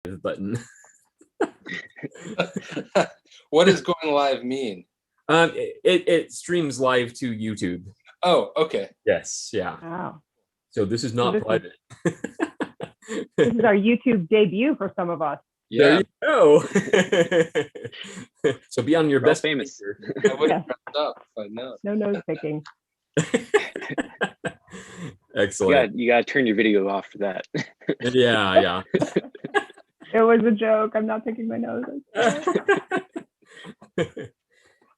button. What does going live mean? It streams live to YouTube. Oh, okay. Yes, yeah. Wow. So this is not private. This is our YouTube debut for some of us. There you go. So be on your best famous. I would have dressed up, but no. No nose picking. Excellent. You gotta turn your video off for that. Yeah. It was a joke. I'm not picking my nose.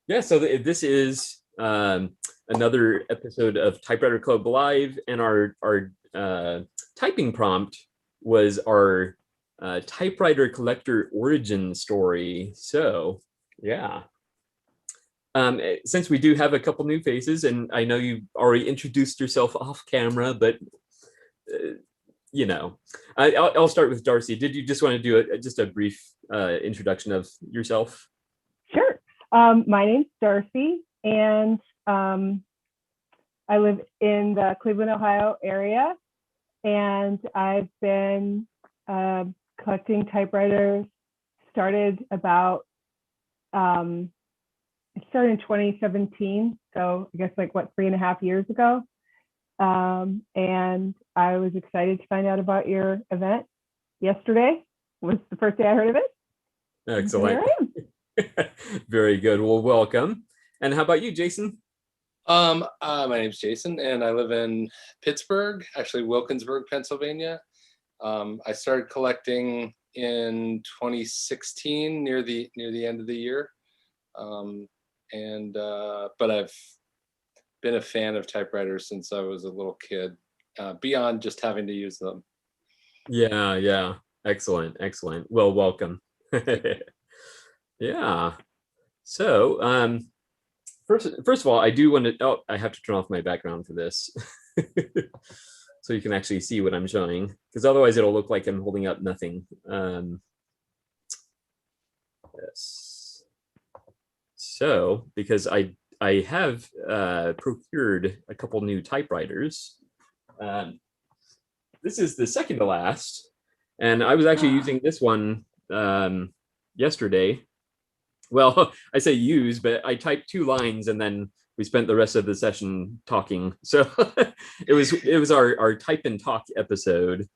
Yeah, so this is another episode of Typewriter Club Live, and our typing prompt was our typewriter collector origin story. So yeah, since we do have a couple new faces, and I know you already introduced yourself off camera, but you know, I'll start with Darcy. Did you just want to do just a brief introduction of yourself? Sure. My name's Darcy, and I live in the Cleveland, Ohio area, and I've been collecting typewriters. Started about it started in 2017, so I guess like 3.5 years ago. And I was excited to find out about your event yesterday. Was the first day I heard of it. Excellent. Very good. Well, welcome. And how about you, Jason? My name's Jason, and I live in Pittsburgh, actually Wilkinsburg, Pennsylvania. I started collecting in 2016, near the end of the year, but I've been a fan of typewriters since I was a little kid, beyond just having to use them. Yeah. Excellent. Well, welcome. Yeah. So, first of all, I do want to. Oh, I have to turn off my background for this, so you can actually see what I'm showing. Because otherwise, it'll look like I'm holding up nothing. Yes. So, because I have procured a couple new typewriters. This is the second to last, and I was actually using this one yesterday. Well, I say use, but I typed 2 lines and then we spent the rest of the session talking. So it was our type and talk episode.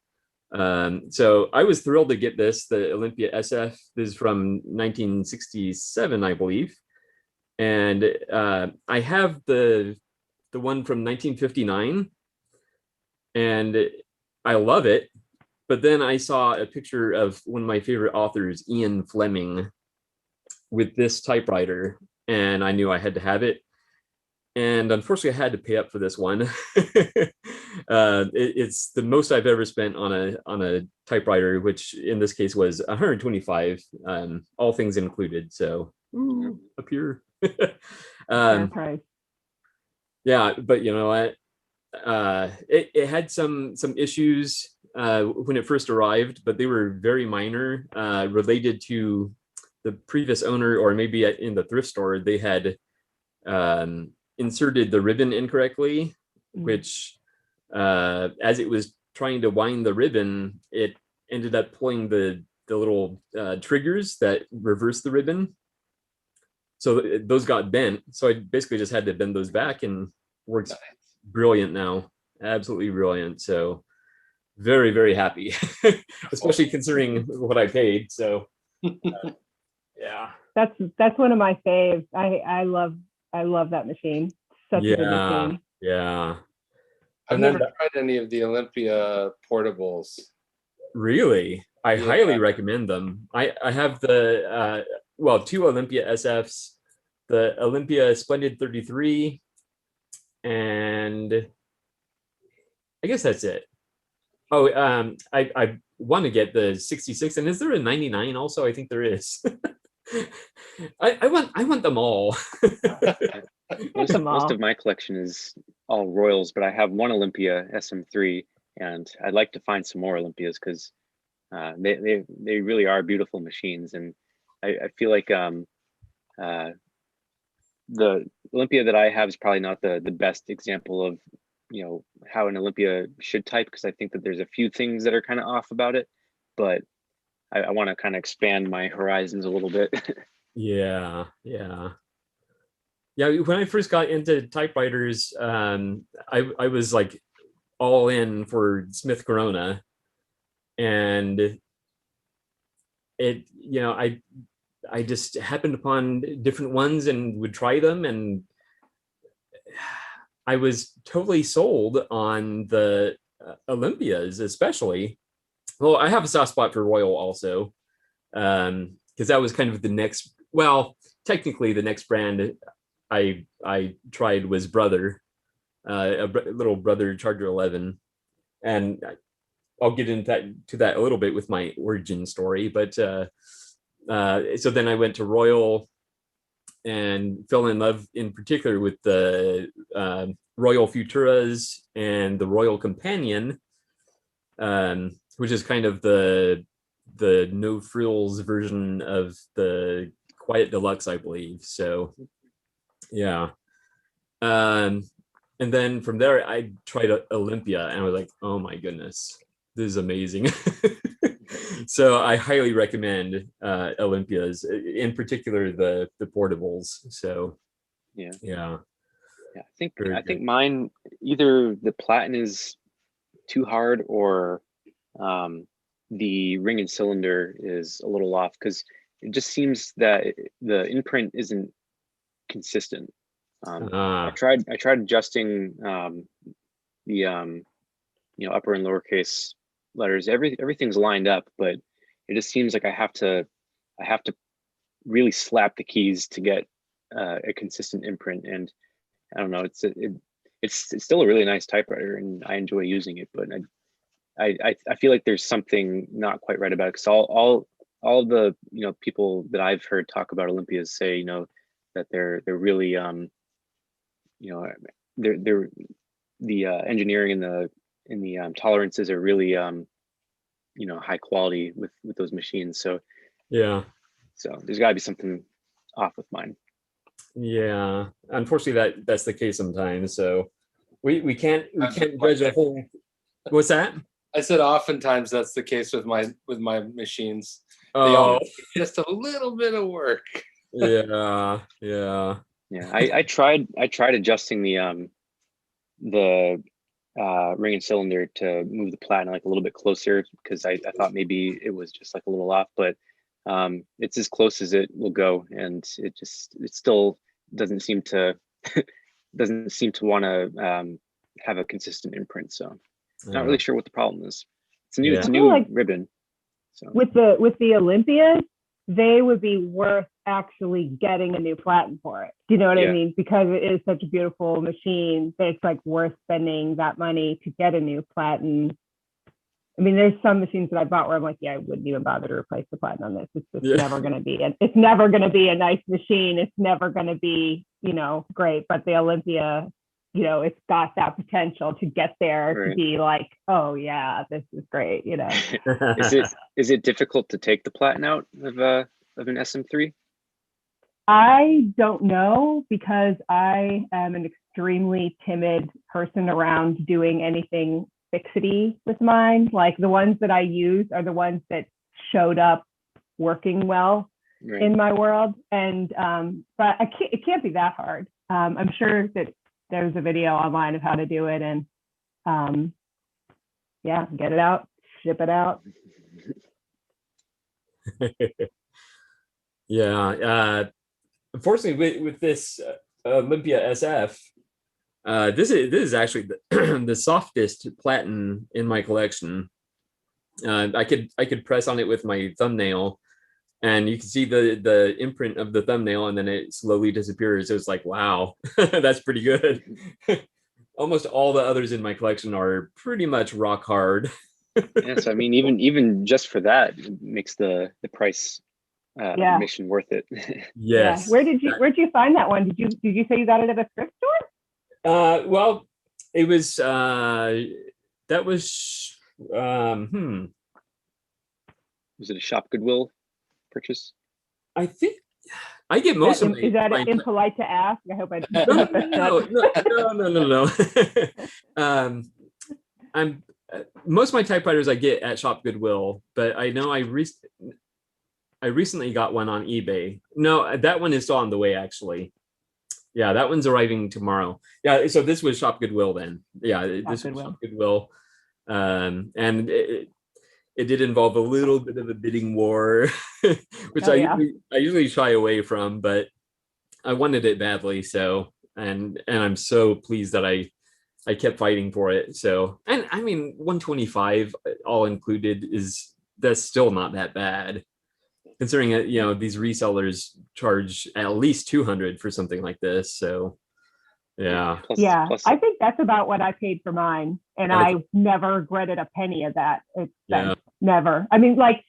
So I was thrilled to get this, the Olympia SF. This is from 1967, I believe. And I have the one from 1959, and I love it. But then I saw a picture of one of my favorite authors, Ian Fleming, with this typewriter, and I knew I had to have it. And unfortunately, I had to pay up for this one. It's the most I've ever spent on a typewriter, which in this case was $125, all things included. So up here. Yeah, but you know what? It had some issues when it first arrived, but they were very minor, related to the previous owner, or maybe in the thrift store, they had inserted the ribbon incorrectly, which as it was trying to wind the ribbon, it ended up pulling the little triggers that reverse the ribbon. So those got bent. So I basically just had to bend those back, and works brilliant now. Absolutely brilliant. So very, very happy, especially considering what I paid. So yeah, that's one of my faves. I love that machine. Such a good machine. Yeah. I've never tried any of the Olympia portables. Really? I highly recommend them. I have the 2 Olympia SFs, the Olympia Splendid 33, and I guess that's it. Oh, I want to get the 66, and is there a 99 also? I think there is. I want them all. Most of my collection is all Royals, but I have one Olympia SM3, and I'd like to find some more Olympias, because they really are beautiful machines. And I feel like the Olympia that I have is probably not the best example of how an Olympia should type, because I think that there's a few things that are kind of off about it. But I want to kind of expand my horizons a little bit. Yeah, yeah. Yeah, when I first got into typewriters, I was like all in for Smith Corona, and I just happened upon different ones and would try them, and I was totally sold on the Olympias, especially. Well, I have a soft spot for Royal also, because that was kind of the next. Well, technically, the next brand I tried was Brother, little Brother Charger 11, and I'll get into that a little bit with my origin story. But so then I went to Royal and fell in love in particular with the Royal Futuras and the Royal Companion, which is kind of the no frills version of the Quiet Deluxe, I believe. So yeah. And then from there I tried Olympia and I was like, oh my goodness, this is amazing. So I highly recommend Olympias, in particular the portables. So Yeah. Yeah. I think mine, either the platen is too hard or the ring and cylinder is a little off, because it just seems that the imprint isn't consistent. I tried adjusting the upper and lowercase letters. Everything's lined up, but it just seems like I have to really slap the keys to get a consistent imprint. And I don't know, it's still a really nice typewriter, and I enjoy using it, but I feel like there's something not quite right about it, because all the people that I've heard talk about Olympias say that they're really they're the engineering and the tolerances are really high quality with those machines. So yeah, there's got to be something off with mine. Yeah, unfortunately that's the case sometimes. So we can't judge a whole. What's that? I said oftentimes that's the case with my machines. They Oh, just a little bit of work. yeah. I tried adjusting the ring and cylinder to move the platen like a little bit closer, because I thought maybe it was just like a little off, but it's as close as it will go, and it still doesn't seem to want to have a consistent imprint. So not really sure what the problem is. It's a new like ribbon. So with the Olympias, they would be worth actually getting a new platen for it. Do you know what I mean? Because it is such a beautiful machine that it's like worth spending that money to get a new platen. I mean, there's some machines that I bought where I'm like, I wouldn't even bother to replace the platen on this. It's just never going to be, and it's never going to be a nice machine. It's never going to be, great. But the Olympia, it's got that potential to get there, to be like, oh yeah, this is great. Is it difficult to take the platen out of an SM3? I don't know, because I am an extremely timid person around doing anything fixity with mine. Like the ones that I use are the ones that showed up working well in my world. And but it can't be that hard. I'm sure that there's a video online of how to do it, and get it out, ship it out. Unfortunately with this Olympia SF, this is actually the softest platen in my collection. I could press on it with my thumbnail, and you can see the imprint of the thumbnail, and then it slowly disappears. So it's like, wow, that's pretty good. Almost all the others in my collection are pretty much rock hard. Yes, I mean, even just for that, it makes the price mission worth it. Yes. Where'd you find that one? Did you say you got it at a thrift store? Well, it was that was was it a Shop Goodwill purchase? I think I get most of my. Is that impolite to ask? I hope I didn't. No. most of my typewriters I get at Shop Goodwill, but I know I recently got one on eBay. No, that one is still on the way, actually. Yeah, that one's arriving tomorrow. Yeah, so this was Shop Goodwill then. Yeah, this was Shop Goodwill. And it did involve a little bit of a bidding war, which I usually shy away from, but I wanted it badly. So, and I'm so pleased that I kept fighting for it. So, and I mean, 125 all included that's still not that bad, considering that, you know, these resellers charge at least 200 for something like this. So, yeah. Plus, I think that's about what I paid for mine, and I never regretted a penny of that. It's never. I mean, like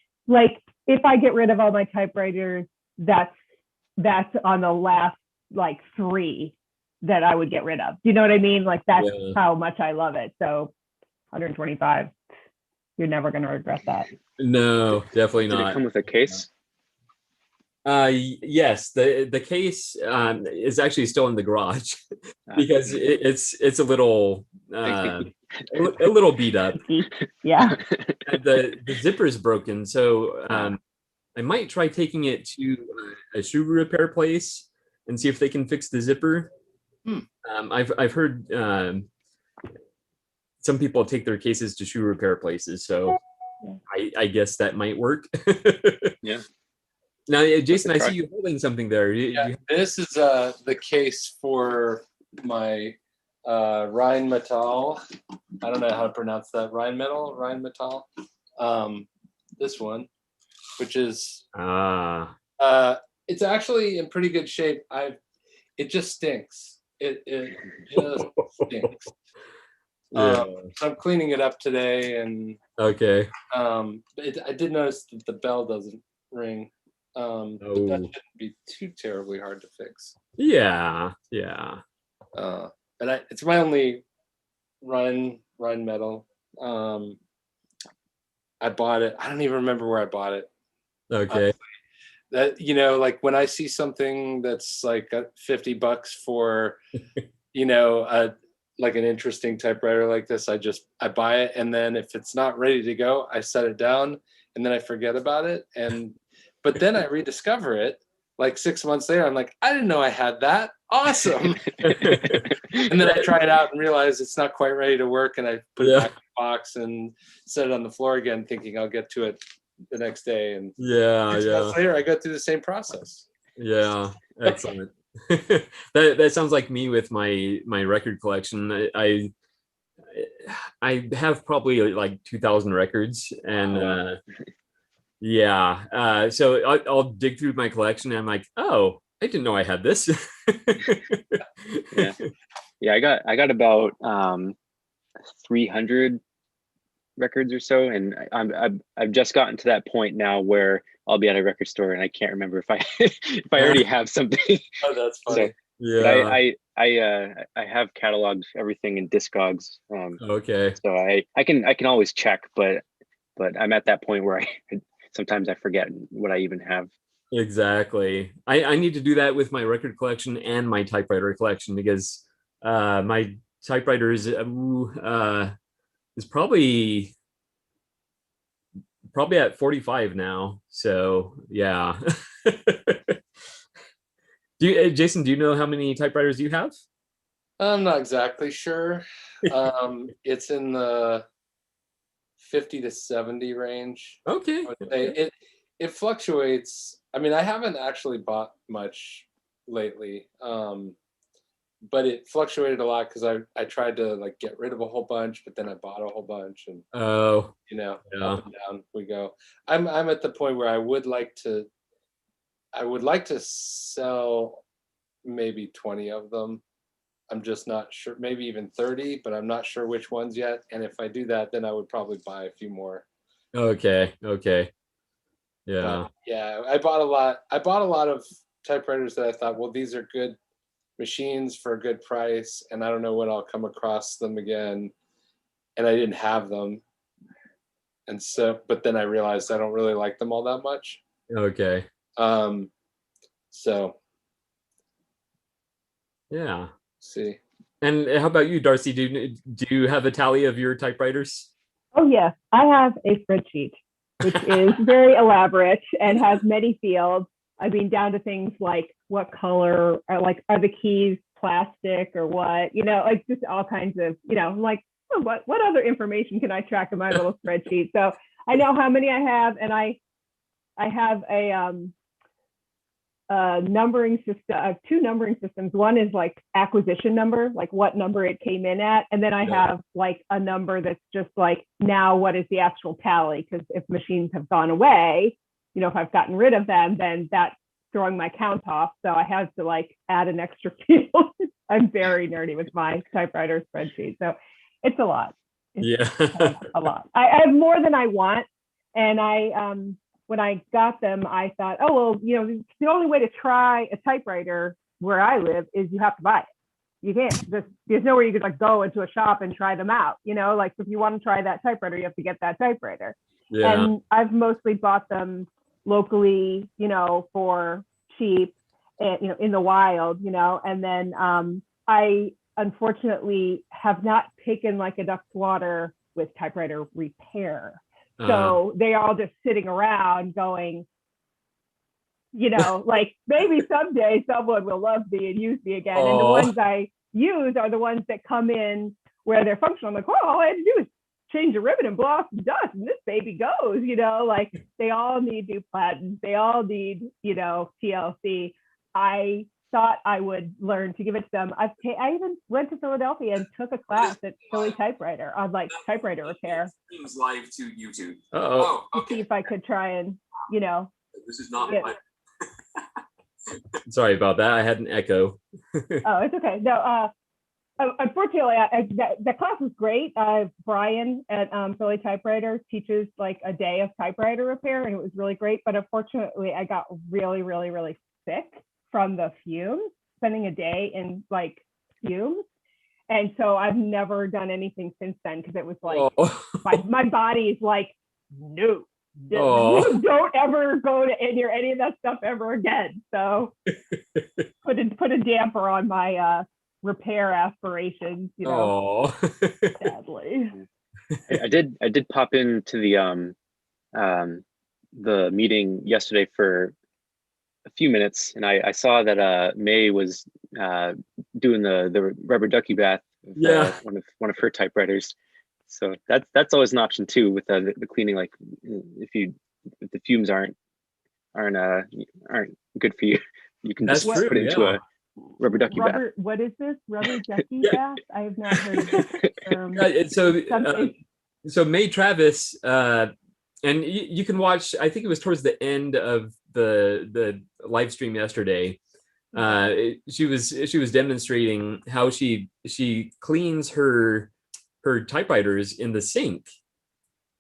if I get rid of all my typewriters, that's on the last like 3 that I would get rid of. Do you know what I mean? Like that's how much I love it. So 125, you're never going to regret that. No, definitely not. Did it come with a case? Yes, the case is actually still in the garage because it's a little beat up. Yeah. The zipper is broken, so I might try taking it to a shoe repair place and see if they can fix the zipper. I've heard some people take their cases to shoe repair places, so I guess that might work. Yeah. Now, Jason, I see you holding something there. This is the case for my Rheinmetall. I don't know how to pronounce that. Rheinmetall. This one, which is it's actually in pretty good shape. It just stinks. It just stinks. So I'm cleaning it up today, and okay. I did notice that the bell doesn't ring. But that shouldn't be too terribly hard to fix. Yeah. But it's my only Rheinmetall. I bought it. I don't even remember where I bought it. Okay. That, you know, like when I see something that's like $50 for, you know, like an interesting typewriter like this, I buy it, and then if it's not ready to go, I set it down, and then I forget about it, but then I rediscover it like 6 months later. I'm like, I didn't know I had that. Awesome. And then I try it out and realize it's not quite ready to work, and I put it back in the box and set it on the floor again, thinking I'll get to it the next day. And 6 months later, I go through the same process. Yeah, excellent. That sounds like me with my record collection. I have probably like 2,000 records, and so I'll dig through my collection, and I'm like, oh, I didn't know I had this. Yeah, I got about 300 records or so, and I've just gotten to that point now where I'll be at a record store and I can't remember if I if I already have something. Oh, that's funny. So, yeah, I have cataloged everything in Discogs. Okay. So I can always check, but I'm at that point where sometimes I forget what I even have. Exactly. I need to do that with my record collection and my typewriter collection, because my typewriter is probably at 45 now. So yeah. Jason, do you know how many typewriters you have? I'm not exactly sure. It's in the 50 to 70 range. Okay. It fluctuates. I mean, I haven't actually bought much lately, but it fluctuated a lot because I tried to like get rid of a whole bunch, but then I bought a whole bunch, and you know, up and down we go. I'm at the point where I would like to sell maybe 20 of them. I'm just not sure, maybe even 30, but I'm not sure which ones yet. And if I do that, then I would probably buy a few more. Okay. Yeah. But yeah, I bought a lot of typewriters that I thought, well, these are good machines for a good price, and I don't know when I'll come across them again. And I didn't have them. And so, but then I realized I don't really like them all that much. Okay. So yeah. See. And how about you, Darcy? Do you have a tally of your typewriters? Oh yeah, I have a spreadsheet, which is very elaborate and has many fields. I mean, down to things like what color, are the keys plastic or what, like just all kinds of, like, oh, what other information can I track in my little spreadsheet? So I know how many I have, and I have a numbering system, two numbering systems. One is like acquisition number, like what number it came in at. And then I have like a number that's just like, now what is the actual tally? Because if machines have gone away, if I've gotten rid of them, then that's throwing my count off. So I have to like add an extra field. I'm very nerdy with my typewriter spreadsheet. So it's a lot. Yeah. A lot. I have more than I want. And when I got them, I thought, oh, well, the only way to try a typewriter where I live is you have to buy it. You can't, there's nowhere you could like go into a shop and try them out. Like if you want to try that typewriter, you have to get that typewriter. Yeah. And I've mostly bought them locally, for cheap, and, in the wild, and then I unfortunately have not taken like enough water with typewriter repair. So they're all just sitting around going, like maybe someday someone will love me and use me again. And the ones I use are the ones that come in where they're functional. I'm like, oh, all I had to do is change a ribbon and blow off some dust and this baby goes, like they all need new platens. They all need, TLC. I thought I would learn to give it to them. I even went to Philadelphia and took a class at Philly Typewriter on like typewriter repair. Streams live to YouTube. Oh, okay. To see if I could try and, This is not live. Sorry about that. I had an echo. Oh, it's okay. No, unfortunately, the class was great. Brian at Philly Typewriter teaches like a day of typewriter repair, and it was really great. But unfortunately, I got really, really, really sick from the fumes, spending a day in like fumes. And so I've never done anything since then because it was like my body's like, no, don't ever go to near any of that stuff ever again. So put a damper on my repair aspirations, sadly. I did pop into the meeting yesterday for a few minutes, and I saw that May was doing the rubber ducky bath with one of her typewriters. So that's always an option too with the cleaning. Like if the fumes aren't good for you, you can just put it into a rubber ducky bath. What is this? Rubber ducky bath? I have not heard of this term. So May Travis, and you can watch. I think it was towards the end of the live stream yesterday. She was demonstrating how she cleans her typewriters in the sink.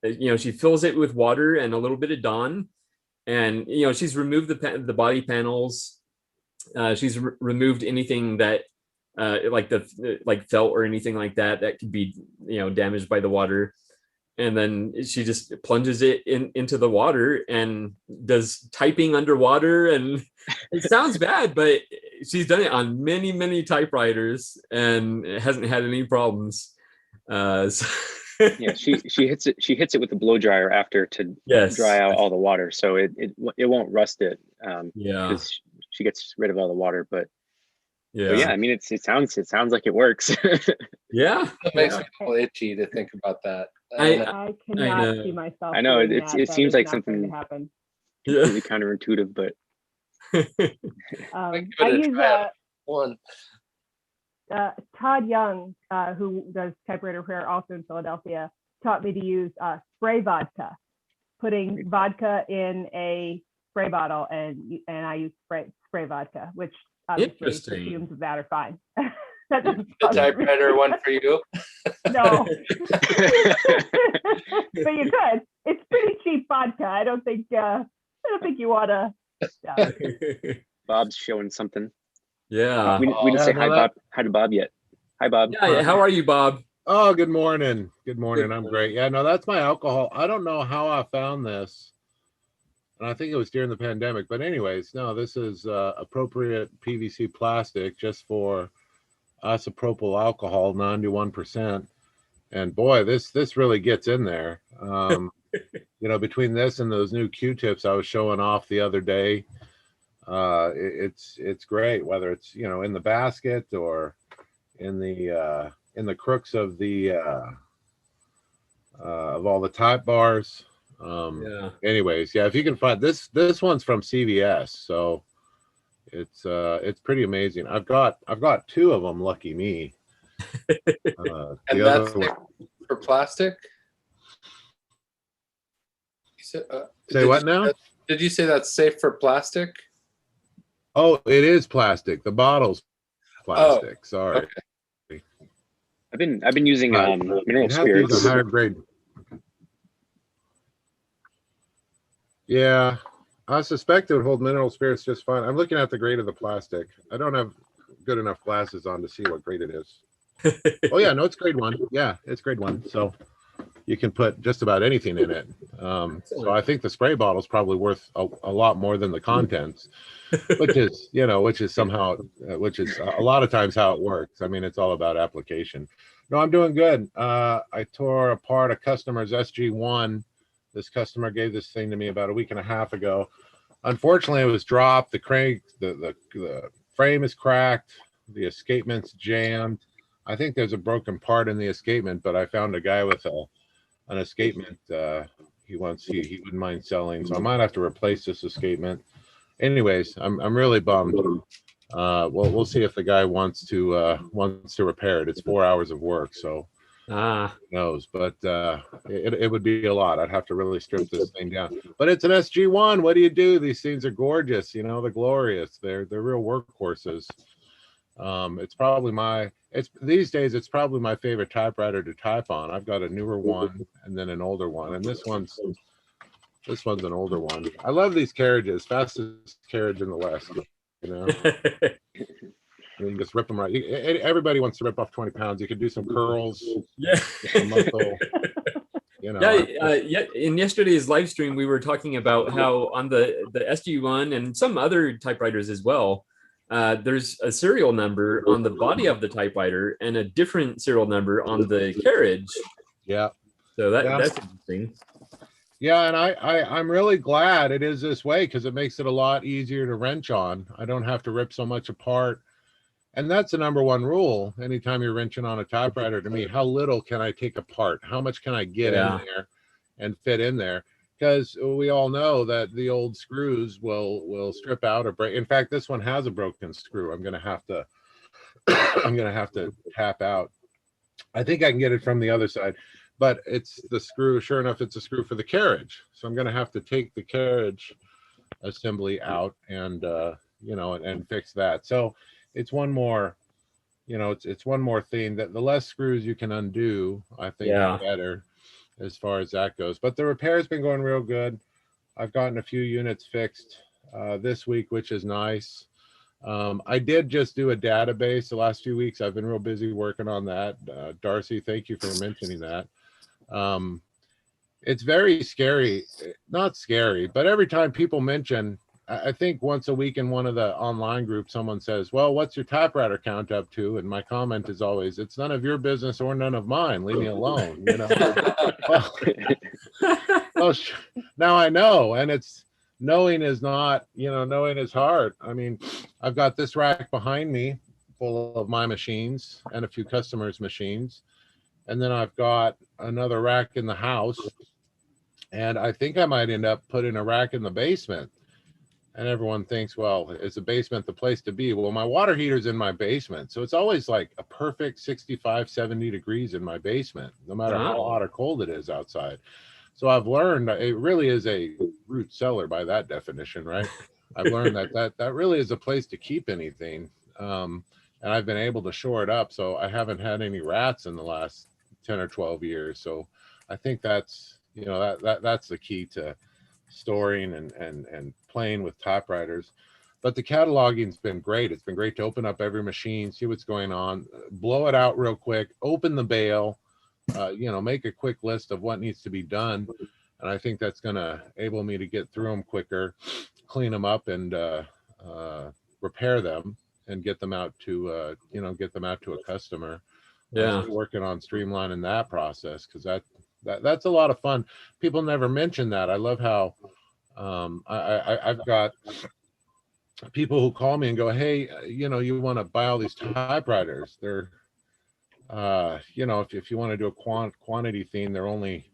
She fills it with water and a little bit of Dawn, and she's removed the body panels. She's removed anything that like felt or anything like that could be damaged by the water. And then she just plunges it into the water and does typing underwater. And it sounds bad, but she's done it on many, many typewriters and hasn't had any problems. Yeah, she hits it with a blow dryer after to dry out all the water, so it won't rust it. Because she gets rid of all the water, but I mean it sounds like it works. Yeah, it makes me a little itchy to think about that. I cannot see myself. I know it seems like something completely Yeah. counterintuitive, but I use one. Todd Young, who does typewriter repair also in Philadelphia, taught me to use spray vodka, putting vodka in a spray bottle, and I use spray vodka, which obviously the fumes of that are fine. The typewriter one for you? No. But you could. It's pretty cheap vodka. I don't think you want to. Bob's showing something. Yeah. We didn't say hi to Bob yet. Hi, Bob. Yeah. How are you, Bob? Oh, good morning. Good morning. I'm great. Yeah, no, that's my alcohol. I don't know how I found this. And I think it was during the pandemic. But anyways, no, this is appropriate PVC plastic just for isopropyl alcohol, 91%. And boy, this really gets in there. Between this and those new Q-tips I was showing off the other day, it's great, whether it's in the basket or in the crooks of the of all the type bars. Yeah. Anyways, yeah, if you can find this one's from CVS, so it's pretty amazing. I've got two of them, lucky me. And that's for plastic? Say what now? Did you say that's safe for plastic? Oh, it is plastic. The bottle's plastic. Sorry. Okay. I've been using mineral spirits. A higher grade. Yeah, I suspect it would hold mineral spirits just fine. I'm looking at the grade of the plastic. I don't have good enough glasses on to see what grade it is. Oh yeah, no, it's grade 1. Yeah, it's grade 1. So you can put just about anything in it. So I think the spray bottle is probably worth a lot more than the contents, which is a lot of times how it works. I mean, it's all about application. No, I'm doing good. I tore apart a customer's SG1. This customer gave this thing to me about a week and a half ago. Unfortunately, it was dropped. The crank, the frame is cracked. The escapement's jammed. I think there's a broken part in the escapement, but I found a guy with an escapement he wouldn't mind selling, so I might have to replace this escapement. Anyways, I'm really bummed. We'll see if the guy wants to repair it. It's 4 hours of work, so who knows, but it would be a lot. I'd have to really strip this thing down, but it's an SG1. What do you do? These things are gorgeous, they're glorious. They're real workhorses. These days it's probably my favorite typewriter to type on. I've got a newer one and then an older one, and this one's an older one. I love these carriages. Fastest carriage in the West. You can just rip them right. Everybody wants to rip off 20 pounds. You could do some curls. Yeah. Some muscle, Yeah. In yesterday's live stream, we were talking about how on the SG1 and some other typewriters as well, there's a serial number on the body of the typewriter and a different serial number on the carriage. Yeah. So that's interesting. Yeah, and I'm really glad it is this way, because it makes it a lot easier to wrench on. I don't have to rip so much apart. And that's the number one rule. Anytime you're wrenching on a typewriter, to me, how little can I take apart? How much can I get in there and fit in there? Because we all know that the old screws will strip out or break. In fact, this one has a broken screw. I'm gonna have to tap out. I think I can get it from the other side, but it's the screw. Sure enough, it's a screw for the carriage. So I'm gonna have to take the carriage assembly out and and fix that. So it's one more, it's one more thing that the less screws you can undo, I think, the better as far as that goes. But the repair's been going real good. I've gotten a few units fixed this week, which is nice. I did just do a database the last few weeks. I've been real busy working on that. Darcy, thank you for mentioning that. It's very scary, not scary, but every time people mention, I think once a week in one of the online groups, someone says, well, what's your typewriter count up to? And my comment is always, it's none of your business or none of mine. Leave me alone. Well, now I know. And it's knowing is not, knowing is hard. I mean, I've got this rack behind me full of my machines and a few customers' machines. And then I've got another rack in the house. And I think I might end up putting a rack in the basement. And everyone thinks, well, is the basement the place to be? Well, my water heater's in my basement. So it's always like a perfect 65, 70 degrees in my basement, no matter how hot or cold it is outside. So I've learned it really is a root cellar by that definition, right? I've learned that really is a place to keep anything. And I've been able to shore it up. So I haven't had any rats in the last 10 or 12 years. So I think that's, that's the key to storing and playing with typewriters. But the cataloging's been great. It's been great to open up every machine, see what's going on, blow it out real quick, open the bale, make a quick list of what needs to be done. And I think that's going to enable me to get through them quicker, clean them up, and repair them and get them out to a customer. Yeah. still working on streamlining that process because that's a lot of fun. People never mention that. I love how I've got people who call me and go, hey, you want to buy all these typewriters. They're, if you want to do a quantity theme, they're only,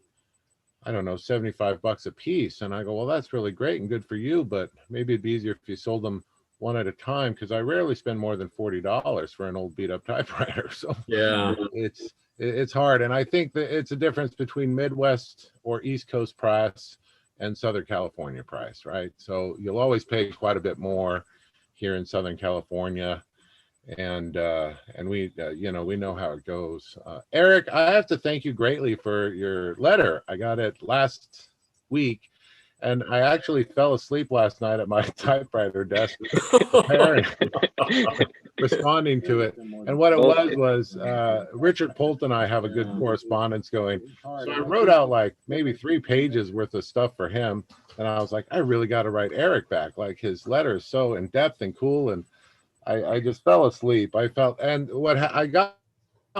I don't know, $75 a piece. And I go, well, that's really great and good for you, but maybe it'd be easier if you sold them one at a time because I rarely spend more than $40 for an old beat up typewriter. So Yeah. it's hard. And I think that it's a difference between Midwest or East Coast price and Southern California price, right? So you'll always pay quite a bit more here in Southern California. And we we know how it goes. Eric, I have to thank you greatly for your letter. I got it last week, and I actually fell asleep last night at my typewriter desk responding to it. And what it was Richard Polt and I have a good correspondence going. So I wrote out like maybe 3 pages worth of stuff for him, and I was like, I really got to write Eric back. Like his letter is so in depth and cool, and I just fell asleep. I felt, and I got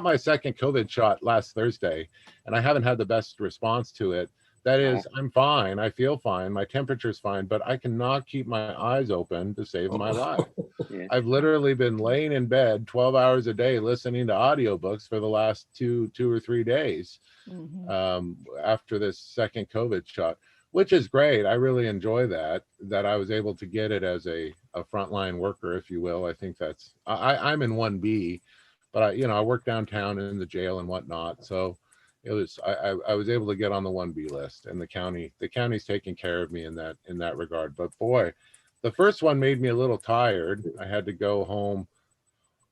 my second COVID shot last Thursday, and I haven't had the best response to it. That is, I'm fine. I feel fine. My temperature's fine, but I cannot keep my eyes open to save my life. Yeah. I've literally been laying in bed 12 hours a day listening to audiobooks for the last two or 3 days after this second COVID shot, which is great. I really enjoy that I was able to get it as a frontline worker, if you will. I think that's, I'm in 1B, but I work downtown in the jail and whatnot. So it was, I was able to get on the 1B list, and the county's taking care of me in that regard. But boy, the first one made me a little tired. I had to go home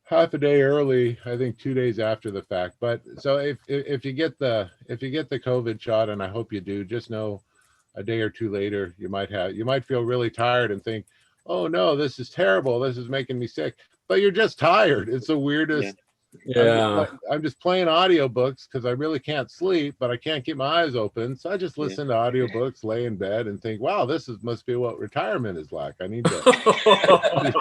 half a day early, I think 2 days after the fact. But so if you get the COVID shot, and I hope you do, just know a day or 2 later, you might feel really tired and think, oh no, this is terrible. This is making me sick. But you're just tired. It's the weirdest. Yeah. I'm just playing audiobooks because I really can't sleep, but I can't keep my eyes open. So I just listen to audiobooks, lay in bed, and think, wow, must be what retirement is like. I need to.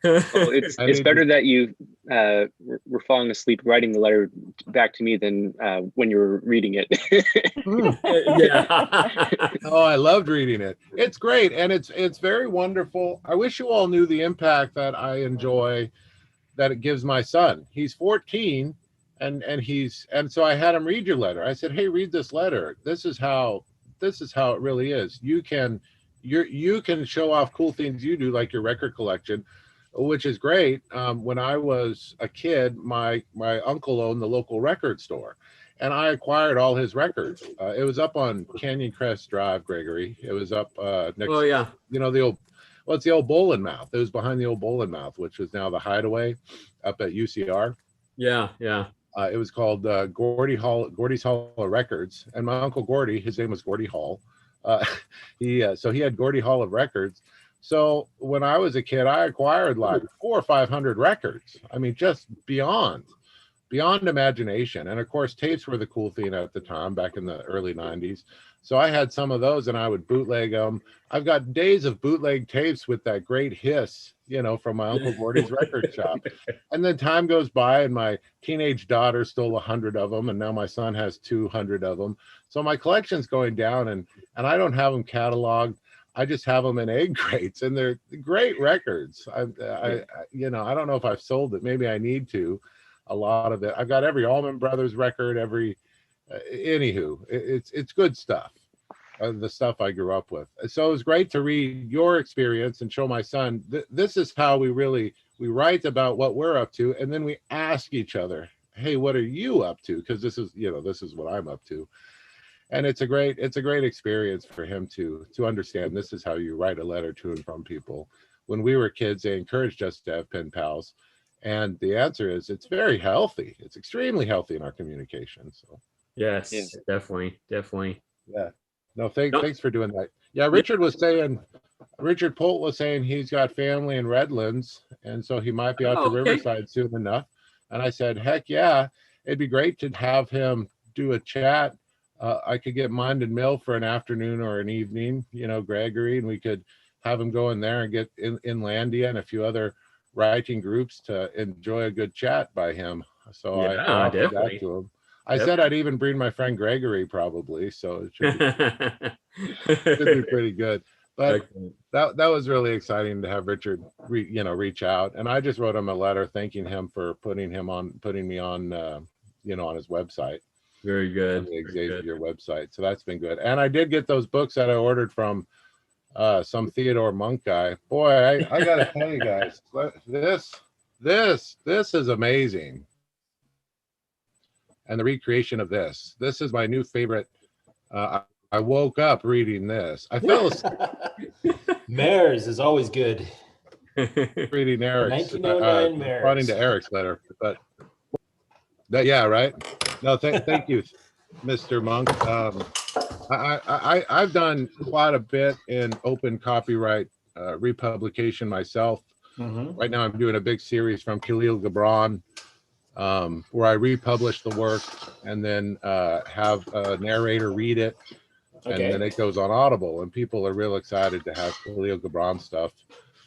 Well, it's better that you were falling asleep writing the letter back to me than when you were reading it. Yeah. Oh, I loved reading it. It's great, and it's very wonderful. I wish you all knew the impact that I enjoy that it gives my son. He's 14, and so I had him read your letter. I said, hey, read this letter. This is how it really is. You can show off cool things you do, like your record collection, which is great. When I was a kid, my uncle owned the local record store, and I acquired all his records. It was up on Canyon Crest Drive, Gregory. It was up next. Oh yeah. The old. Well, it's the old Bowl and Mouth. It was behind the old Bowl and Mouth, which is now the Hideaway up at UCR. Yeah. Yeah. It was called Gordy's Hall of Records, and my uncle Gordy, his name was Gordy Hall. He had Gordy Hall of Records. So when I was a kid, I acquired like 400 or 500 records. I mean, just beyond imagination. And of course, tapes were the cool thing at the time, back in the early 90s. So I had some of those, and I would bootleg them. I've got days of bootleg tapes with that great hiss, from my Uncle Gordy's record shop. And then time goes by, and my teenage daughter stole 100 of them, and now my son has 200 of them. So my collection's going down, and I don't have them cataloged. I just have them in egg crates, and they're great records. I don't know if I've sold it. Maybe I need to. A lot of it. I've got every Allman Brothers record, anywho, it's good stuff. The stuff I grew up with. So it was great to read your experience and show my son, this is how we write about what we're up to. And then we ask each other, hey, what are you up to? Because this is what I'm up to. And it's a great experience for him to understand this is how you write a letter to and from people. When we were kids, they encouraged us to have pen pals. And the answer is it's very healthy. It's extremely healthy in our communication. So yes, definitely. Yeah. No, thanks for doing that. Yeah, Richard Polt was saying he's got family in Redlands, and so he might be out to Riverside soon enough. And I said, heck yeah, it'd be great to have him do a chat. I could get Mind and Mill for an afternoon or an evening, Gregory, and we could have him go in there and get in Landia and a few other writing groups to enjoy a good chat by him. So I Yeah, offered that definitely. to him. I Yep. said I'd even bring my friend Gregory probably, so it should be pretty good. But Excellent. that was really exciting to have Richard reach out, and I just wrote him a letter thanking him for putting me on on his website, Very on good. the Very good. Xavier website. So that's been good. And I did get those books that I ordered from some Theodore Monk guy. Boy, I gotta tell you guys, this is amazing. And the recreation of this is my new favorite. I woke up reading this. I fell asleep Mares is always good. reading Eric's, 1909 responding to Mares. Eric's letter, but that, yeah, right. No, thank you, Mr. Monk. I've done quite a bit in open copyright republication myself. Mhm. Right now, I'm doing a big series from Khalil Gibran, where I republish the work and then have a narrator read it, and then Okay. it goes on Audible, and people are real excited to have Khalil Gibran stuff.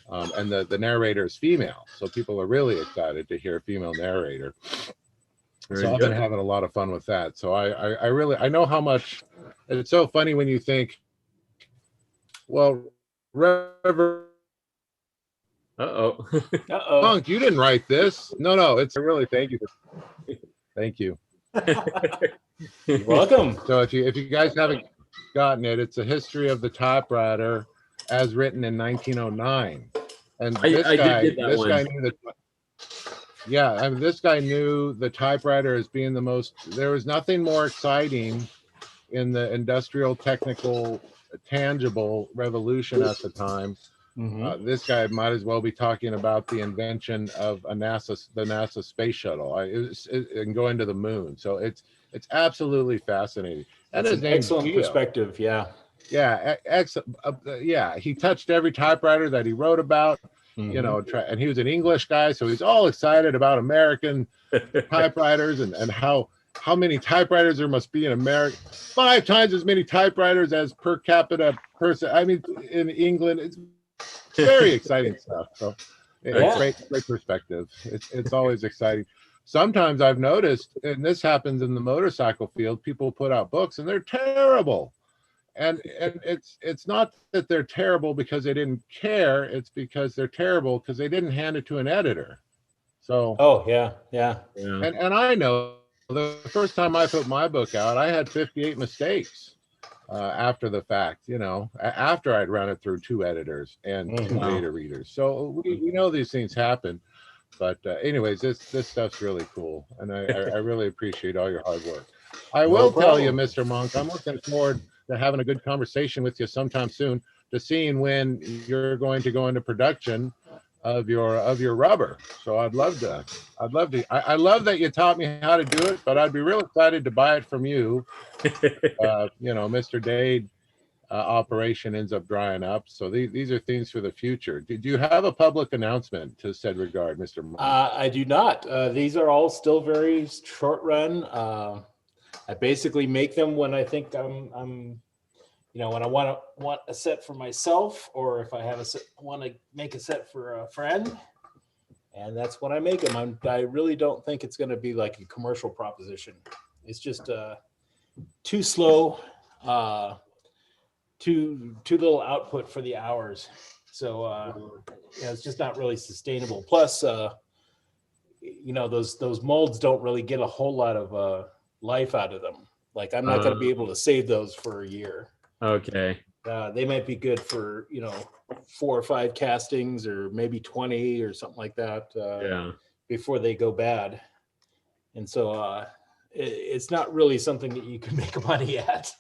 And the narrator is female, so people are really excited to hear a female narrator. Very So I've good. been having a lot of fun with that. So I really, I know how much. It's so funny when you think, well, Reverend Uh-oh. Uh-oh. Monk, you didn't write this. No, it's really, thank you. Thank you. You're welcome. So if you guys haven't gotten it, it's a history of the typewriter as written in 1909. And I did get that this one. guy knew that. Yeah, I mean, this guy knew the typewriter as being the most. There was nothing more exciting in the industrial, technical, tangible revolution at the time. Mhm. This guy might as well be talking about the invention of the NASA space shuttle, and going to the moon. So it's absolutely fascinating. And That's his an name's excellent Geo. perspective. Yeah. Yeah, yeah. He touched every typewriter that he wrote about. Mhm. And he was an English guy, so he's all excited about American typewriters and how many typewriters there must be in America. 5 times as many typewriters as per capita person. I mean, in England, it's very exciting stuff. So it's Yeah. great perspective. It's always exciting. Sometimes I've noticed, and this happens in the motorcycle field, people put out books and they're terrible. And it's not that they're terrible because they didn't care. It's because they're terrible because they didn't hand it to an editor. So Oh, yeah. Yeah. Yeah. and I know the first time I put my book out, I had 58 mistakes after the fact, after I'd run it through 2 editors and 2 Wow. beta readers. So we know these things happen. But anyways, this stuff's really cool. And I really appreciate all your hard work. I will tell you, problem. Mr. Monk, I'm looking forward to having a good conversation with you sometime soon, to seeing when you're going to go into production of your rubber. So I love that you taught me how to do it, but I'd be real excited to buy it from you. Mr. Dade operation ends up drying up. So these are things for the future. Did you have a public announcement to said regard, Mr. Monk? I do not. These are all still very short run. I basically make them when I think I'm when I want a set for myself, or if I have want to make a set for a friend, and that's when I make them. I really don't think it's going to be like a commercial proposition. It's just too slow, too little output for the hours. So it's just not really sustainable. Plus, those molds don't really get a whole lot of life out of them. Like I'm not going to be able to save those for a year. Okay. They might be good for 4 or 5 castings, or maybe 20 or something like that. Yeah. Before they go bad, and so it's not really something that you can make money at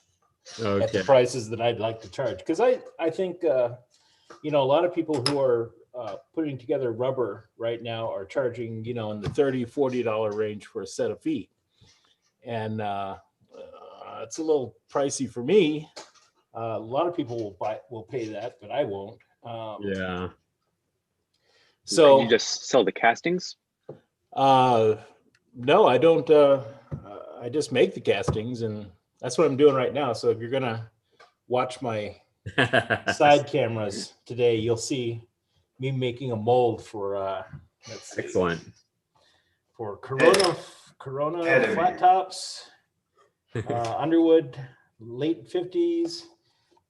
Okay. the prices that I'd like to charge. Because I think a lot of people who are putting together rubber right now are charging in the $30-$40 range for a set of feet, and it's a little pricey for me. A lot of people will pay that, but I won't. Yeah. So you just sell the castings? No, I don't. I just make the castings, and that's what I'm doing right now. So if you're gonna watch my side cameras today, you'll see me making a mold for. Let's see. Excellent. for Corona flat tops, Underwood late 50s,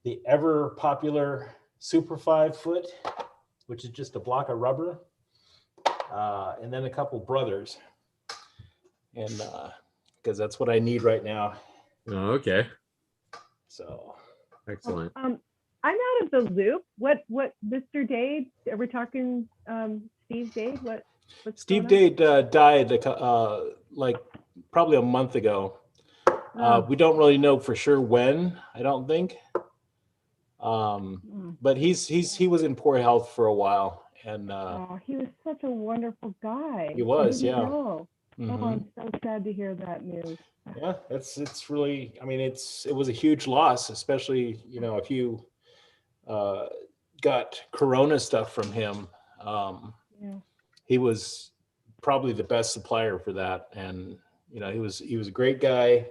the ever popular Super 5-foot, which is just a block of rubber, and then a couple brothers, and because that's what I need right now. Oh, okay. So Excellent. I'm out of the loop. What Mr. Dade? Are we talking Steve Dade? What's Steve going Dade died like probably a month ago. on? We don't really know for sure when. I don't think. But he was in poor health for a while, and He was such a wonderful guy. he was, I didn't yeah. know. Mhm. Oh, I'm so sad to hear that news. Yeah, it's really. I mean, it was a huge loss, especially if you got Corona stuff from him. Yeah. He was probably the best supplier for that, and he was a great guy,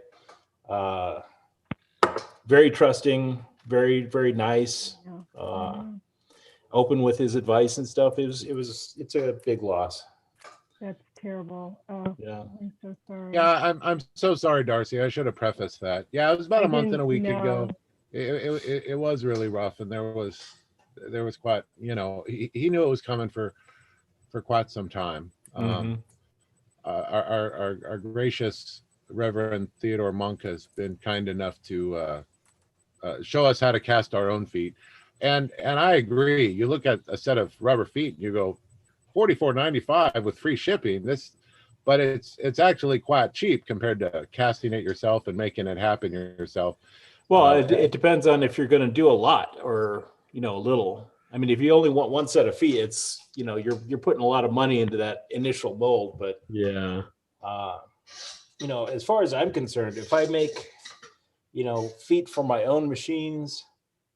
very trusting, very very nice, Yeah. open with his advice and stuff. It's a big loss. That's terrible. Oh, Yeah. I'm so sorry. Yeah, I'm so sorry, Darcy. I should have prefaced that. Yeah, it was about I a month and a didn't week know. ago. It was really rough, and there was quite, he knew it was coming for quite some time. Our gracious Reverend Theodore Monk has been kind enough to show us how to cast our own feet, and I agree. You look at a set of rubber feet, and you go $44.95 with free shipping. But it's actually quite cheap compared to casting it yourself and making it happen yourself. Well, it depends on if you're going to do a lot or a little. I mean, if you only want one set of feet, it's you're putting a lot of money into that initial mold. But Yeah. as far as I'm concerned, if I make feet for my own machines,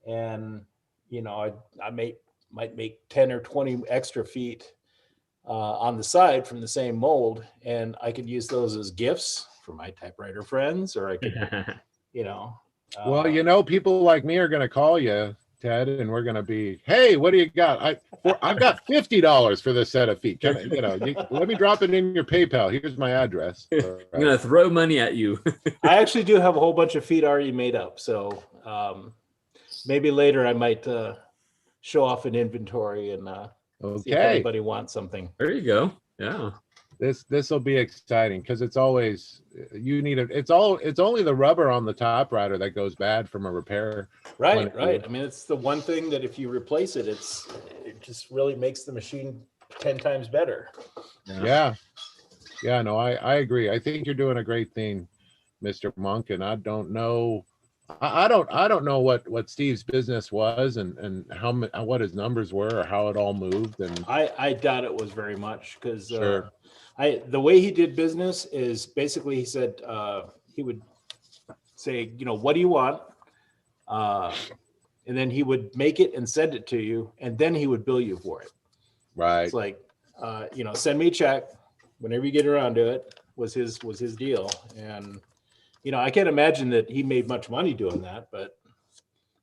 and I might make 10 or 20 extra feet on the side from the same mold, and I could use those as gifts for my typewriter friends, or I could well, people like me are going to call you, Ted, and we're going to be, hey, what do you got? I've got $50 for this set of feet. Let me drop it in your PayPal. Here's my address. I'm going to throw money at you. I actually do have a whole bunch of feet already made up, so maybe later I might show off an inventory and see if anybody wants something. There you go. Yeah. This will be exciting, because it's always it's only the rubber on the typewriter that goes bad from a repair. Right. I mean, it's the one thing that if you replace it, it just really makes the machine 10 times better. Yeah. No, I agree. I think you're doing a great thing, Mr. Monk, and I don't know. I don't know what Steve's business was and what his numbers were or how it all moved. And I doubt it was very much, because Sure. The way he did business is basically he said he would say, what do you want? And then he would make it and send it to you, and then he would bill you for it. Right. It's like, send me a check whenever you get around to it, was his deal. And I can't imagine that he made much money doing that, but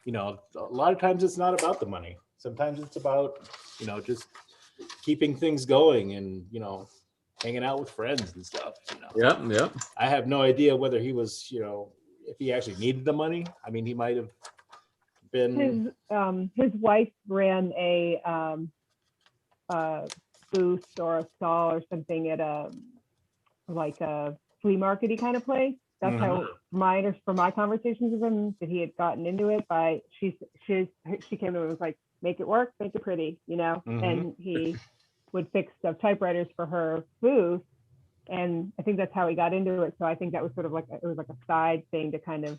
a lot of times it's not about the money. Sometimes it's about just keeping things going and hanging out with friends and stuff. Yep. I have no idea whether he was if he actually needed the money. I mean, he might have been. His wife ran a booth or a stall or something at a flea market-y kind of place. That's how from my conversations with him, that he had gotten into it by she came to him and was like, make it work, make it pretty, and he would fix stuff, typewriters for her booth. And I think that's how he got into it. So I think that was sort of like, it was like a side thing to kind of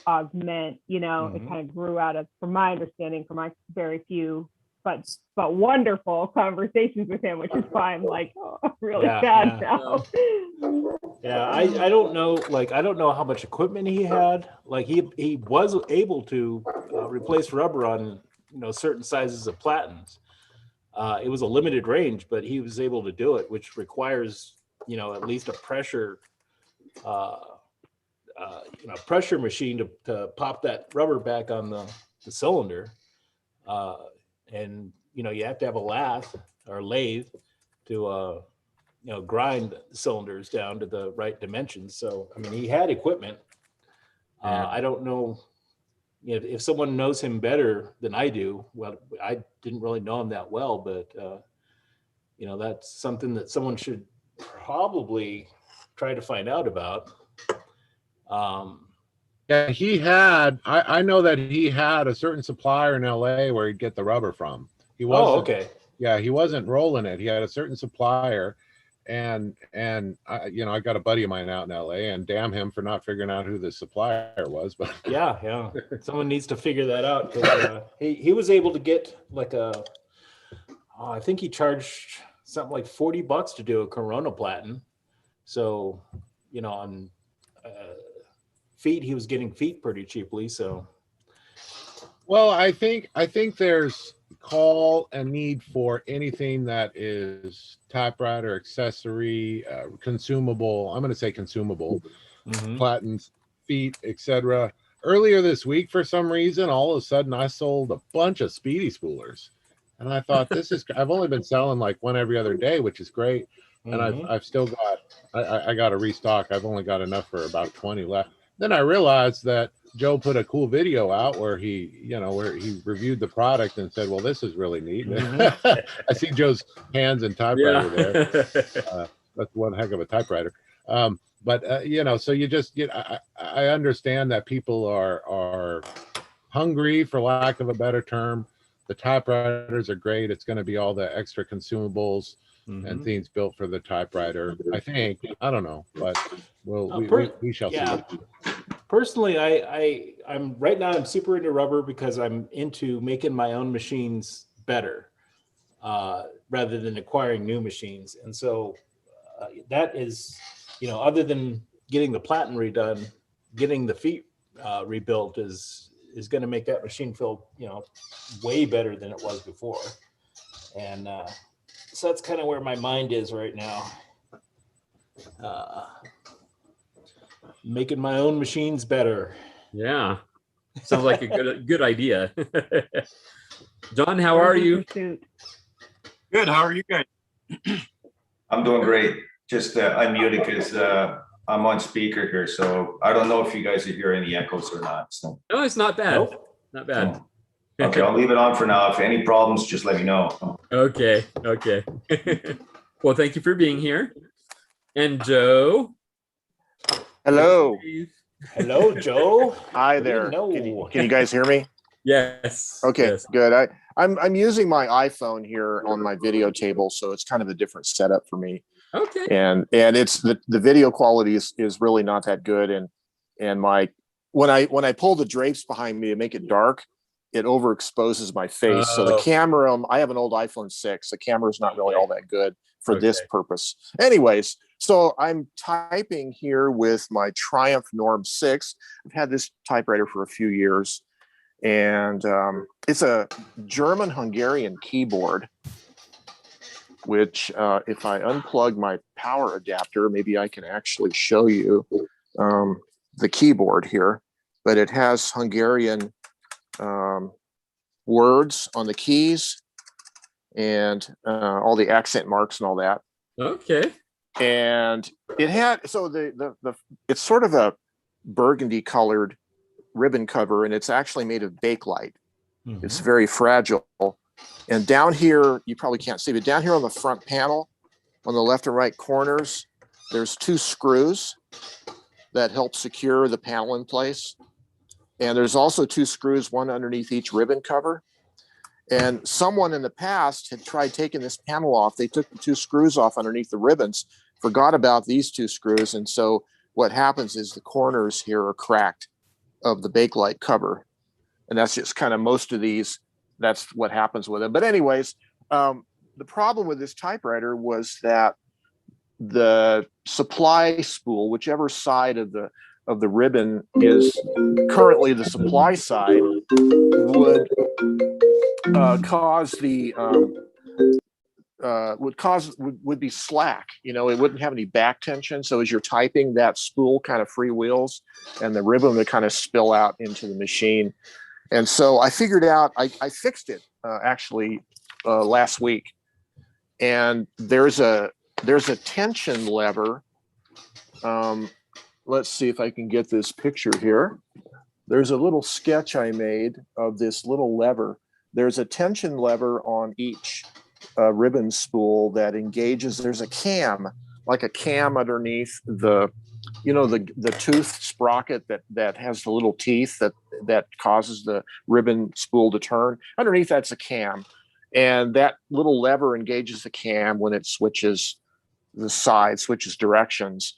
augment, it kind of grew out of, from my understanding, from my very few but wonderful conversations with him, which is why I'm like, really sad now. Yeah, I don't know. I don't know how much equipment he had. He was able to replace rubber on certain sizes of platens. It was a limited range, but he was able to do it, which requires at least a pressure pressure machine to pop that rubber back on the cylinder. And you have to have a lathe to grind cylinders down to the right dimensions. So, I mean, he had equipment. Yeah. I don't know if someone knows him better than I do. Well, I didn't really know him that well, but that's something that someone should probably try to find out about. Yeah, I know that he had a certain supplier in LA where he'd get the rubber from. He wasn't, okay. Yeah, he wasn't rolling it. He had a certain supplier, and I got a buddy of mine out in LA, and damn him for not figuring out who the supplier was. But yeah, someone needs to figure that out. He was able to get like I think he charged something like $40 to do a Corona platen. So, on feet, he was getting feet pretty cheaply. So, well, I think there's call and need for anything that is typewriter accessory, consumable. I'm going to say consumable, platens, feet, etc. Earlier this week, for some reason, all of a sudden, I sold a bunch of Speedy spoolers, and I thought I've only been selling like one every other day, which is great. And I've still got, I got to restock. I've only got enough for about 20 left. Then I realized that Joe put a cool video out where he reviewed the product and said, well, this is really neat. I see Joe's hands and typewriter there. That's one heck of a typewriter. So you just get, I understand that people are hungry, for lack of a better term. The typewriters are great. It's going to be all the extra consumables and things built for the typewriter. I don't know, but we shall see. Personally, I'm right now, I'm super into rubber because I'm into making my own machines better rather than acquiring new machines. And so that is, other than getting the platen redone, getting the feet rebuilt is going to make that machine feel, way better than it was before. And so that's kind of where my mind is right now. Making my own machines better. Yeah, sounds like a good idea. John, how are you? Good. How are you guys? I'm doing great. Just unmuted because I'm on speaker here, so I don't know if you guys are hearing any echoes or not. So. No, it's not bad. Nope. Not bad. Okay, I'll leave it on for now. If any problems, just let me know. Okay. Well, thank you for being here. And Joe. Hello. Hello, Joe. Hi there. Can you guys hear me? Yes. Okay, yes. Good. I'm using my iPhone here on my video table, so it's kind of a different setup for me. Okay. And it's the video quality is really not that good. And when I pull the drapes behind me to make it dark, it overexposes my face. So the camera, I have an old iPhone 6. The camera is not really all that good for this purpose. Anyways, so I'm typing here with my Triumph Norm 6. I've had this typewriter for a few years, and it's a German-Hungarian keyboard, which if I unplug my power adapter, maybe I can actually show you the keyboard here, but it has Hungarian words on the keys and all the accent marks and all that. Okay. And it had, so it's sort of a burgundy colored ribbon cover, and it's actually made of Bakelite. It's very fragile. And down here, you probably can't see, but down here on the front panel, on the left and right corners, there's 2 screws that help secure the panel in place. And there's also 2 screws, one underneath each ribbon cover. And someone in the past had tried taking this panel off. They took the 2 screws off underneath the ribbons, forgot about these 2 screws. And so what happens is the corners here are cracked of the Bakelite cover. And that's just kind of most of these, that's what happens with it. But anyways, the problem with this typewriter was that the supply spool, whichever side of the ribbon is currently the supply side, would would be slack. It wouldn't have any back tension. So as you're typing, that spool kind of freewheels, and the ribbon would kind of spill out into the machine. And so I figured out, I fixed it actually last week. And there's a there's a tension lever. Let's see if I can get this picture here. There's a little sketch I made of this little lever. There's a tension lever on each ribbon spool that engages. There's a cam, like a cam underneath the tooth sprocket that has the little teeth that causes the ribbon spool to turn. Underneath that's a cam, and that little lever engages the cam when it switches directions.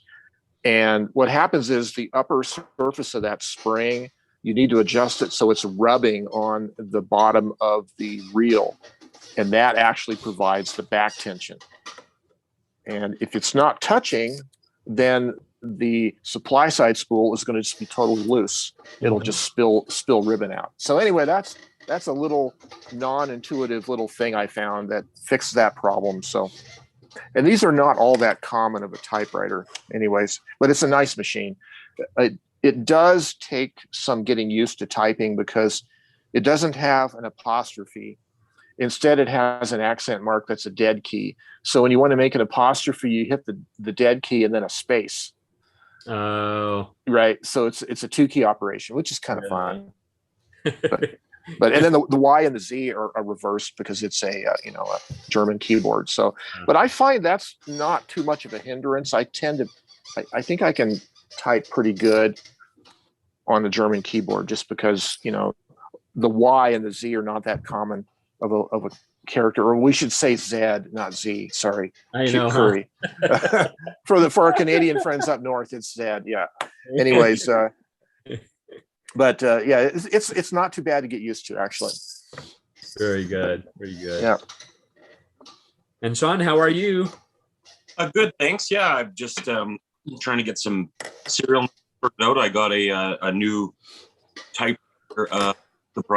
And what happens is the upper surface of that spring, you need to adjust it so it's rubbing on the bottom of the reel, and that actually provides the back tension. And if it's not touching, then the supply side spool is going to just be totally loose. It'll just spill ribbon out. So anyway, that's a little non-intuitive little thing I found that fixed that problem. So, and these are not all that common of a typewriter anyways, but it's a nice machine. It does take some getting used to typing because it doesn't have an apostrophe. Instead, it has an accent mark that's a dead key. So when you want to make an apostrophe, you hit the dead key and then a space. Oh. Right. So it's a 2-key operation, which is kind of fun. But and then the Y and the Z are reversed because it's a German keyboard. So, but I find that's not too much of a hindrance. I think I can type pretty good on the German keyboard just because the Y and the Z are not that common of a character, or we should say Z, not Z. Sorry, I know. Curry. For our Canadian friends up north, it's Z. Yeah. Anyways, but yeah, it's not too bad to get used to, actually. Very good. Very good. Yeah. And Sean, how are you? Good, thanks. Yeah, I'm just trying to get some serial worked out. I got a new typewriter.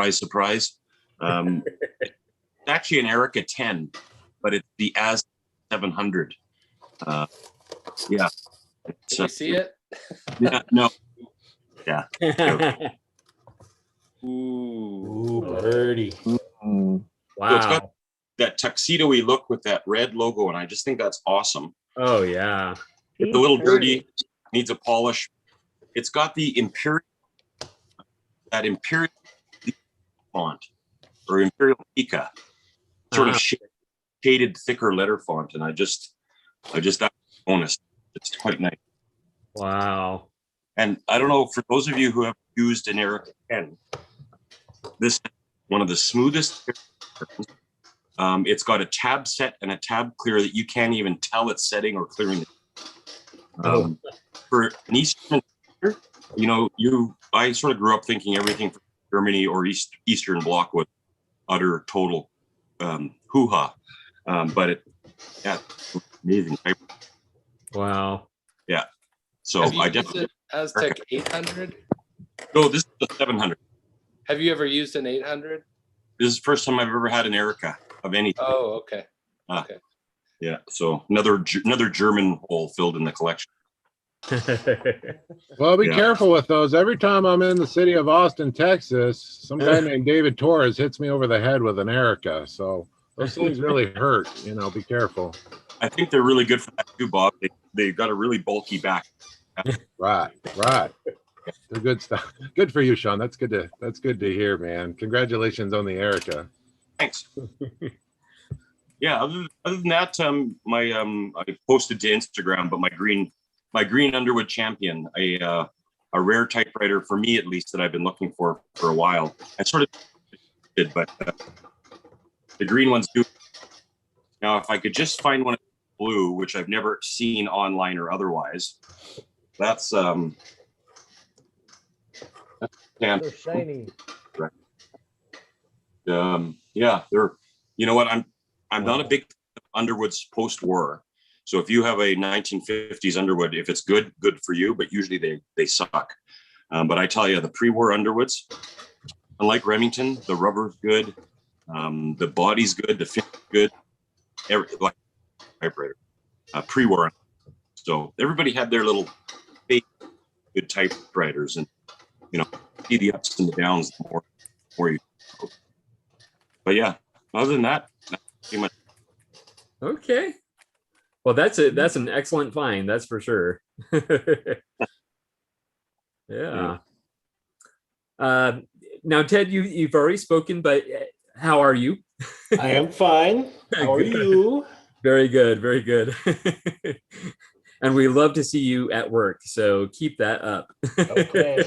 Surprise. It's actually an Erica 10, but it's the AS 700. Yeah. Can you see it? Yeah. No. Yeah. Ooh, birdie. Mm. Wow. So it's got that tuxedo-y look with that red logo, and I just think that's awesome. Oh yeah. It's a little dirty, needs a polish. It's got the Imperial font, or Imperial Pika, sort of shaded, thicker letter font, and I just that's a bonus. It's quite nice. Wow. And I don't know, for those of you who have used an Erica 10, this is one of the smoothest. It's got a tab set and a tab clear that you can't even tell it's setting or clearing. For an Eastern, I sort of grew up thinking everything from Germany or Eastern Bloc was utter total hoo-ha. But it's amazing. Wow. Yeah. So I definitely. Aztec 800? No, this is the 700. Have you ever used an 800? This is the first time I've ever had an Erica of anything. Oh, okay. Okay. Yeah. So another German hole filled in the collection. Well, be careful with those. Every time I'm in the city of Austin, Texas, some guy named David Torres hits me over the head with an Erica. So those things really hurt. Be careful. I think they're really good for that too, Bob. They've got a really bulky back. Right. They're good stuff. Good for you, Sean. That's good to hear, man. Congratulations on the Erica. Thanks. Yeah. Other than that, I posted to Instagram, but my green Underwood Champion, a rare typewriter for me at least that I've been looking for a while. I sort of did, but the green ones do. Now, if I could just find one blue, which I've never seen online or otherwise, that's they're shiny. Right. Yeah, they're. You know what? I'm not a big Underwoods post-war. So if you have a 1950s Underwood, if it's good for you, but usually they suck. But I tell you, the pre-war Underwoods, unlike Remington, the rubber's good, the body's good, the fit's good, like typewriter, pre-war. So everybody had their little fake good typewriters, and see the ups and the downs the more you. But yeah, other than that, pretty much. Okay. Well, that's an excellent find, that's for sure. Yeah. Now, Ted, you've already spoken, but how are you? I am fine. How are Good. you? Very good, very good. And we love to see you at work, so keep that up. Okay,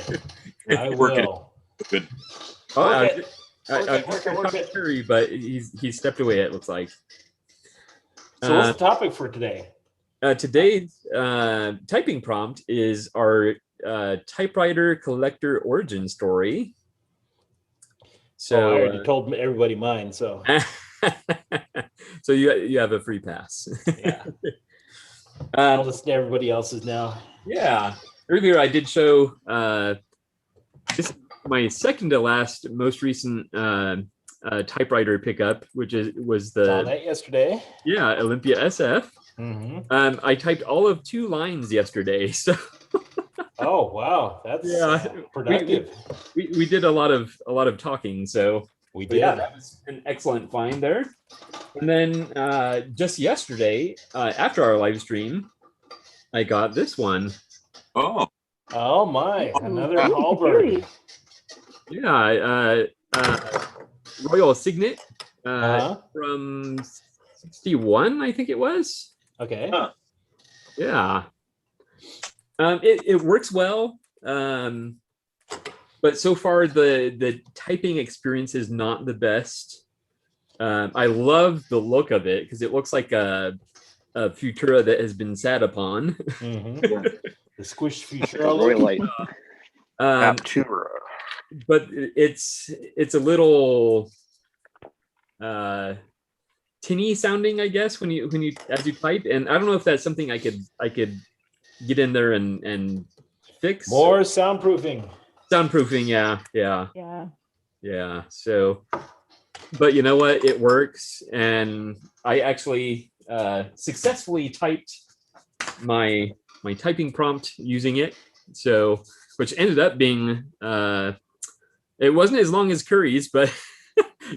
I Working. will. Good. Oh, Work I it. was Work it, just work it, gonna work talk to it. Curry, but he stepped away, it looks like. So what's the topic for today? Today's typing prompt is our typewriter collector origin story. So I already told everybody mine, so so you have a free pass. yeah. I'll Um, listen to everybody else's now. yeah. Earlier I did show this is my second to last most recent typewriter pickup, which was Saw the that yesterday. Olympia SF. Mm-hmm. I typed all of 2 lines yesterday, so Oh wow, that's productive. we did a lot of talking, so We but yeah, did. that was an excellent find there. And then just yesterday, after our live stream, I got this one. Oh, Oh my, another Ooh, Hallberg. Yeah, Royal Signet Uh-huh. from 61, I think it was. Okay. Huh. Yeah. It works well. But so far the typing experience is not the best. I love the look of it because it looks like a Futura that has been sat upon. Mm-hmm. The squished Futura Royalite. Aptura. But it's a little tinny sounding, I guess, when you as you type. And I don't know if that's something I could get in there and fix. More soundproofing. Soundproofing, yeah. So, but you know what? It works, and I actually successfully typed my typing prompt using it. So, which ended up being it wasn't as long as Curry's, but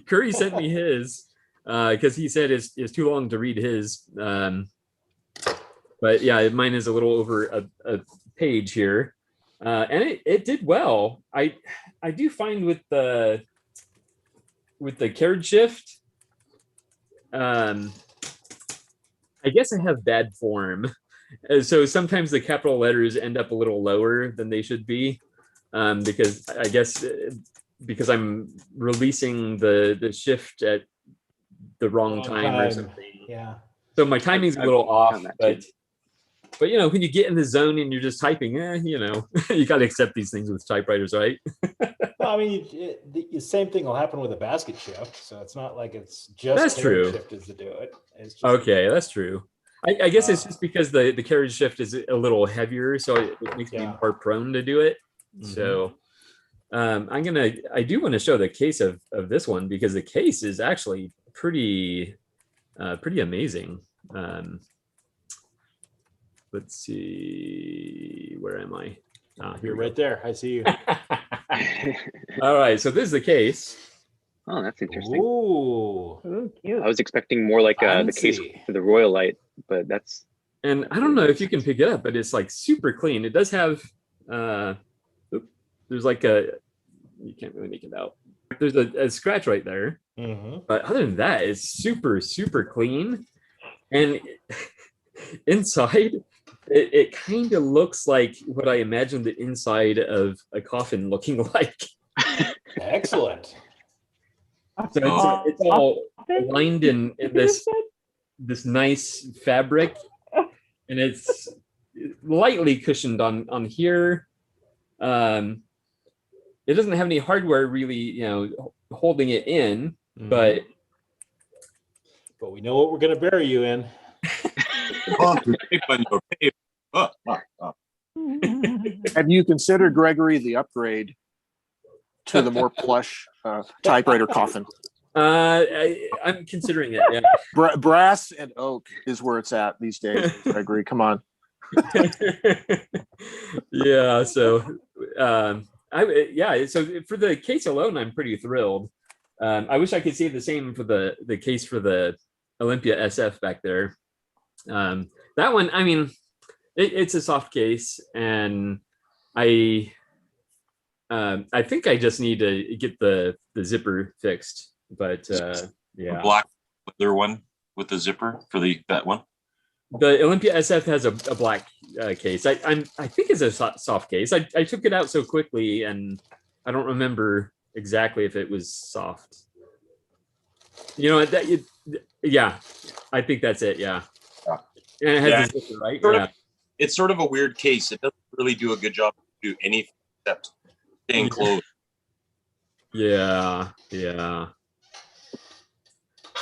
Curry sent me his because he said it's too long to read his. But yeah, mine is a little over a page here. And it did well. I do find with the carriage shift, I guess I have bad form. So sometimes the capital letters end up a little lower than they should be, because I guess because I'm releasing the shift at the wrong time or something. Yeah. So my timing's a little off, but you know, when you get in the zone and you're just typing, you know, you got to accept these things with typewriters, right? Well, I mean, the same thing will happen with a basket shift, so it's not like it's just That's carriage true. shift is to do it. It's just Okay, that's true. I guess it's just because the carriage shift is a little heavier, so it makes me more prone to do it. So I do want to show the case of this one because the case is actually pretty amazing. Let's see, where am I? You're right there. I see you. All right, so this is the case. Oh, that's interesting. Ooh, cute. I was expecting more like the case for the Royalite, but that's. And I don't know if you can pick it up, but it's like super clean. It does have, there's like you can't really make it out. There's a scratch right there. But other than that, it's super, super clean. And inside, it kind of looks like what I imagined the inside of a coffin looking like. Excellent. So it's all lined in this nice fabric, and it's lightly cushioned on here. It doesn't have any hardware really, you know, holding it in, but we know what we're going to bury you in. Have you considered, Gregory, the upgrade to the more plush typewriter coffin? I'm considering it. Yeah. Brass and oak is where it's at these days, Gregory. Come on. Yeah. So, so for the case alone, I'm pretty thrilled. I wish I could say the same for the case for the Olympia SF back there. That one, I mean, it's a soft case, and I think I just need to get the zipper fixed. But yeah, black leather one with the zipper for that one. The Olympia SF has a black case. I think it's a soft case. I took it out so quickly, and I don't remember exactly if it was soft. You know that? Yeah, I think that's it. Yeah, and it has the zipper, right? Yeah. It's sort of a weird case. It doesn't really do a good job to do anything except staying closed. Yeah.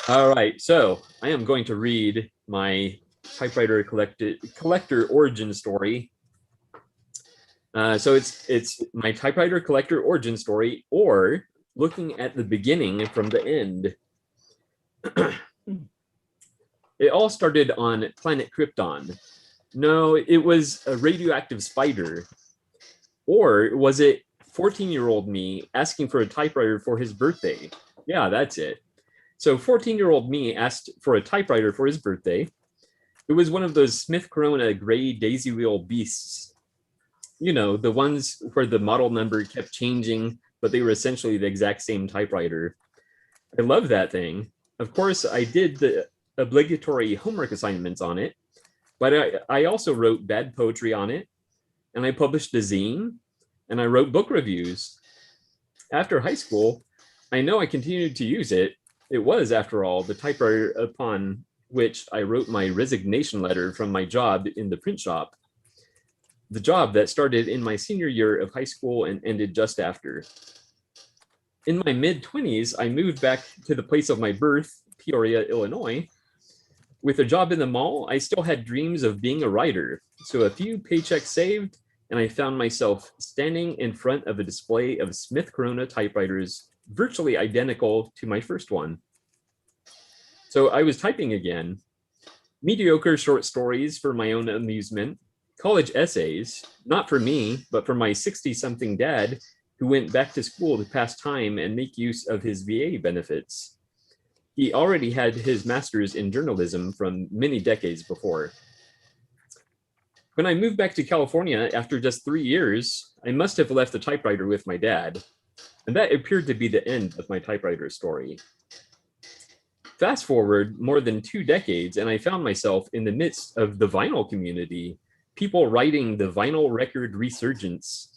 All right, so I am going to read my typewriter collector origin story. So it's my typewriter collector origin story, or looking at the beginning from the end. It all started on planet Krypton. No, it was a radioactive spider. Or was it 14-year-old me asking for a typewriter for his birthday? Yeah, that's it. So 14-year-old me asked for a typewriter for his birthday. It was one of those Smith Corona gray daisy wheel beasts. You know, the ones where the model number kept changing, but they were essentially the exact same typewriter. I love that thing. Of course, I did the obligatory homework assignments on it, but I also wrote bad poetry on it, and I published a zine, and I wrote book reviews. After high school, I know I continued to use it. It was, after all, the typewriter upon which I wrote my resignation letter from my job in the print shop, the job that started in my senior year of high school and ended just after. In my mid-20s, I moved back to the place of my birth, Peoria, Illinois. With a job in the mall, I still had dreams of being a writer, so a few paychecks saved, and I found myself standing in front of a display of Smith Corona typewriters virtually identical to my first one. So I was typing again. Mediocre short stories for my own amusement, college essays, not for me, but for my 60-something dad who went back to school to pass time and make use of his VA benefits. He already had his master's in journalism from many decades before. When I moved back to California after just 3 years, I must have left the typewriter with my dad, and that appeared to be the end of my typewriter story. Fast forward more than 2 decades, and I found myself in the midst of the vinyl community, people writing the vinyl record resurgence.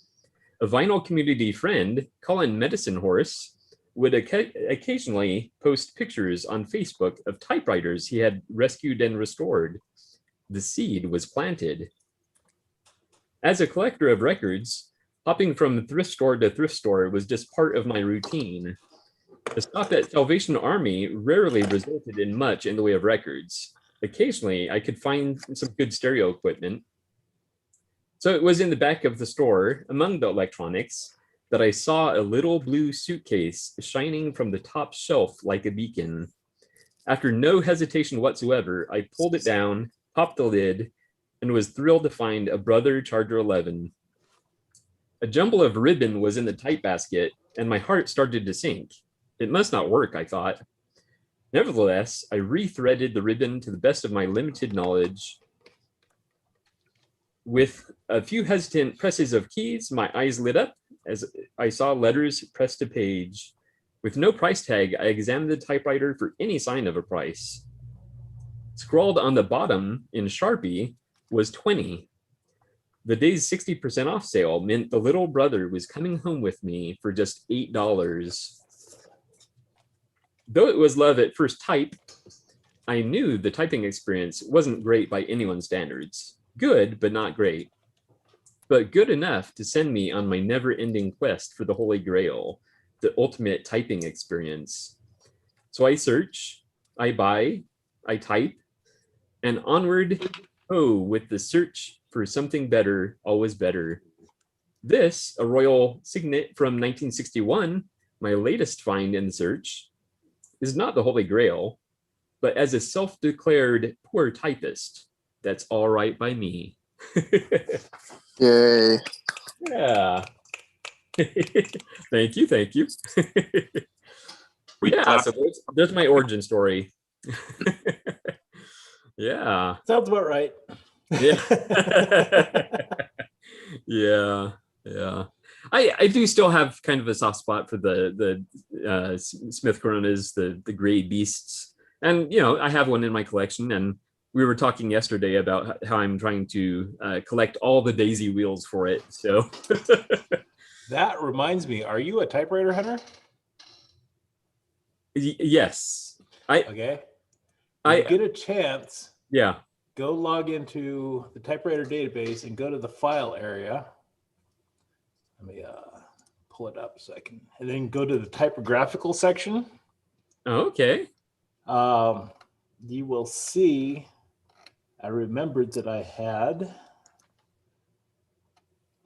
A vinyl community friend, Colin Medicine Horse, would occasionally post pictures on Facebook of typewriters he had rescued and restored. The seed was planted. As a collector of records, hopping from thrift store to thrift store was just part of my routine. A stop at Salvation Army rarely resulted in much in the way of records. Occasionally, I could find some good stereo equipment. So it was in the back of the store, among the electronics, that I saw a little blue suitcase shining from the top shelf like a beacon. After no hesitation whatsoever, I pulled it down, popped the lid, and was thrilled to find a Brother Charger 11. A jumble of ribbon was in the type basket, and my heart started to sink. It must not work, I thought. Nevertheless, I rethreaded the ribbon to the best of my limited knowledge. With a few hesitant presses of keys, my eyes lit up as I saw letters pressed to page. With no price tag, I examined the typewriter for any sign of a price. Scrawled on the bottom in Sharpie was 20. The day's 60% off sale meant the little brother was coming home with me for just $8. Though it was love at first type, I knew the typing experience wasn't great by anyone's standards. Good, but not great. But good enough to send me on my never-ending quest for the Holy Grail, the ultimate typing experience. So I search, I buy, I type, and onward, with the search for something better, always better. This, a royal signet from 1961, my latest find in the search, is not the Holy Grail, but as a self-declared poor typist, that's all right by me. Yay. Yeah. Thank you. Yeah, so there's my origin story. Yeah. Sounds about right. Yeah. Yeah. Yeah. I do still have kind of a soft spot for the Smith Coronas, the gray beasts. And I have one in my collection, and we were talking yesterday about how I'm trying to collect all the daisy wheels for it. So That reminds me, are you a typewriter hunter? Yes. Okay. If you get a chance, yeah. go log into the typewriter database and go to the file area. Let me pull it up so I can, and then go to the typographical section. Okay. You will see, I remembered that I had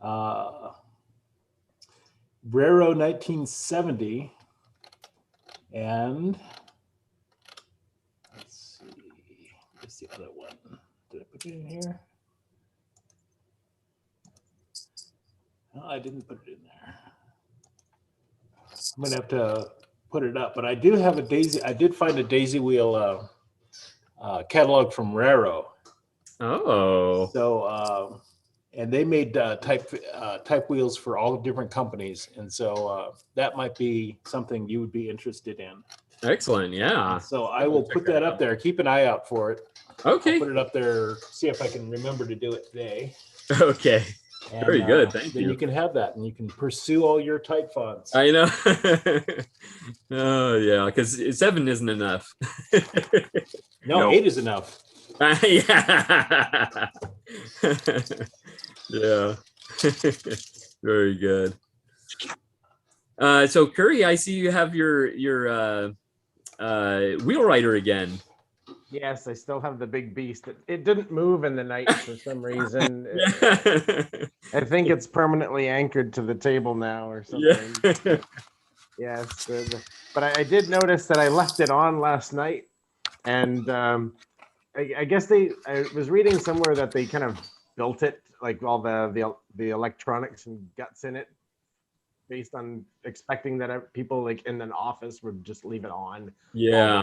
Raro 1970, and let's see, what's the other one? Did I put it in here? No, I didn't put it in there. I'm gonna have to put it up, but I do have a daisy. I did find a daisy wheel catalog from Raro. Oh. So, and they made type wheels for all different companies, and so that might be something you would be interested in. Excellent. Yeah. And so I will put that up there. Keep an eye out for it. Okay. I'll put it up there. See if I can remember to do it today. Okay. And, very good. Thank then you. you can have that, and you can pursue all your type fonts. I know. Oh yeah, because 7 isn't enough. No, 8 is enough. Yeah. Yeah. Very good. So Curry, I see you have your wheelwriter again. Yes, I still have the big beast. It didn't move in the night for some reason. I think it's permanently anchored to the table now or something. Yeah. Yes, but I did notice that I left it on last night, and I guess I was reading somewhere that they kind of built it, like all the electronics and guts in it, based on expecting that people like in an office would just leave it on. Yeah.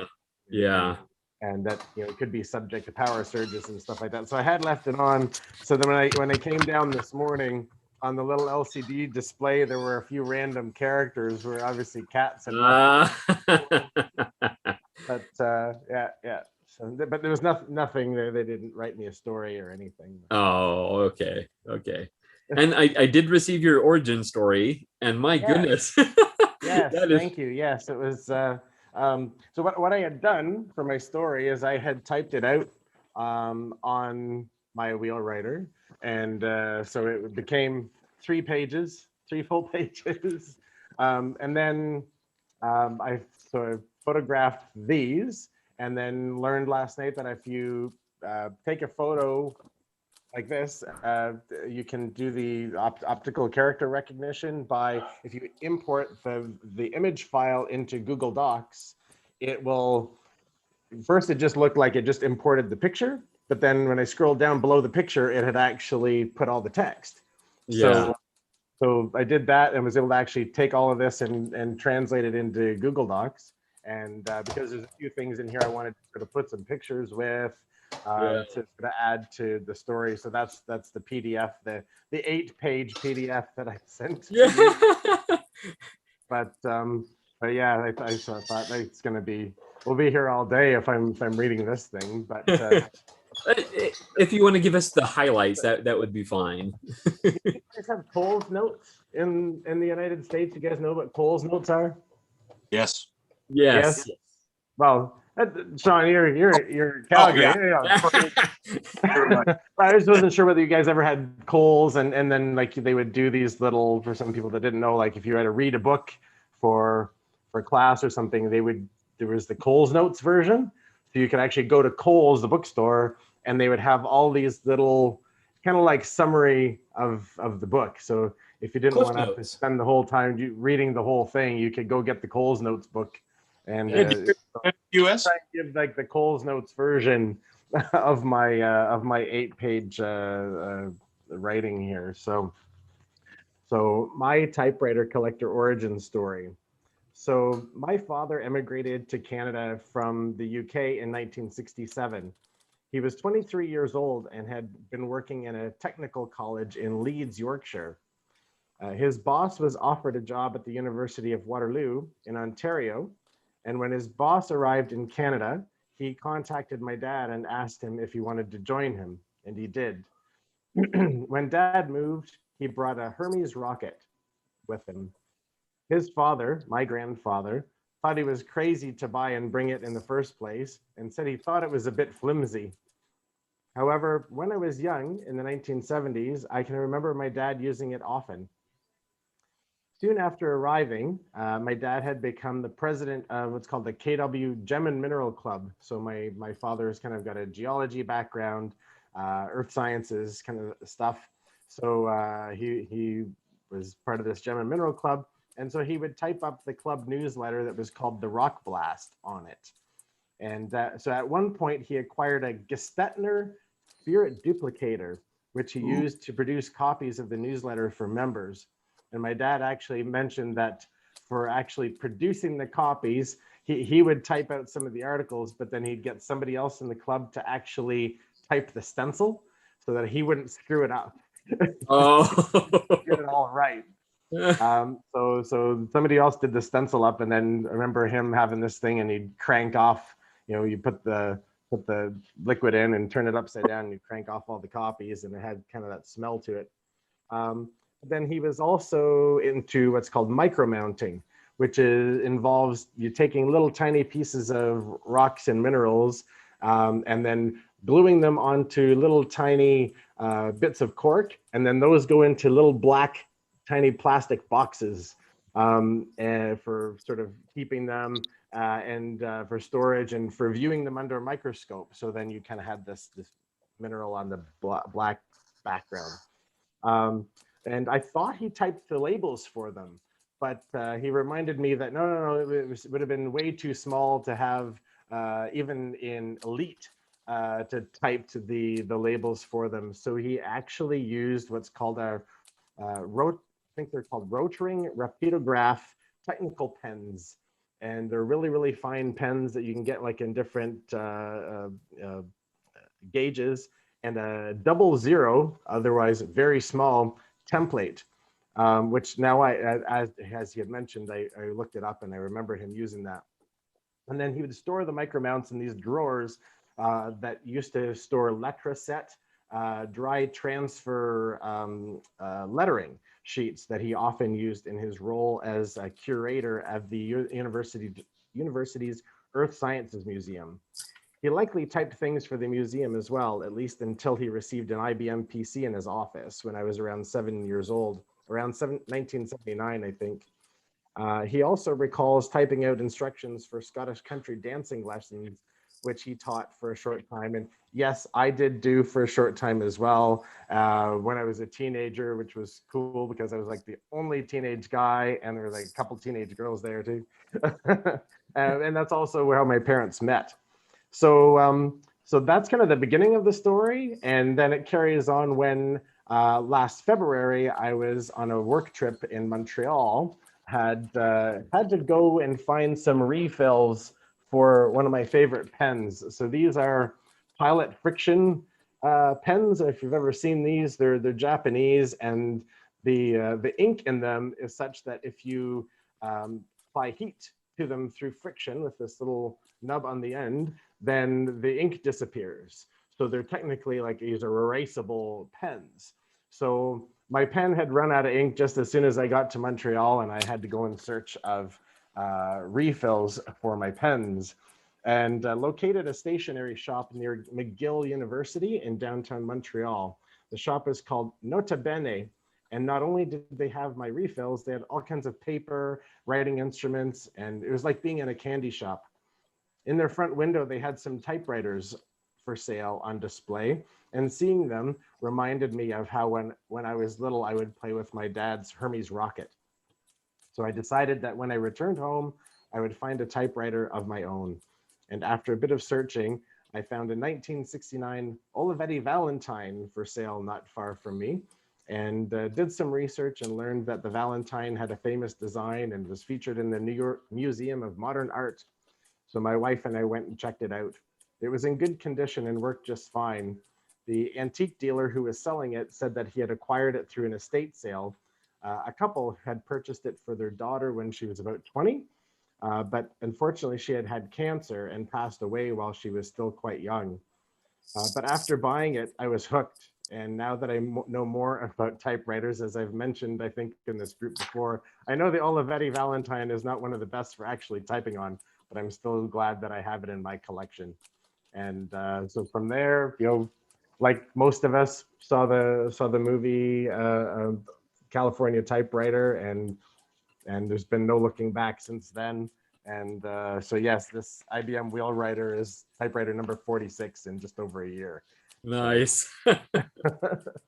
Yeah. And that it could be subject to power surges and stuff like that. So I had left it on. So then when I came down this morning, on the little LCD display, there were a few random characters, were obviously cats and but yeah. So, but there was nothing there. They didn't write me a story or anything. Oh, okay. And I did receive your origin story, and my goodness. Yes, thank you. Yes, it was. So what I had done for my story is I had typed it out on my wheelwriter, and so it became 3 full pages, and then I photographed these, and then learned last night that if you take a photo like this, you can do the optical character recognition by, if you import the image file into Google Docs, it will, first it just looked like it just imported the picture, but then when I scrolled down below the picture, it had actually put all the text. Yeah. So I did that and was able to actually take all of this and translate it into Google Docs. And because there's a few things in here I wanted to put some pictures with, to add to the story. So that's the PDF, the 8-page PDF that I sent. Yeah. But yeah, I thought it's gonna be, we'll be here all day if I'm reading this thing. But if you want to give us the highlights, that would be fine. You guys have Coles notes in the United States? You guys know what Coles notes are? Yes. Yes. Well, Sean, you're Calgary. I just wasn't sure whether you guys ever had Coles, and then like they would do these little, for some people that didn't know, like if you had to read a book for class or something, there was the Coles notes version. So you could actually go to Coles, the bookstore, and they would have all these little kind of like summary of the book. So if you didn't want to have to spend the whole time reading the whole thing, you could go get the Coles notes book. And US give like the Coles notes version of my 8-page writing here. So my typewriter collector origin story. So my father emigrated to Canada from the UK in 1967. He was 23 years old and had been working in a technical college in Leeds, Yorkshire. His boss was offered a job at the University of Waterloo in Ontario. And when his boss arrived in Canada, he contacted my dad and asked him if he wanted to join him, and he did. When Dad moved, he brought a Hermes rocket with him. His father, my grandfather, thought he was crazy to buy and bring it in the first place and said he thought it was a bit flimsy. However, when I was young in the 1970s, I can remember my dad using it often. Soon after arriving, my dad had become the president of what's called the KW Gem and Mineral Club. So my father's kind of got a geology background, earth sciences kind of stuff. So he was part of this Gem and Mineral Club. And so he would type up the club newsletter that was called the Rock Blast on it. And so at one point he acquired a Gestetner spirit duplicator, which he used to produce copies of the newsletter for members. And my dad actually mentioned that for actually producing the copies, he would type out some of the articles, but then he'd get somebody else in the club to actually type the stencil so that he wouldn't screw it up. Oh, Get it all right. So somebody else did the stencil up, and then I remember him having this thing, and he'd crank off. You know, you put the liquid in and turn it upside down, and you crank off all the copies, and it had kind of that smell to it. Then he was also into what's called micro mounting, which involves you taking little tiny pieces of rocks and minerals and then gluing them onto little tiny bits of cork, and then those go into little black tiny plastic boxes and for sort of keeping them and for storage and for viewing them under a microscope. So then you kind of had this mineral on the black background. And I thought he typed the labels for them, but he reminded me that no, it would have been way too small to have even in Elite to type the labels for them. So he actually used what's called I think they're called Rotring Rapidograph technical pens. And they're really, really fine pens that you can get like in different gauges, and a 00, otherwise very small template, which now as he had mentioned, I looked it up and I remember him using that. And then he would store the micro mounts in these drawers that used to store Letraset, dry transfer lettering sheets that he often used in his role as a curator of the university's Earth Sciences Museum. He likely typed things for the museum as well, at least until he received an IBM PC in his office when I was around 7 years old, around 1979, I think. He also recalls typing out instructions for Scottish country dancing lessons, which he taught for a short time. And yes, I did do for a short time as well when I was a teenager, which was cool because I was like the only teenage guy and there were like a couple teenage girls there too. And that's also how my parents met. So that's kind of the beginning of the story. And then it carries on when last February, I was on a work trip in Montreal, had to go and find some refills for one of my favorite pens. So these are Pilot Friction pens. If you've ever seen these, they're Japanese, and the ink in them is such that if you apply heat to them through friction with this little nub on the end, then the ink disappears. So they're technically like these are erasable pens. So my pen had run out of ink just as soon as I got to Montreal, and I had to go in search of refills for my pens, and located a stationery shop near McGill University in downtown Montreal. The shop is called Nota Bene, and not only did they have my refills, they had all kinds of paper, writing instruments, and it was like being in a candy shop. In their front window, they had some typewriters for sale on display, and seeing them reminded me of how when I was little, I would play with my dad's Hermes rocket. So I decided that when I returned home, I would find a typewriter of my own. And after a bit of searching, I found a 1969 Olivetti Valentine for sale not far from me, and did some research and learned that the Valentine had a famous design and was featured in the New York Museum of Modern Art. So my wife and I went and checked it out. It was in good condition and worked just fine. The antique dealer who was selling it said that he had acquired it through an estate sale. A couple had purchased it for their daughter when she was about 20, but unfortunately she had had cancer and passed away while she was still quite young. But after buying it, I was hooked. And now that I know more about typewriters, as I've mentioned, I think in this group before, I know the Olivetti Valentine is not one of the best for actually typing on, but I'm still glad that I have it in my collection. And so from there, like most of us saw the movie California Typewriter, and there's been no looking back since then. And so yes, this IBM Wheelwriter is typewriter number 46 in just over a year. Nice.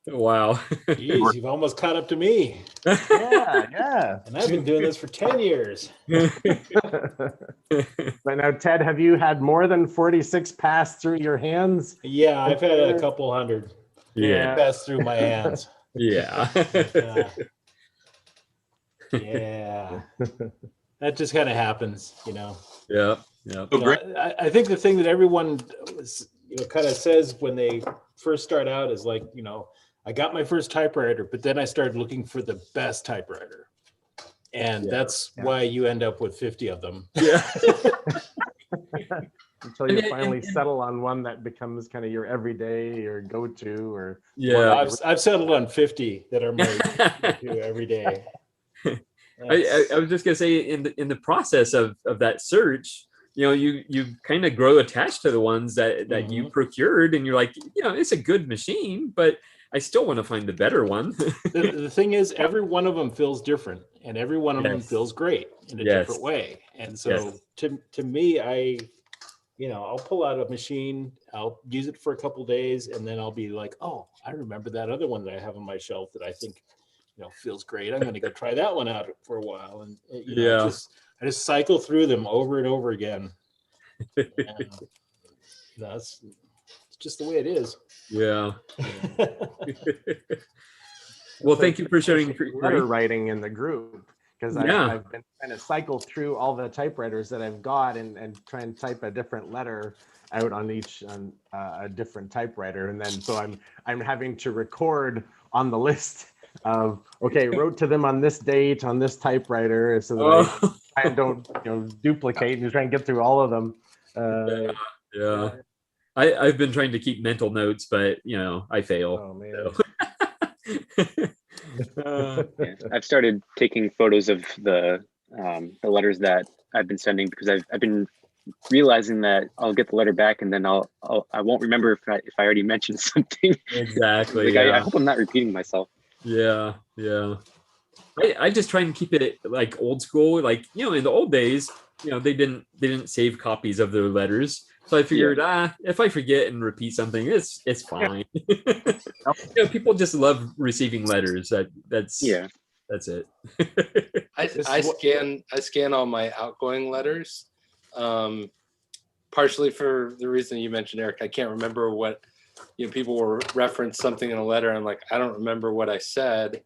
Wow. Jeez, you've almost caught up to me. Yeah. And I've been doing this for 10 years. But now, Ted, have you had more than 46 pass through your hands? Yeah, I've had a couple hundred pass through my hands. Yeah. Yeah. That just kind of happens, Yeah. So great. I think the thing that everyone kind of says when they first start out is like, I got my first typewriter, but then I started looking for the best typewriter. And that's why you end up with 50 of them. Yeah. Until you finally settle on one that becomes kind of your everyday, your go-to, or I've settled on 50 that are my go-to every day. I was just gonna say, in the process of that search, you kind of grow attached to the ones that you procured, and you're like, it's a good machine, but I still want to find the better one. The thing is, every one of them feels different, and every one of them feels great in a different way. And so to me, I'll pull out a machine, I'll use it for a couple days, and then I'll be like, oh, I remember that other one that I have on my shelf that I think feels great. I'm going to go try that one out for a while. And I just cycle through them over and over again. It's just the way it is. Yeah. Well, thank you for sharing letter writing in the group, because I've been trying to cycle through all the typewriters that I've got and try and type a different letter out on a different typewriter. And then so I'm having to record on the list of, okay, wrote to them on this date on this typewriter, so that I don't duplicate and try and get through all of them. I've been trying to keep mental notes, but I fail. Oh man. I've started taking photos of the letters that I've been sending, because I've been realizing that I'll get the letter back and then I won't remember if I already mentioned something. Exactly. I hope I'm not repeating myself. Yeah. I just try and keep it like old school, like in the old days, they didn't save copies of their letters. So I figured, if I forget and repeat something, it's fine. People just love receiving letters. That's it. I scan all my outgoing letters, partially for the reason you mentioned, Eric. I can't remember what people will reference something in a letter. I'm like, I don't remember what I said.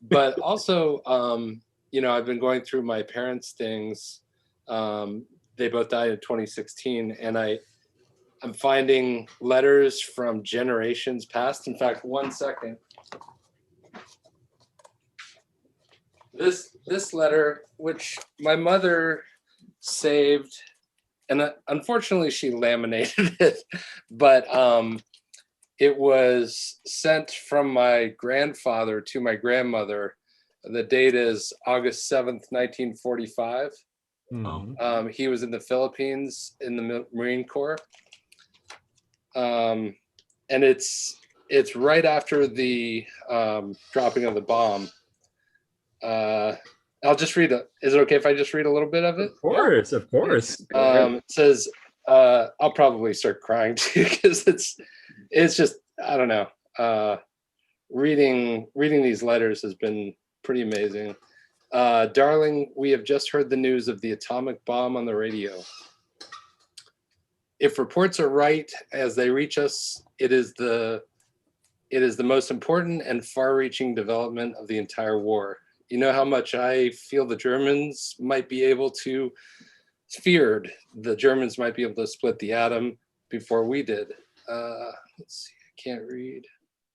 But also, I've been going through my parents' things. They both died in 2016, and I'm finding letters from generations past. In fact, 1 second. This letter, which my mother saved, and unfortunately she laminated it, but it was sent from my grandfather to my grandmother. The date is August 7th, 1945. Mm-hmm. He was in the Philippines in the Marine Corps. And it's right after the dropping of the bomb. I'll just read it. Is it okay if I just read a little bit of it? Of course. It says, I'll probably start crying too, because it's just, I don't know. Reading these letters has been pretty amazing. Darling, we have just heard the news of the atomic bomb on the radio. If reports are right as they reach us, it is the most important and far-reaching development of the entire war. You know how much I feel the Germans might be able to split the atom. before we did. Let's see, I can't read.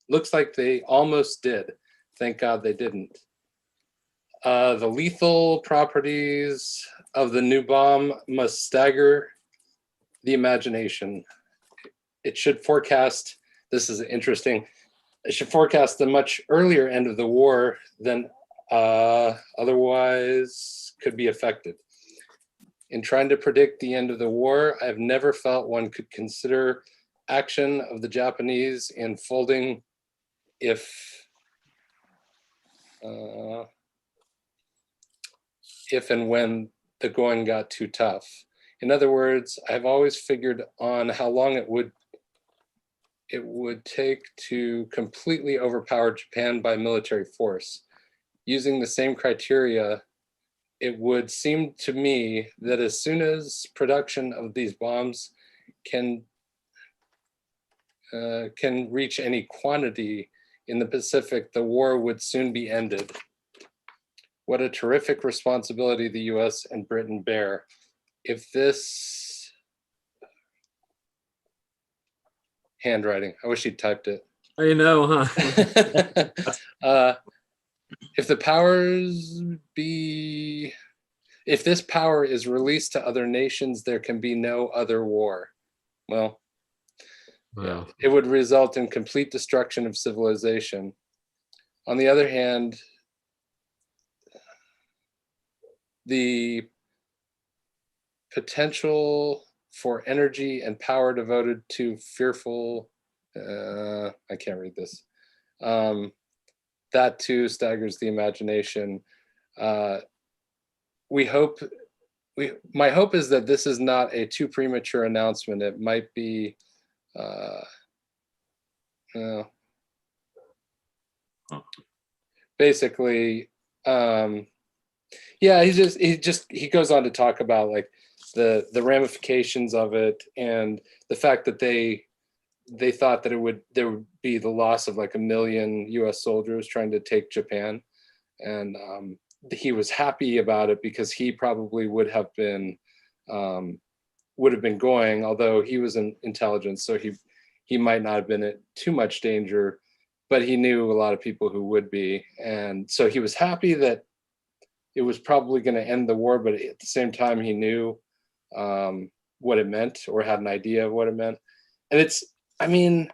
Looks like they almost did. Thank God they didn't. The lethal properties of the new bomb must stagger the imagination. It should forecast, this is interesting, it should forecast the much earlier end of the war than otherwise could be affected. In trying to predict the end of the war, I've never felt one could consider action of the Japanese in folding if and when the going got too tough. In other words, I've always figured on how long it would take to completely overpower Japan by military force. Using the same criteria, it would seem to me that as soon as production of these bombs can reach any quantity in the Pacific, the war would soon be ended. What a terrific responsibility the US and Britain bear. If this handwriting, I wish he'd typed it. I know, huh? If the powers be, if this power is released to other nations, there can be no other war. Well, Wow. it would result in complete destruction of civilization. On the other hand, the potential for energy and power devoted to fearful, I can't read this. That too staggers the imagination. My hope is that this is not a too premature announcement. It might be, basically, yeah, he goes on to talk about like the ramifications of it and the fact that they thought that there would be the loss of like 1 million US soldiers trying to take Japan. And he was happy about it because he probably would have been going, although he was in intelligence, so he might not have been in too much danger, but he knew a lot of people who would be. And so he was happy that it was probably going to end the war, but at the same time he knew what it meant, or had an idea of what it meant. And it's, I mean,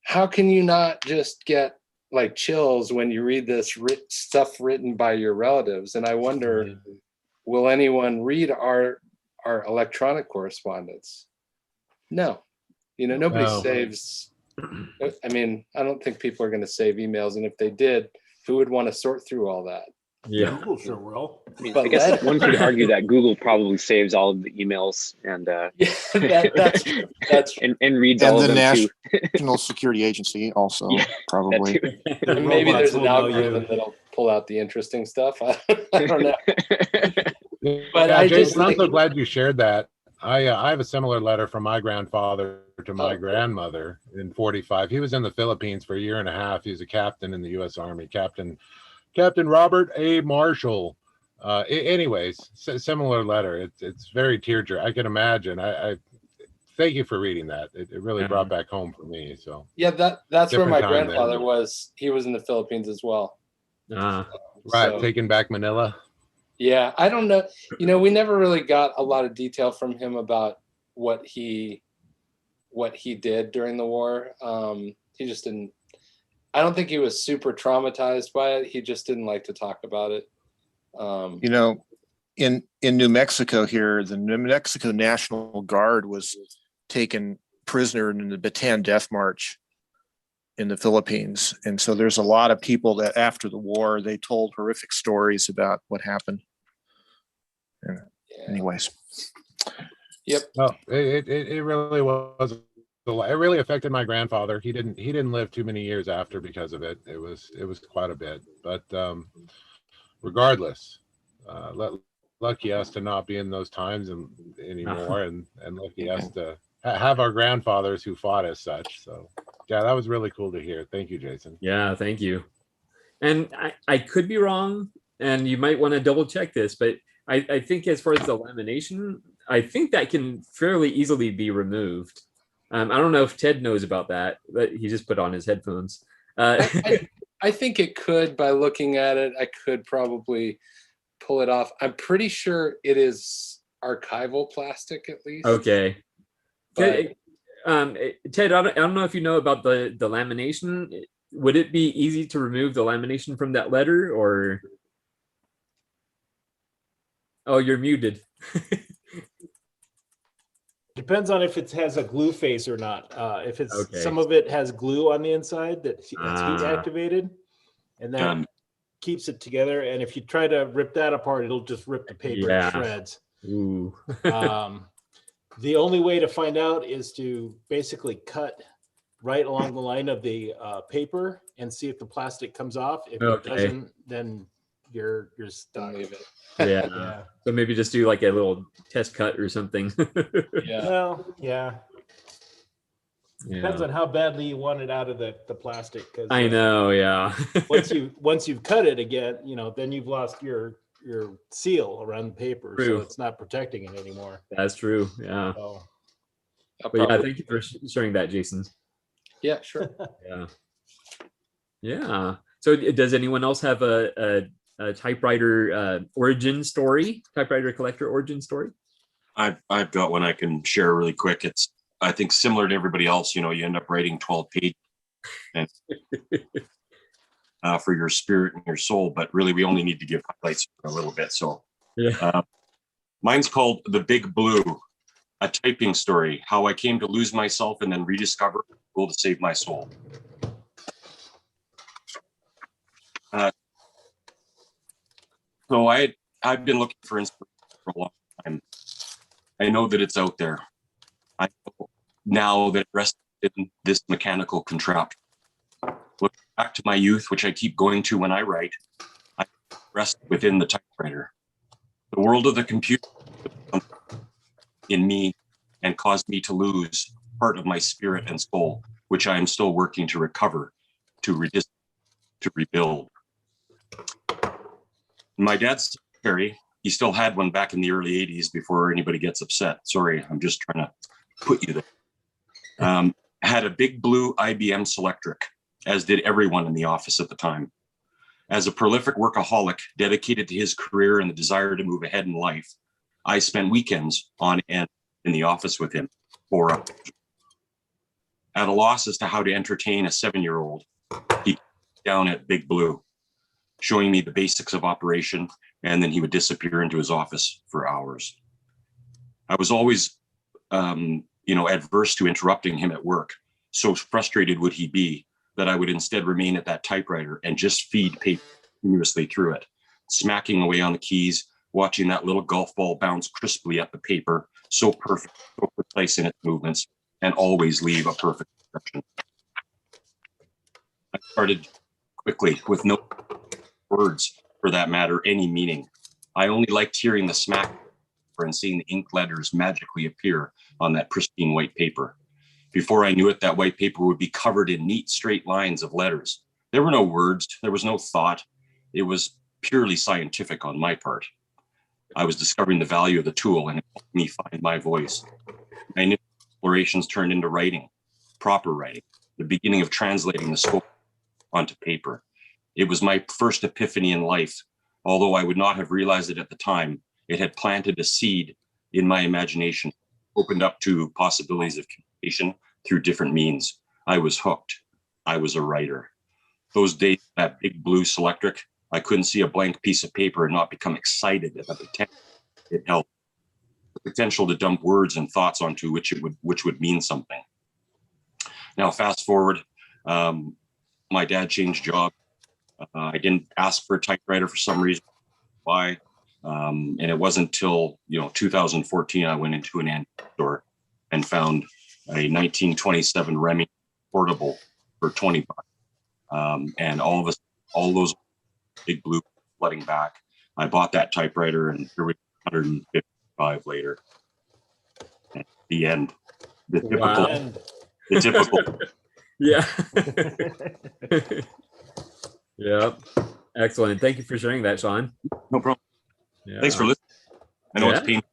how can you not just get like chills when you read this stuff written by your relatives? And I wonder, will anyone read our electronic correspondence? No, nobody saves. I mean, I don't think people are going to save emails, and if they did, who would want to sort through all that? Yeah, Google sure will. I mean, I guess one could argue that Google probably saves all of the emails and that's true. and reads And all of the them too. National Security Agency also Yeah, probably. And maybe there's an algorithm that'll pull out the interesting stuff. I don't know. But Yeah, I Jason, I'm just so glad you shared that. I have a similar letter from my grandfather to my grandmother in 45. He was in the Philippines for 1.5 years. He was a captain in the U.S. Army, Captain Robert A. Marshall. Anyways, similar letter. It's very tearjerker. I can imagine. I thank you for reading that. It really brought back home for me. So yeah, that's where different my time grandfather there. was. He was in the Philippines as well. Right, So, taking back Manila. yeah, I don't know. We never really got a lot of detail from him about what he did during the war. He just didn't. I don't think he was super traumatized by it. He just didn't like to talk about it. In New Mexico here, the New Mexico National Guard was taken prisoner in the Bataan Death March in the Philippines. And so there's a lot of people that after the war, they told horrific stories about what happened. And anyways. Yep. No, it really was. It really affected my grandfather. He didn't live too many years after because of it. It was quite a bit. But regardless, lucky us to not be in those times anymore, and lucky us to have our grandfathers who fought as such. So yeah, that was really cool to hear. Thank you, Jason. Yeah, thank you. And I could be wrong, and you might want to double check this, but I think as far as the lamination, I think that can fairly easily be removed. I don't know if Ted knows about that, but he just put on his headphones. I think it could, by looking at it, I could probably pull it off. I'm pretty sure it is archival plastic at least. Okay. But Ted, I don't know if you know about the lamination. Would it be easy to remove the lamination from that letter, or? Oh, you're muted. Depends on if it has a glue face or not. If it's Okay. some of it has glue on the inside that's heat activated, and that keeps it together. And if you try to rip that apart, it'll just rip the paper to shreds. Ooh. The only way to find out is to basically cut right along the line of the paper and see if the plastic comes off. If it doesn't, then you're stuck. Yeah. So maybe just do like a little test cut or something. Yeah. Well, yeah. Depends on how badly you want it out of the plastic. Because I know, yeah. once you've cut it again, then you've lost your seal around the paper, so it's not protecting it anymore. That's true. Yeah. So, but yeah, thank you for sharing that, Jason. Yeah, sure. Yeah. So does anyone else have a typewriter origin story? Typewriter collector origin story? I've got one I can share really quick. It's, I think, similar to everybody else. You end up writing 12 pages and for your spirit and your soul, but really we only need to give highlights for a little bit. So mine's called The Big Blue, a typing story, how I came to lose myself and then rediscover the goal to save my soul. So I've been looking for inspiration for a long time. I know that it's out there. I know now that it rests in this mechanical contraption. Look back to my youth, which I keep going to when I write, I rest within the typewriter. The world of the computer in me and caused me to lose part of my spirit and soul, which I am still working to recover, to rebuild. My dad's secretary, he still had one back in the early 80s before anybody gets upset. Sorry, I'm just trying to put you there. Had a big blue IBM Selectric, as did everyone in the office at the time. As a prolific workaholic dedicated to his career and the desire to move ahead in life, I spent weekends on end in the office with him for hours. At a loss as to how to entertain a 7-year-old, he down at Big Blue, showing me the basics of operation, and then he would disappear into his office for hours. I was always, adverse to interrupting him at work. So frustrated would he be that I would instead remain at that typewriter and just feed paper continuously through it, smacking away on the keys, watching that little golf ball bounce crisply at the paper, so perfect, so precise in its movements, and always leave a perfect impression. I started quickly with no words, for that matter, any meaning. I only liked hearing the smack and seeing the ink letters magically appear on that pristine white paper. Before I knew it, that white paper would be covered in neat straight lines of letters. There were no words, there was no thought. It was purely scientific on my part. I was discovering the value of the tool, and it helped me find my voice. My new explorations turned into writing, proper writing, the beginning of translating the scope onto paper. It was my first epiphany in life. Although I would not have realized it at the time, it had planted a seed in my imagination, opened up to possibilities of communication through different means. I was hooked. I was a writer. Those days, that Big Blue Selectric, I couldn't see a blank piece of paper and not become excited at the potential it held. The potential to dump words and thoughts onto which would mean something. Now, fast forward, my dad changed jobs. I didn't ask for a typewriter for some reason. Why? And it wasn't until 2014 I went into an antique store and found a 1927 Remington portable for $20. And all those Big Blue flooding back. I bought that typewriter, and here we are, 155 later. At the end. The typical. Yeah. Yep. Excellent. Thank you for sharing that, Sean. No problem. Yeah. Thanks for listening. I know it's painful.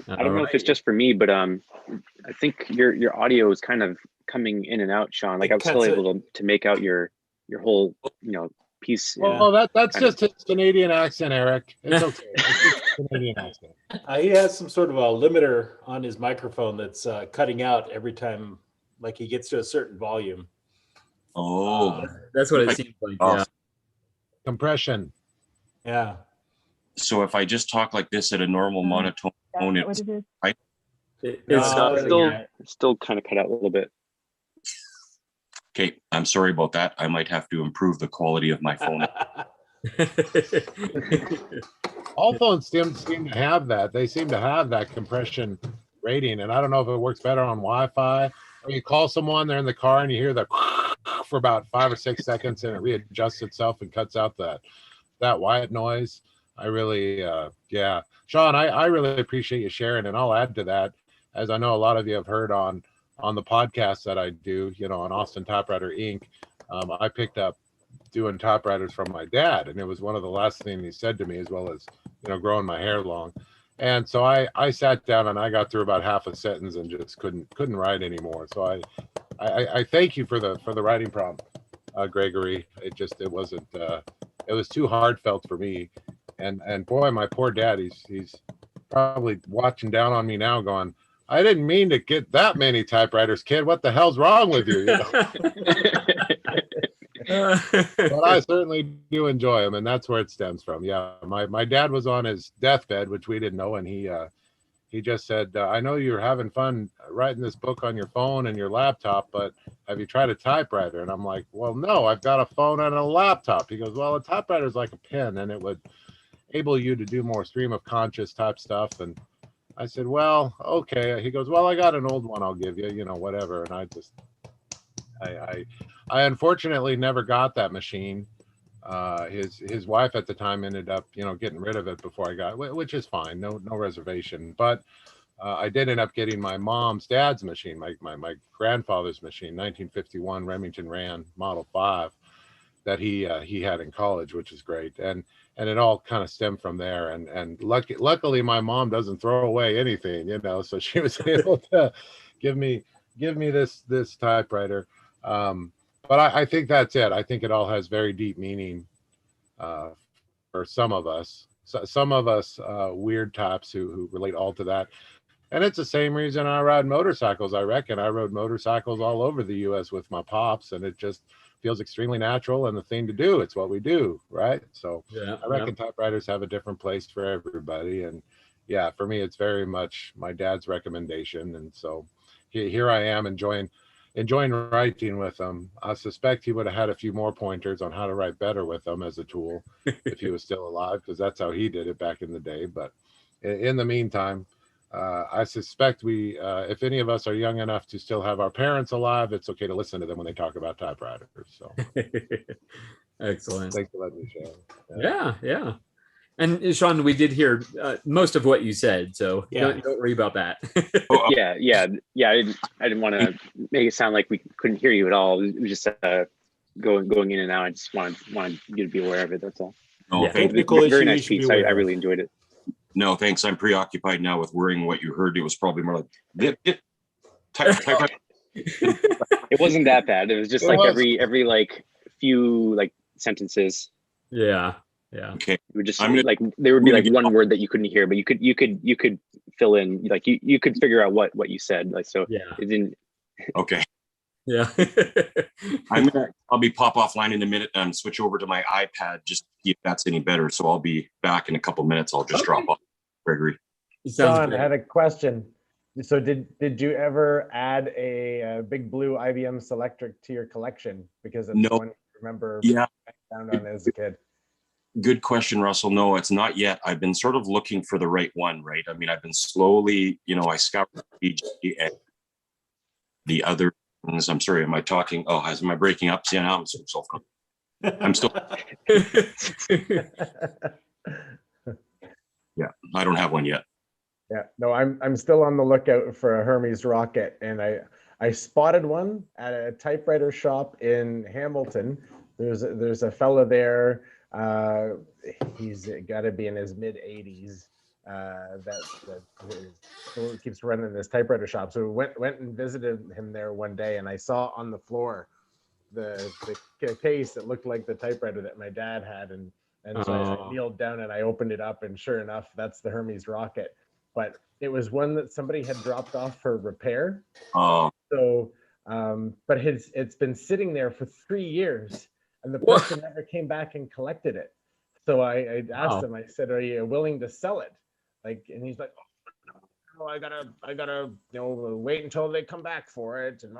I don't know if it's just for me, but I think your audio is kind of coming in and out, Sean. Like I was still able to make out your whole piece. Well, that's just his Canadian accent, Eric. It's okay. It's just Canadian accent. He has some sort of a limiter on his microphone that's cutting out every time, like he gets to a certain volume. Oh, that's what it seems like. Yeah. Compression. Yeah. So if I just talk like this at a normal monotone tone, it's right. It's still kind of cut out a little bit. Okay, I'm sorry about that. I might have to improve the quality of my phone. All phones seem to have that. They seem to have that compression rating, and I don't know if it works better on Wi-Fi, or you call someone, they're in the car, and you hear the for about 5 or 6 seconds, and it readjusts itself and cuts out that white noise. I really, yeah, Sean, I really appreciate you sharing, and I'll add to that, as I know a lot of you have heard on the podcast that I do, on Austin Typewriter Inc. I picked up doing typewriters from my dad, and it was one of the last things he said to me, as well as growing my hair long. And so I sat down and I got through about half a sentence and just couldn't write anymore. So I thank you for the writing prompt, Gregory. It wasn't it was too heartfelt for me, and boy, my poor dad, he's probably watching down on me now, going, I didn't mean to get that many typewriters, kid. What the hell's wrong with you? But I certainly do enjoy them, and that's where it stems from. Yeah, my dad was on his deathbed, which we didn't know, and he just said, I know you're having fun writing this book on your phone and your laptop, but have you tried a typewriter? And I'm like, well, no, I've got a phone and a laptop. He goes, well, a typewriter is like a pen, and it would enable you to do more stream of conscious type stuff. And I said, well, okay. He goes, well, I got an old one I'll give you, whatever. And I unfortunately never got that machine. His wife at the time ended up, getting rid of it before I got, which is fine. No reservation. But I did end up getting my dad's machine, my grandfather's machine, 1951 Remington Rand Model 5 that he had in college, which is great. And it all kind of stemmed from there. And luckily my mom doesn't throw away anything, so she was able to give me this typewriter. But I think that's it. I think it all has very deep meaning for some of us. So, some of us weird types who relate all to that. And it's the same reason I ride motorcycles. I reckon I rode motorcycles all over the U.S. with my pops, and it just feels extremely natural and the thing to do. It's what we do, right? So yeah, I reckon typewriters have a different place for everybody. And yeah, for me, it's very much my dad's recommendation. And so here I am enjoying writing with them. I suspect he would have had a few more pointers on how to write better with them as a tool if he was still alive, because that's how he did it back in the day. But in the meantime, I suspect if any of us are young enough to still have our parents alive, it's okay to listen to them when they talk about typewriters. So excellent. Thanks for letting me share. Yeah. And Sean, we did hear most of what you said, so don't worry about that. Yeah. I didn't want to make it sound like we couldn't hear you at all. It was just going in and out. I just wanted you to be aware of it. That's all. No, very nice piece. I really enjoyed it. No, thanks. I'm preoccupied now with worrying what you heard. It was probably more like type. It wasn't that bad. It was just every like few like sentences. Yeah. Okay. It would just there would be like one word that you couldn't hear, but you could fill in, like you could figure out what you said. Like, so yeah. It didn't. Okay. Yeah. I'll be pop offline in a minute and switch over to my iPad just to see if that's any better. So I'll be back in a couple minutes. I'll just drop off. Gregory. Sean, I had a question. So did you ever add a big blue IBM Selectric to your collection? Because it's one you remember found on as a kid. Good question, Russell. No, it's not yet. I've been sort of looking for the right one, right? I mean, I've been slowly, I scoured the other things. I'm sorry, am I talking? Oh, am I breaking up? See, now I'm so self-conscious. I'm still. Yeah, I don't have one yet. Yeah, no, I'm still on the lookout for a Hermes rocket, and I spotted one at a typewriter shop in Hamilton. There's a fella there. He's got to be in his mid 80s, that keeps running this typewriter shop. So we went and visited him there one day, and I saw on the floor the case that looked like the typewriter that my dad had, and so I kneeled down and I opened it up, and sure enough, that's the Hermes rocket. But it was one that somebody had dropped off for repair. Oh. So, but it's been sitting there for 3 years, and the person never came back and collected it. So I asked him, I said, "Are you willing to sell it?" Like, and he's like, "Oh, I gotta, wait until they come back for it." And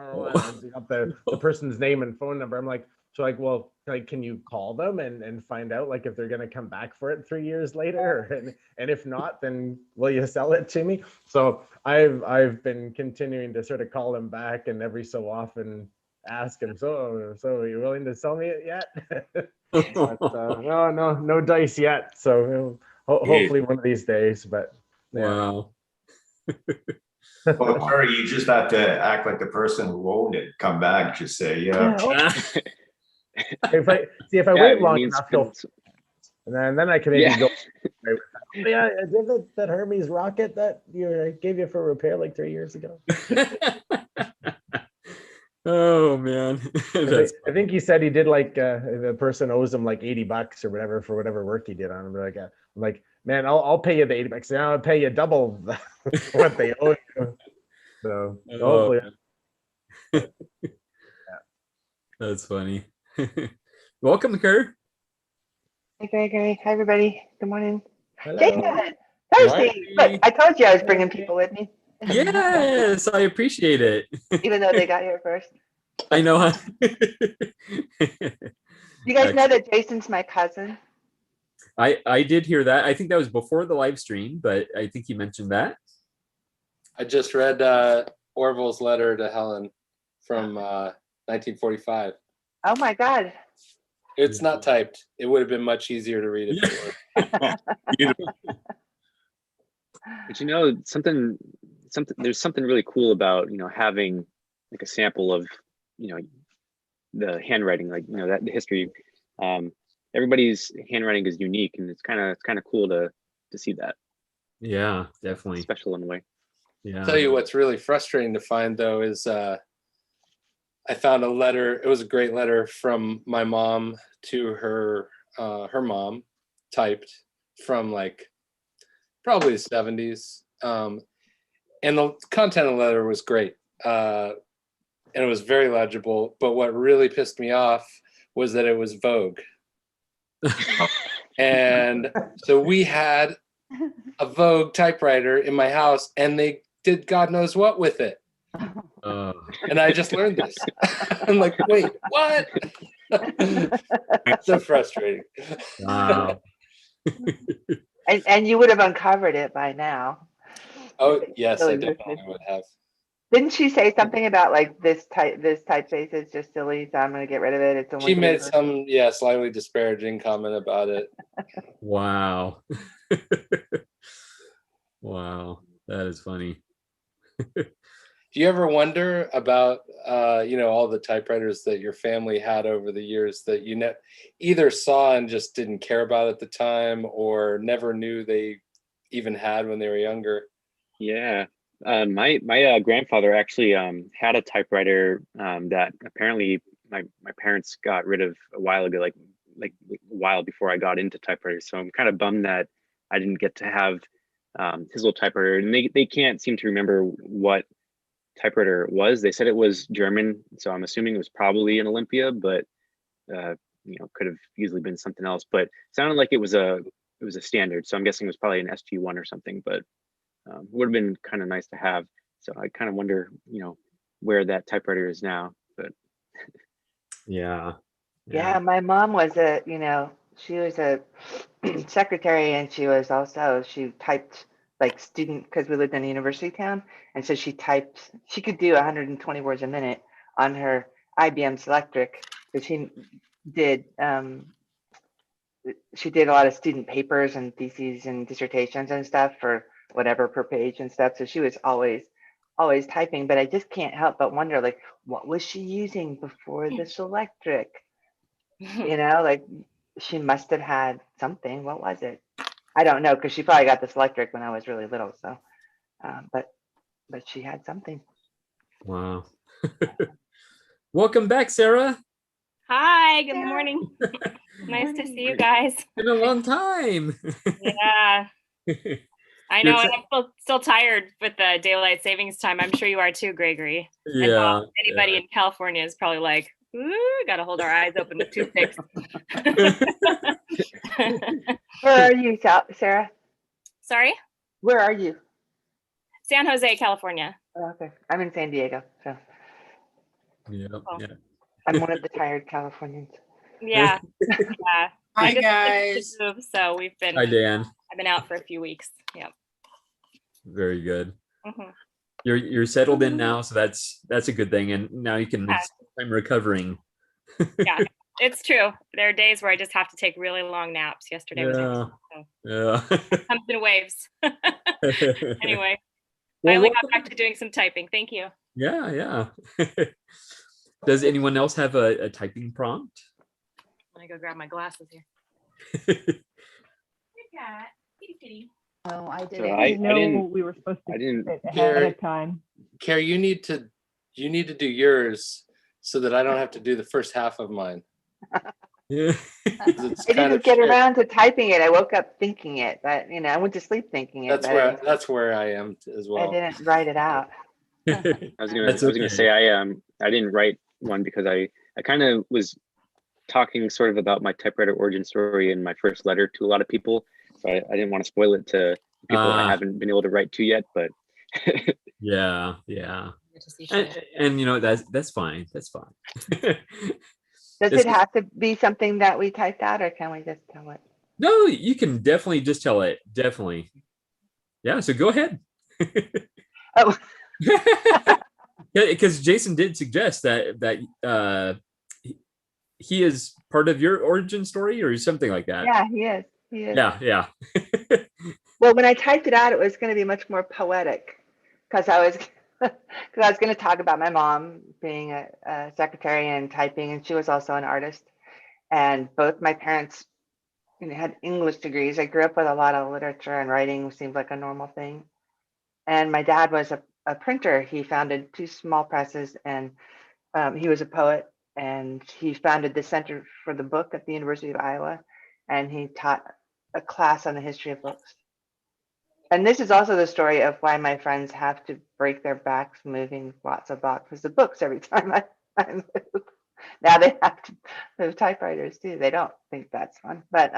he got the person's name and phone number. I'm like, so like, well, like, can you call them and find out like if they're gonna come back for it 3 years later, and if not, then will you sell it to me? So I've been continuing to sort of call him back, and every so often ask him, so are you willing to sell me it yet? But, no dice yet. So hopefully one of these days. But yeah. Wow. Well, Curry, you just have to act like the person who owned it. Come back, just say, yeah. If I wait long enough, and then I can maybe go. Yeah, I did that Hermes rocket that I gave you for repair like 3 years ago. Oh man. I think he said he did like the person owes him like $80 or whatever for whatever work he did on him. I'm like, man, I'll pay you the $80. Now I'll pay you double what they owe you. So hopefully. Yeah. That's funny. Welcome, Kurt. Hey, Gregory. Hi, everybody. Good morning. Hello. Jason, Thursday. Look, I told you I was bringing people with me. Yes, I appreciate it. Even though they got here first. I know. You guys know that Jason's my cousin? I did hear that. I think that was before the live stream, but I think you mentioned that. I just read Orville's letter to Helen from 1945. Oh my God. It's not typed. It would have been much easier to read if it were. But there's something really cool about having like a sample of the handwriting, like that the history. Everybody's handwriting is unique, and it's kind of cool to see that. Yeah, definitely special in a way. Yeah. I'll tell you what's really frustrating to find though is I found a letter. It was a great letter from my mom to her mom, typed from like probably the 70s. And the content of the letter was great. And it was very legible. But what really pissed me off was that it was Vogue. And so we had a Vogue typewriter in my house, and they did God knows what with it. And I just learned this. I'm like, wait, what? So frustrating. Wow. And you would have uncovered it by now. Oh yes, I definitely would have. Didn't she say something about like this typeface is just silly, so I'm going to get rid of it? It's only she made some slightly disparaging comment about it. Wow. Wow, that is funny. Do you ever wonder about all the typewriters that your family had over the years that you either saw and just didn't care about at the time, or never knew they even had when they were younger? Yeah, my grandfather actually had a typewriter that apparently my parents got rid of a while ago, like a while before I got into typewriters. So I'm kind of bummed that I didn't get to have his little typewriter, and they can't seem to remember what typewriter it was. They said it was German, so I'm assuming it was probably an Olympia, but could have easily been something else. But it sounded like it was a standard, so I'm guessing it was probably an SG1 or something. But it would have been kind of nice to have. So I kind of wonder, where that typewriter is now. But yeah. Yeah, my mom was she was a secretary, and she typed like student, because we lived in a university town, and so she could do 120 words a minute on her IBM Selectric, but she did a lot of student papers and theses and dissertations and stuff for whatever per page and stuff. So she was always typing, but I just can't help but wonder, like, what was she using before the Selectric? Like she must have had something. What was it? I don't know, because she probably got this electric when I was really little. So, but she had something. Wow. Welcome back, Sarah. Hi, good morning. Nice to see you guys. Been a long time. Yeah, I know, and I'm still tired with the daylight savings time. I'm sure you are too, Gregory. Yeah. And anybody in California is probably like, ooh, gotta hold our eyes open with toothpicks. Where are you, Sarah? Sorry? Where are you? San Jose, California. Oh, okay. I'm in San Diego, so. Yeah. I'm one of the tired Californians. Yeah. Yeah. Hi, guys. So we've been. Hi, Dan. I've been out for a few weeks. Yeah. Very good. You're settled in now, so that's a good thing, and now you can spend time recovering. Yeah, it's true. There are days where I just have to take really long naps. Yesterday was comes in waves. Anyway, finally got back to doing some typing. Thank you. Yeah. Does anyone else have a typing prompt? Let me go grab my glasses here. Kitty cat, kitty. No, I didn't. So I didn't know we were supposed to sit ahead of time. Carrie, you need to do yours so that I don't have to do the first half of mine. Yeah. I didn't get around to typing it. I woke up thinking it, but I went to sleep thinking it. That's where I am as well. I didn't write it out. I was gonna say I didn't write one because I kind of was talking sort of about my typewriter origin story in my first letter to a lot of people. So I didn't want to spoil it to people I haven't been able to write to yet, but yeah. And that's fine. That's fine. Does it have to be something that we typed out, or can we just tell it? No, you can definitely just tell it. Definitely. Yeah, so go ahead. Oh. Because Jason did suggest that he is part of your origin story or something like that. Yeah, he is. He is. Yeah. Well, when I typed it out, it was going to be much more poetic because I was going to talk about my mom being a secretary and typing, and she was also an artist. And both my parents had English degrees. I grew up with a lot of literature, and writing seemed like a normal thing. And my dad was a printer. He founded 2 small presses, and he was a poet, and he founded the Center for the Book at the University of Iowa, and he taught a class on the history of books. And this is also the story of why my friends have to break their backs moving lots of boxes of books every time I move. Now they have to move typewriters too. They don't think that's fun. But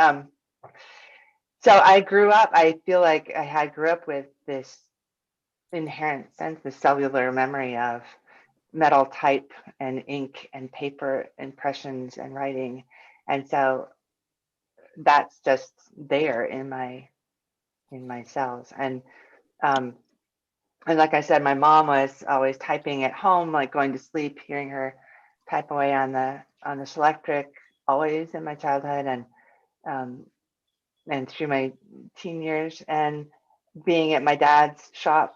so I grew up, I feel like I grew up with this inherent sense, the cellular memory of metal type and ink and paper impressions and writing. And so that's just there in my cells. And like I said, my mom was always typing at home, like going to sleep, hearing her type away on the Selectric, always in my childhood and through my teen years, and being at my dad's shop.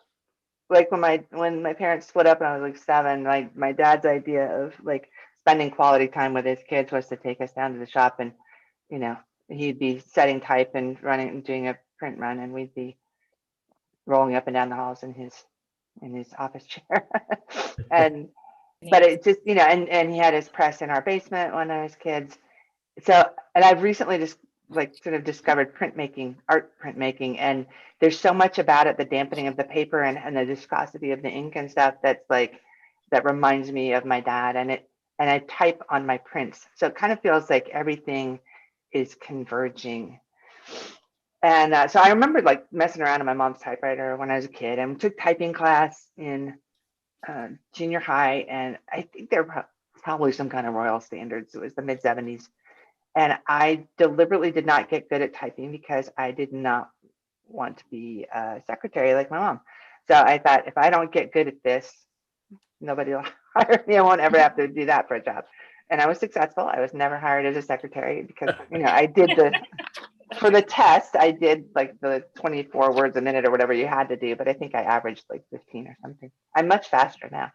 Like when my parents split up and I was like 7, like my dad's idea of like spending quality time with his kids was to take us down to the shop, and he'd be setting type and running and doing a print run, and we'd be rolling up and down the halls in his office chair. But it just and he had his press in our basement when I was kids. So, and I've recently just sort of discovered art printmaking, and there's so much about it, the dampening of the paper and the viscosity of the ink and stuff that reminds me of my dad, and I type on my prints, so it kind of feels like everything is converging. And so I remember messing around on my mom's typewriter when I was a kid, and took typing class in junior high, and I think there were probably some kind of royal standards. It was the mid 70s. And I deliberately did not get good at typing because I did not want to be a secretary like my mom. So I thought, if I don't get good at this, nobody will hire me. I won't ever have to do that for a job. And I was successful. I was never hired as a secretary because, I did for the test, I did the 24 words a minute or whatever you had to do. But I think I averaged 15 or something. I'm much faster now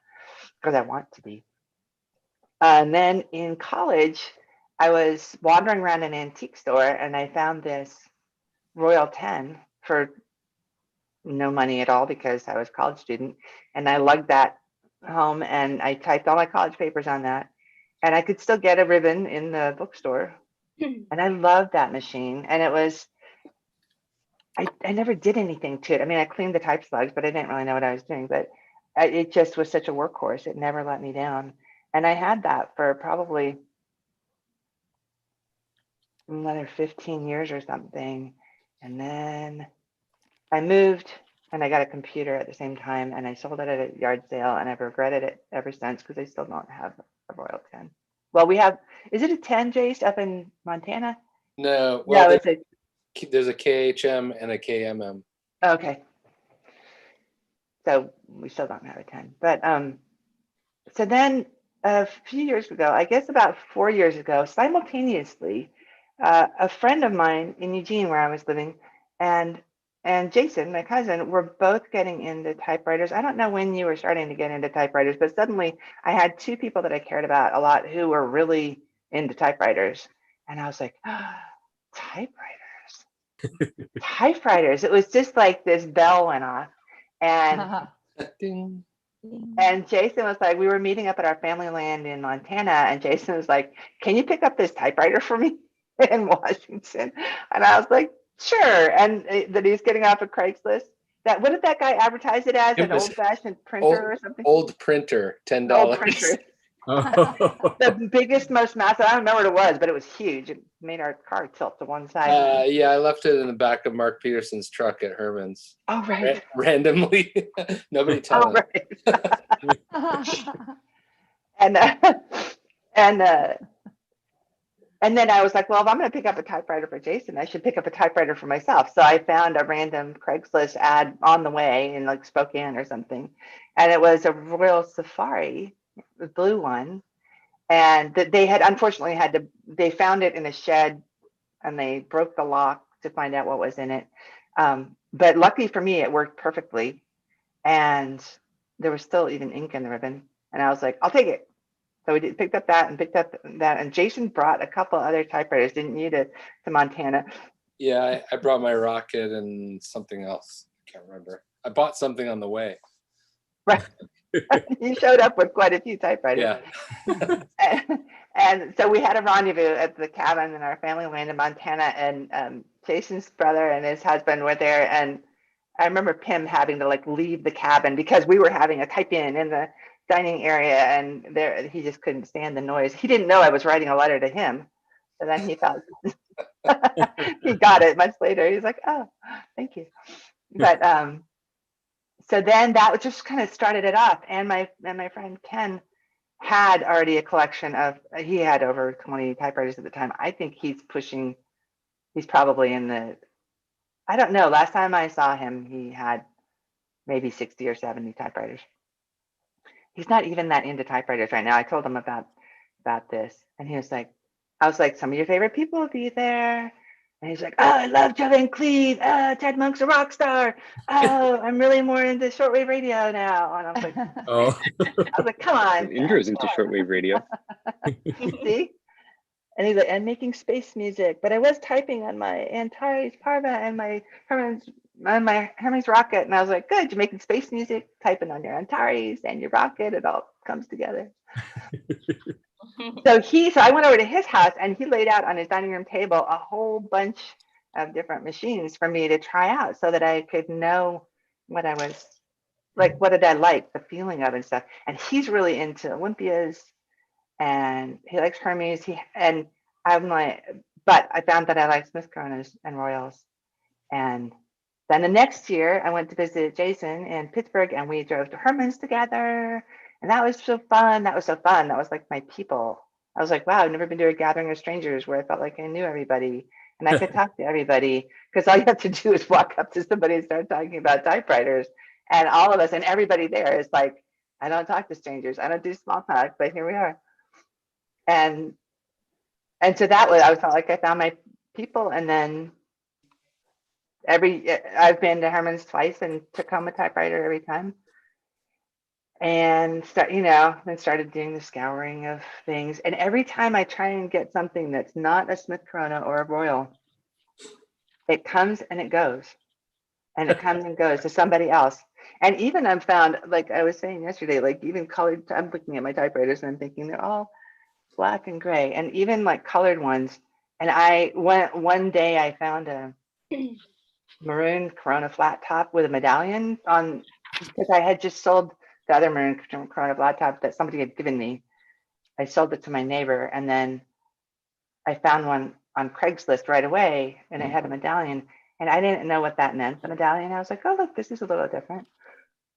because I want to be. And then in college, I was wandering around an antique store, and I found this Royal 10 for no money at all because I was a college student. And I lugged that home and I typed all my college papers on that. And I could still get a ribbon in the bookstore. And I loved that machine. And it was, I never did anything to it. I mean, I cleaned the type slugs, but I didn't really know what I was doing. But it just was such a workhorse. It never let me down. And I had that for probably another 15 years or something. And then I moved and I got a computer at the same time and I sold it at a yard sale and I've regretted it ever since because I still don't have a Royal 10. Well, we have, is it a 10, Jace, up in Montana? No, well, No, it's a, there's a KHM and a KMM. okay. So we still don't have a 10. But so then a few years ago, I guess about 4 years ago, simultaneously, a friend of mine in Eugene where I was living and Jason, my cousin, were both getting into typewriters. I don't know when you were starting to get into typewriters, but suddenly I had two people that I cared about a lot who were really into typewriters. And I was like, oh, typewriters, typewriters. It was just like this bell went off. And Ding. and Jason was like, we were meeting up at our family land in Montana, and Jason was like, can you pick up this typewriter for me in Washington? And I was like, sure. And that he's getting off of Craigslist. That what did that guy advertise it as? It An was old-fashioned printer or something? Old printer, $10. Old printer. The biggest, most massive. I don't remember what it was, but it was huge. It made our car tilt to one side. Yeah, I left it in the back of Mark Peterson's truck at Herman's. Oh, right. Randomly. Nobody tell him. Right. and and then I was like, well, if I'm going to pick up a typewriter for Jason, I should pick up a typewriter for myself. So I found a random Craigslist ad on the way in like Spokane or something. And it was a Royal Safari, the blue one. And they had unfortunately they found it in a shed and they broke the lock to find out what was in it. But luckily for me, it worked perfectly. And there was still even ink in the ribbon. And I was like, I'll take it. So we picked up that. And Jason brought a couple other typewriters, didn't you, to Montana? Yeah, I brought my Rocket and something else. I can't remember. I bought something on the way. Right. You showed up with quite a few typewriters. Yeah. and so we had a rendezvous at the cabin in our family land in Montana, and Jason's brother and his husband were there. And I remember Pim having to like leave the cabin because we were having a type in the dining area, and there he just couldn't stand the noise. He didn't know I was writing a letter to him. So then he felt he got it much later. He's like, oh, thank you. But so then that just kind of started it off. And my friend Ken had already a collection of, he had over 20 typewriters at the time. I think he's probably in the, I don't know. Last time I saw him, he had maybe 60 or 70 typewriters. He's not even that into typewriters right now. I told him about this, and he was like, I was like, some of your favorite people will be there. And he's like, oh, I love Joe Van Cleve. Ted Monk's a rock star. Oh, I'm really more into shortwave radio now. And I was like, Oh. I was like, come on. Indra's into shortwave radio. See? And he's like, and making space music. But I was typing on my Antares Parva and my Hermes Rocket. And I was like, good, you're making space music, typing on your Antares and your Rocket. It all comes together. So I went over to his house and he laid out on his dining room table a whole bunch of different machines for me to try out so that I could know what I was like, what did I like, the feeling of and stuff. And he's really into Olympias and he likes Hermes. And I'm like, but I found that I like Smith Coronas and Royals. And then the next year I went to visit Jason in Pittsburgh and we drove to Herman's together. And that was so fun. That was so fun. That was like my people. I was like, wow, I've never been to a gathering of strangers where I felt like I knew everybody and I could talk to everybody, because all you have to do is walk up to somebody and start talking about typewriters. And all of us and everybody there is like, I don't talk to strangers. I don't do small talk, but here we are. And so that was, I felt like I found my people. And then I've been to Herman's twice and took home a typewriter every time. And then started doing the scouring of things. And every time I try and get something that's not a Smith Corona or a Royal, It comes and it goes, and it comes and goes to somebody else. And even I've found, like I was saying yesterday, like even colored, I'm looking at my typewriters and I'm thinking they're all black and gray, and even like colored ones. And one day I found a maroon Corona flat top with a medallion on, because I had just sold the other maroon Corona flat top that somebody had given me. I sold it to my neighbor, and then I found one on Craigslist right away, and it had a medallion, and I didn't know what that meant, the medallion. I was like, oh, look, this is a little different.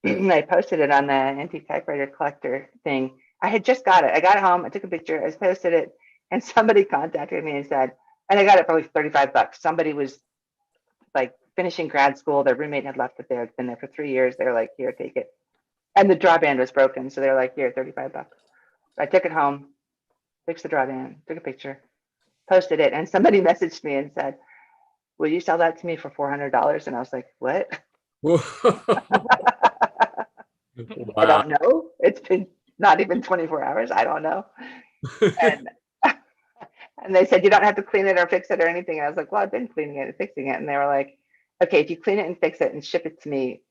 And I posted it on the antique typewriter collector thing. I had just got it. I got it home. I took a picture. I posted it, and somebody contacted me and said, and I got it for like $35. Somebody was like finishing grad school. Their roommate had left it there. It's been there for 3 years. They're like, here, take it. And the drawband was broken, so they're like, here, $35. I took it home, fixed the drawband, took a picture, posted it, and somebody messaged me and said, will you sell that to me for $400? And I was like, what? I don't know. It's been not even 24 hours. I don't know. And and they said, you don't have to clean it or fix it or anything. And I was like, well, I've been cleaning it and fixing it. And they were like, okay, if you clean it and fix it and ship it to me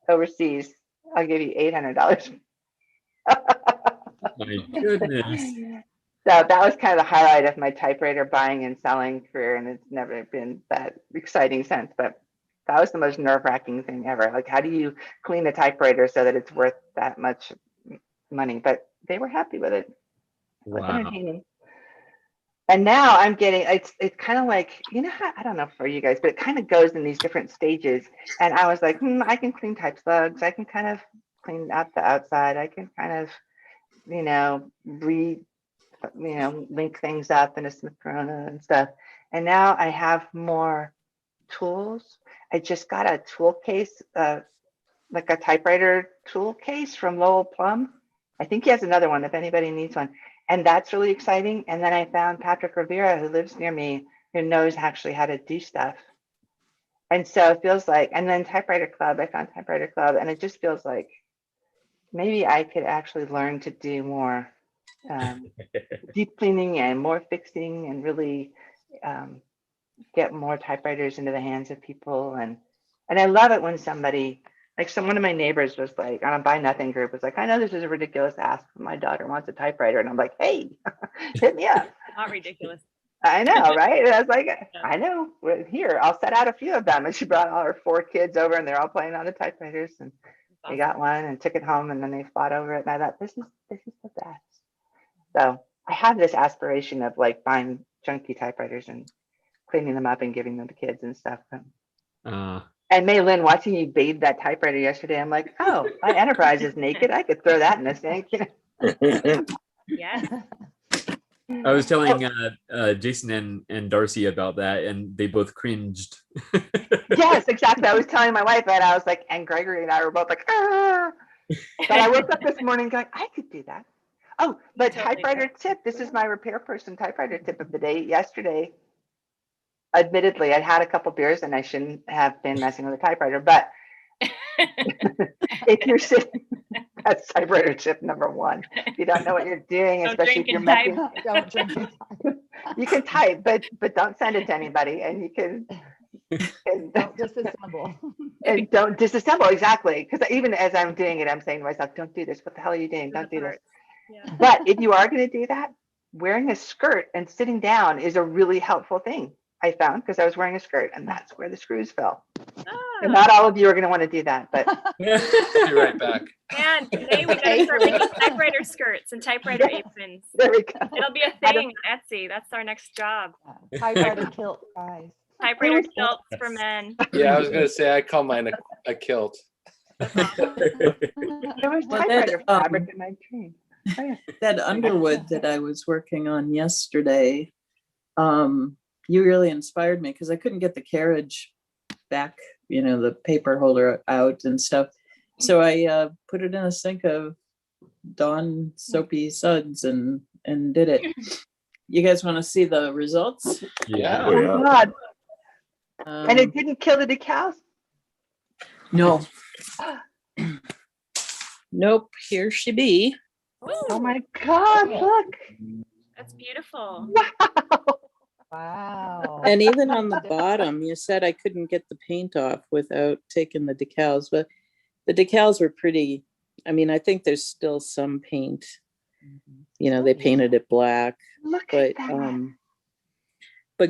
overseas, I'll give you $800. My goodness. So that was kind of the highlight of my typewriter buying and selling career. And it's never been that exciting since, but that was the most nerve-wracking thing ever. Like, how do you clean a typewriter so that it's worth that much money? But they were happy with it. It was entertaining. And now I'm getting, it's kind of like, you know how, I don't know for you guys, but it kind of goes in these different stages. And I was like, I can clean type slugs. I can kind of clean out the outside. I can kind of, link things up in a Smith Corona and stuff. And now I have more tools. I just got a tool case, like a typewriter tool case from Lowell Plum. I think he has another one if anybody needs one. And that's really exciting. And then I found Patrick Rivera, who lives near me, who knows actually how to do stuff. And so it feels like, and then Typewriter Club, I found Typewriter Club, and it just feels like maybe I could actually learn to do more deep cleaning and more fixing, and really get more typewriters into the hands of people. And I love it when somebody, like one of my neighbors was like, on a Buy Nothing group, was like, I know this is a ridiculous ask, but my daughter wants a typewriter. And I'm like, hey, hit me up. Not ridiculous. I know, right? And I was like, I know, here, I'll set out a few of them. And she brought all her 4 kids over, and they're all playing on the typewriters. And they got one and took it home, and then they fought over it. And I thought, this is the best. So I have this aspiration of like buying junky typewriters and cleaning them up and giving them to kids and stuff. And Mei Lin, watching you bathe that typewriter yesterday, I'm like, oh, my Enterprise is naked. I could throw that in the sink. Yeah. I was telling Jason and Darcy about that, and they both cringed. Yes, exactly. I was telling my wife that. I was like, and Gregory and I were both like, ah. But I woke up this morning going, I could do that. Oh, but totally. Typewriter tip. This is my repair person typewriter tip of the day. Yesterday, admittedly, I had a couple beers and I shouldn't have been messing with a typewriter. But if you're sitting, that's typewriter tip number 1. If you don't know what you're doing, don't especially if you're messing, don't drink and type. You can type, but don't send it to anybody, and you can. Don't disassemble. And don't disassemble, exactly. Because even as I'm doing it, I'm saying to myself, don't do this. What the hell are you doing? Don't do this. Yeah. But if you are going to do that, wearing a skirt and sitting down is a really helpful thing, I found, because I was wearing a skirt, and that's where the screws fell. And not all of you are going to want to do that, but be right back. And today we gotta start making typewriter skirts and typewriter aprons. There we go. It'll be a thing on Etsy. That's our next job. Typewriter kilt, guys. Typewriter kilts for men. Yeah, I was gonna say I call mine a kilt. There was typewriter fabric in my dream. Oh, yeah. That Underwood that I was working on yesterday, you really inspired me, because I couldn't get the carriage back, the paper holder out and stuff. So I put it in a sink of Dawn soapy suds and did it. You guys want to see the results? Yeah. Oh my God. And it didn't kill the decals? No. Nope. Here she be. Oh my God, look. That's beautiful. Wow. Wow. And even on the bottom, you said I couldn't get the paint off without taking the decals, but the decals were pretty, I mean, I think there's still some paint, you know, they painted it black, Look but at that.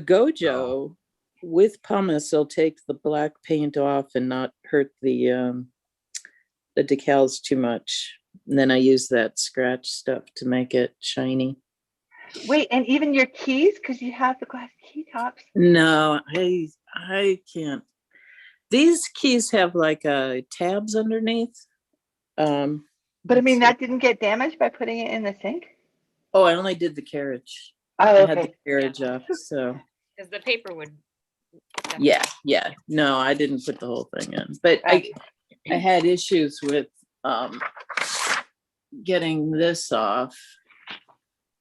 Gojo with pumice will take the black paint off and not hurt the decals too much. And then I use that scratch stuff to make it shiny. Wait, and even your keys, because you have the glass key tops. No, I can't. These keys have like tabs underneath. But I mean, that didn't get damaged by putting it in the sink? Oh, I only did the carriage. Oh, I had the okay. carriage off, so. Because the paper would. Yeah. No, I didn't put the whole thing in, but I had issues with getting this off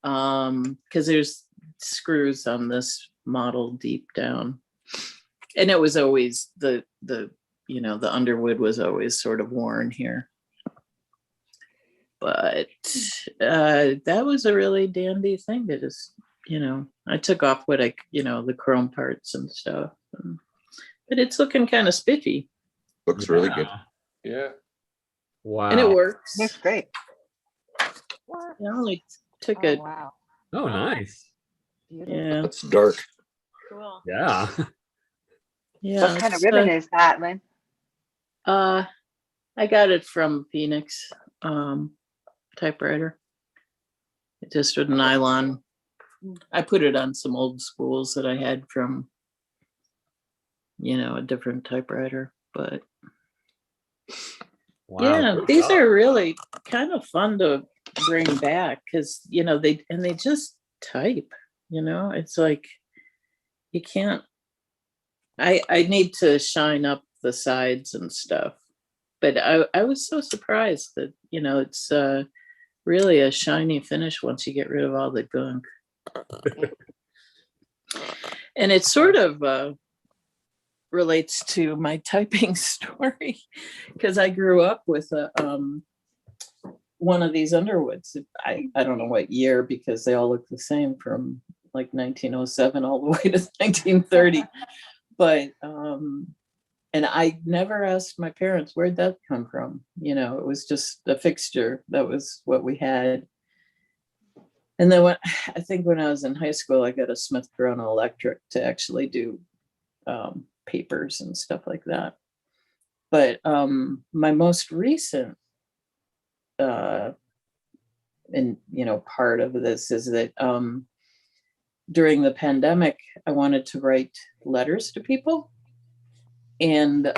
because there's screws on this model deep down, and it was always the you know, the underwood was always sort of worn here. But that was a really dandy thing to just, you know, I took off what you know, the chrome parts and stuff. But it's looking kind of spiffy. Looks really good. Yeah. Wow. And it works. That's great. I only took Oh, it. wow. Oh, nice. Beautiful. Yeah. That's dark. Cool. Yeah. Yeah. What kind of ribbon is that, Lynn? I got it from Phoenix Typewriter. It just with nylon. I put it on some old spools that I had from, you know, a different typewriter, but Wow. yeah, Good these job. are really kind of fun to bring back because, you know, they just type, you know, it's like you can't, I need to shine up the sides and stuff, but I was so surprised that, you know, it's really a shiny finish once you get rid of all the gunk. And it sort of relates to my typing story because I grew up with one of these Underwoods. I don't know what year because they all look the same from like 1907 all the way to 1930. But and I never asked my parents, where'd that come from? You know, it was just a fixture. That was what we had. And then I think when I was in high school, I got a Smith Corona Electric to actually do papers and stuff like that. But my most recent and you know, part of this is that during the pandemic, I wanted to write letters to people, and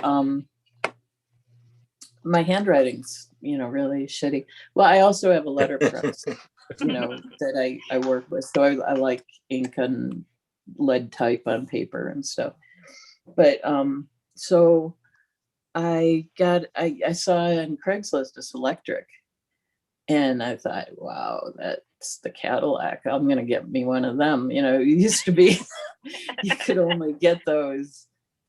my handwriting's, you know, really shitty. Well, I also have a letterpress, you know, that I work with, so I like ink and lead type on paper and stuff. But so I saw on Craigslist this electric, and I thought, wow, that's the Cadillac. I'm gonna get me one of them. You know, it used to be you could only get those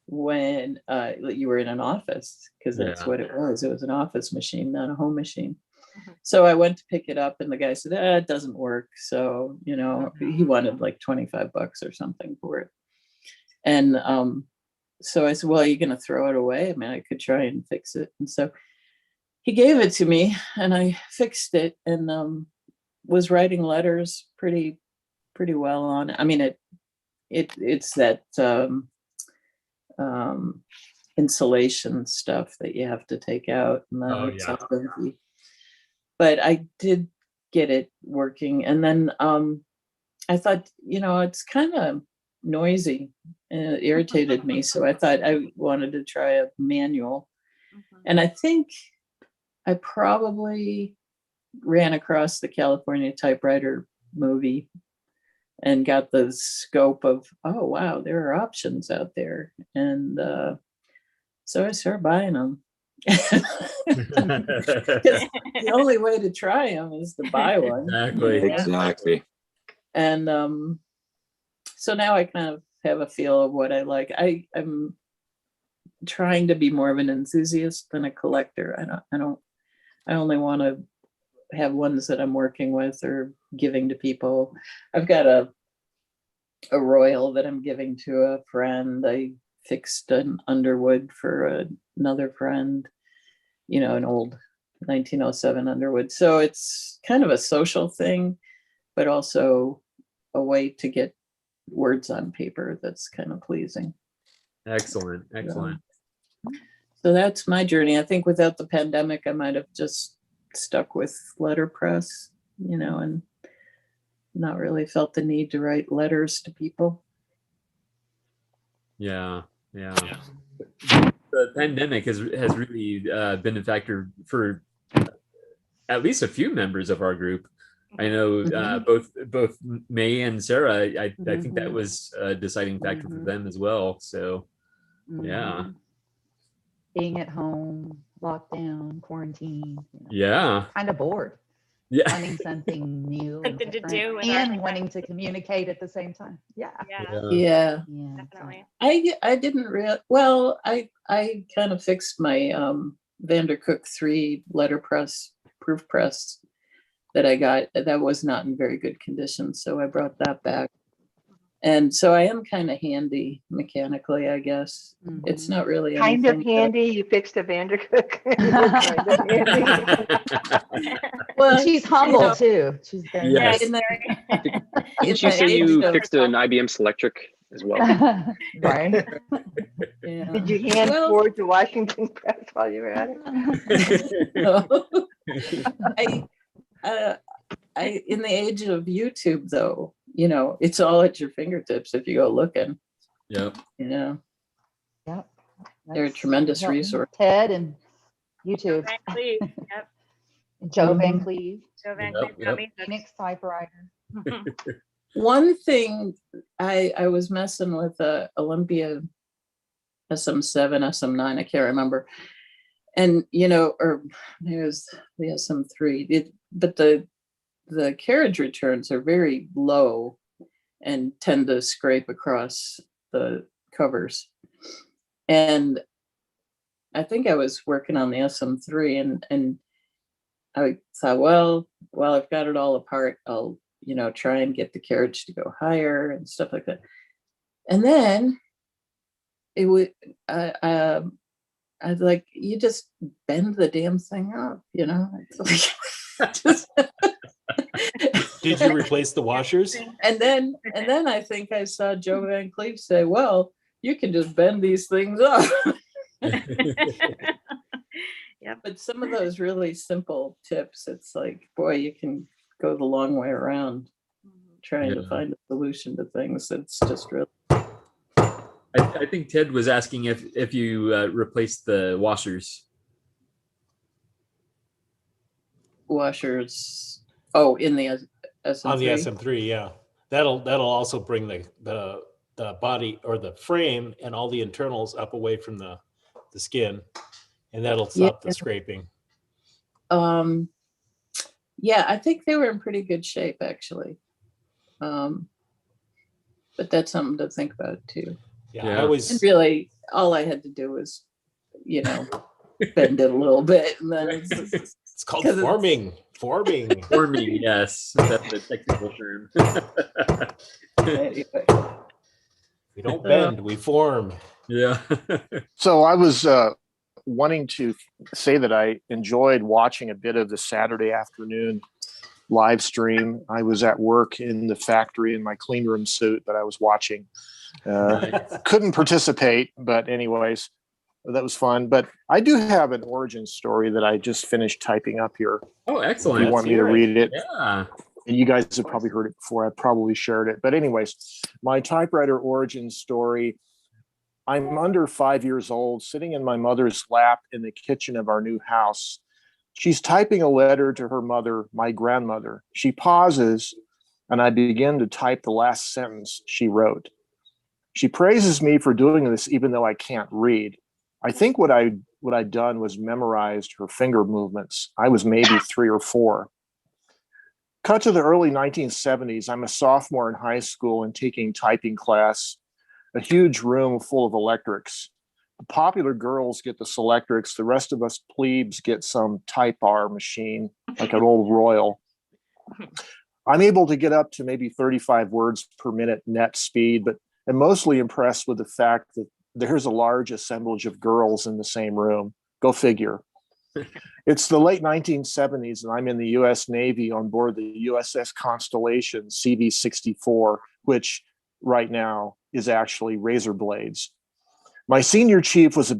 when you were in an office, because that's what it was. It was an office machine, not a home machine. So I went to pick it up, and the guy said, it doesn't work. So, you know, he wanted like $25 or something for it. And so I said, well, are you going to throw it away? I mean, I could try and fix it. And so he gave it to me, and I fixed it, and was writing letters pretty well on it. I mean, it's that insulation stuff that you have to take out, and then it's all funky. But I did get it working, and then I thought, you know, it's kind of noisy and it irritated me, so I thought I wanted to try a manual. And I think I probably ran across the California Typewriter movie and got the scope of, oh wow, there are options out there. And so I started buying them. The only way to try them is to buy one. Exactly. And so now I kind of have a feel of what I like. I'm trying to be more of an enthusiast than a collector. I only want to have ones that I'm working with or giving to people. I've got a Royal that I'm giving to a friend. I fixed an Underwood for another friend, you know, an old 1907 Underwood. So it's kind of a social thing, but also a way to get words on paper that's kind of pleasing. Excellent. So that's my journey. I think without the pandemic, I might have just stuck with letterpress, you know, and not really felt the need to write letters to people. Yeah. The pandemic has really been a factor for at least a few members of our group. I know both May and Sarah. I think that was a deciding factor for them as well. So, yeah. Being at home, locked down, quarantine. Yeah. Kind of bored. Yeah. Wanting something new and Something to different, do with and our- wanting to communicate at the same time. Yeah. Yeah. Definitely. I didn't real well. I kind of fixed my Vandercook 3 letterpress proof press that I got. That was not in very good condition, so I brought that back. And so I am kind of handy mechanically, I guess. It's not really Kind of anything handy. You fixed a Vandercook. Kind of handy. Well, she's humble too. She's very Yes. in the, Didn't you say you fixed an IBM Selectric as well? right. Yeah. Did you hand forward the Washington press while you were at it? No. I in the age of YouTube, though, you know, it's all at your fingertips if you go looking. Yep. You know. Yep. They're a tremendous Hilton, resource. TED and YouTube. Van Cleve. Yep. Joe Van Cleve. Joe Van Yep, Cleve got me. Phoenix typewriter. One thing I was messing with Olympia SM7, SM9, I can't remember. And, you know, or there's the SM3, but the carriage returns are very low and tend to scrape across the covers. And I think I was working on the SM3 and I thought, well, I've got it all apart. I'll, you know, try and get the carriage to go higher and stuff like that. And then it would, I was like, you just bend the damn thing up, you know? It's like, just Did you replace the washers? and then I think I saw Joe Van Cleve say, well, you can just bend these things up. Yep. But some of those really simple tips, it's like, boy, you can go the long way around trying to find a solution to things. It's just really. I think Ted was asking if you replaced the washers. Washers. Oh, in the SM3. On the SM3, yeah. That'll also bring the body or the frame and all the internals up away from the skin, and that'll stop the scraping. Yeah, I think they were in pretty good shape actually. But that's something to think about too. Yeah. I always and really all I had to do was, you know, bend it a little bit, and then it's called forming. Forming. Forming, yes. That's the technical term. We don't bend, we form. Yeah. So I was wanting to say that I enjoyed watching a bit of the Saturday afternoon live stream. I was at work in the factory in my clean room suit, but I was watching. Couldn't participate, but anyways, that was fun. But I do have an origin story that I just finished typing up here. Oh, excellent. You want me to read it? Yeah. And you guys have probably heard it before. I probably shared it. But anyways, my typewriter origin story. I'm under 5 years old, sitting in my mother's lap in the kitchen of our new house. She's typing a letter to her mother, my grandmother. She pauses, and I begin to type the last sentence she wrote. She praises me for doing this, even though I can't read. I think what I'd done was memorized her finger movements. I was maybe 3 or 4. Cut to the early 1970s. I'm a sophomore in high school and taking typing class. A huge room full of electrics. The popular girls get the Selectrics. The rest of us plebes get some Type R machine, like an old Royal. I'm able to get up to maybe 35 words per minute net speed, but I'm mostly impressed with the fact that there's a large assemblage of girls in the same room. Go figure. It's the late 1970s, and I'm in the US Navy on board the USS Constellation CV-64, which right now is actually razor blades. My senior chief was had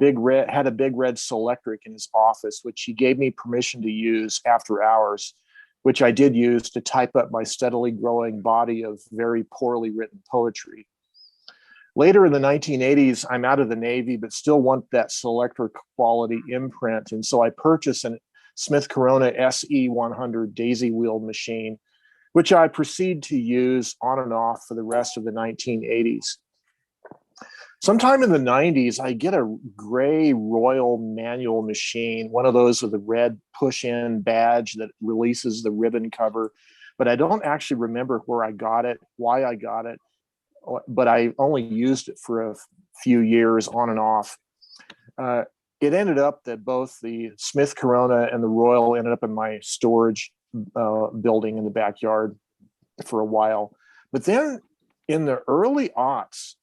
a big red Selectric in his office, which he gave me permission to use after hours, which I did use to type up my steadily growing body of very poorly written poetry. Later in the 1980s, I'm out of the Navy, but still want that Selectric quality imprint. And so I purchased a Smith Corona SE100 daisy wheel machine, which I proceed to use on and off for the rest of the 1980s. Sometime in the 90s, I get a gray Royal manual machine, one of those with a red push-in badge that releases the ribbon cover, but I don't actually remember where I got it, why I got it, but I only used it for a few years on and off. It ended up that both the Smith Corona and the Royal ended up in my storage building in the backyard for a while. But then in the early aughts,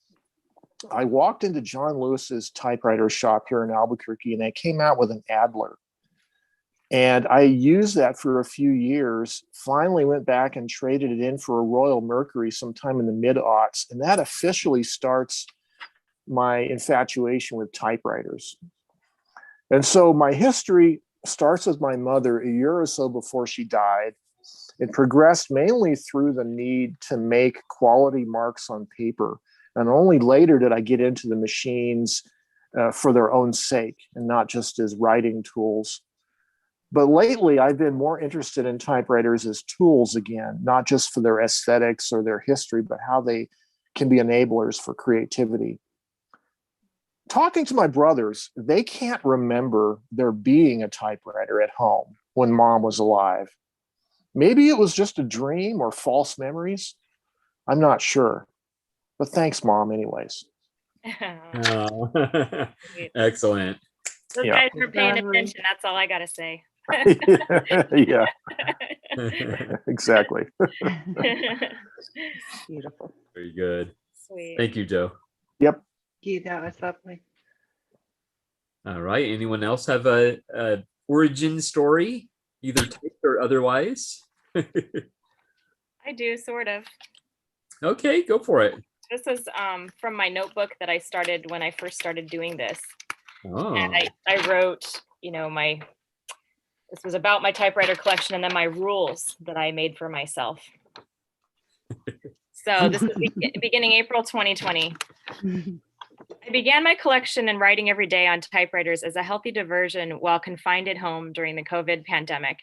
I walked into John Lewis's typewriter shop here in Albuquerque, and they came out with an Adler. And I used that for a few years, finally went back and traded it in for a Royal Mercury sometime in the mid-aughts. And that officially starts my infatuation with typewriters. And so my history starts with my mother a year or so before she died. It progressed mainly through the need to make quality marks on paper. And only later did I get into the machines for their own sake and not just as writing tools. But lately, I've been more interested in typewriters as tools again, not just for their aesthetics or their history, but how they can be enablers for creativity. Talking to my brothers, they can't remember there being a typewriter at home when Mom was alive. Maybe it was just a dream or false memories. I'm not sure. But thanks, Mom, anyways. Oh, excellent. Those guys were paying attention. That's all I got to say. Yeah, exactly. Beautiful. Very good. Sweet. Thank you, Joe. Yep. That was lovely. All right. Anyone else have a origin story, either typed or otherwise? I do, sort of. Okay, go for it. This is from my notebook that I started when I first started doing this. Oh. And I wrote, this was about my typewriter collection and then my rules that I made for myself. So this is beginning April 2020. I began my collection and writing every day on typewriters as a healthy diversion while confined at home during the COVID pandemic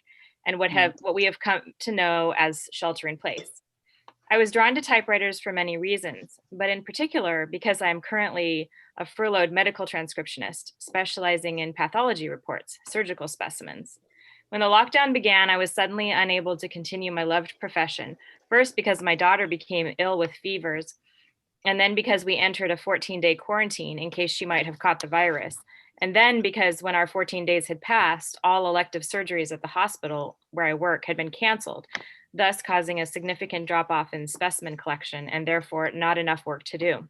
and what we have come to know as shelter in place. I was drawn to typewriters for many reasons, but in particular because I am currently a furloughed medical transcriptionist specializing in pathology reports, surgical specimens. When the lockdown began, I was suddenly unable to continue my loved profession, first because my daughter became ill with fevers, and then because we entered a 14-day quarantine in case she might have caught the virus, and then because when our 14 days had passed, all elective surgeries at the hospital where I work had been canceled, thus causing a significant drop-off in specimen collection and therefore not enough work to do.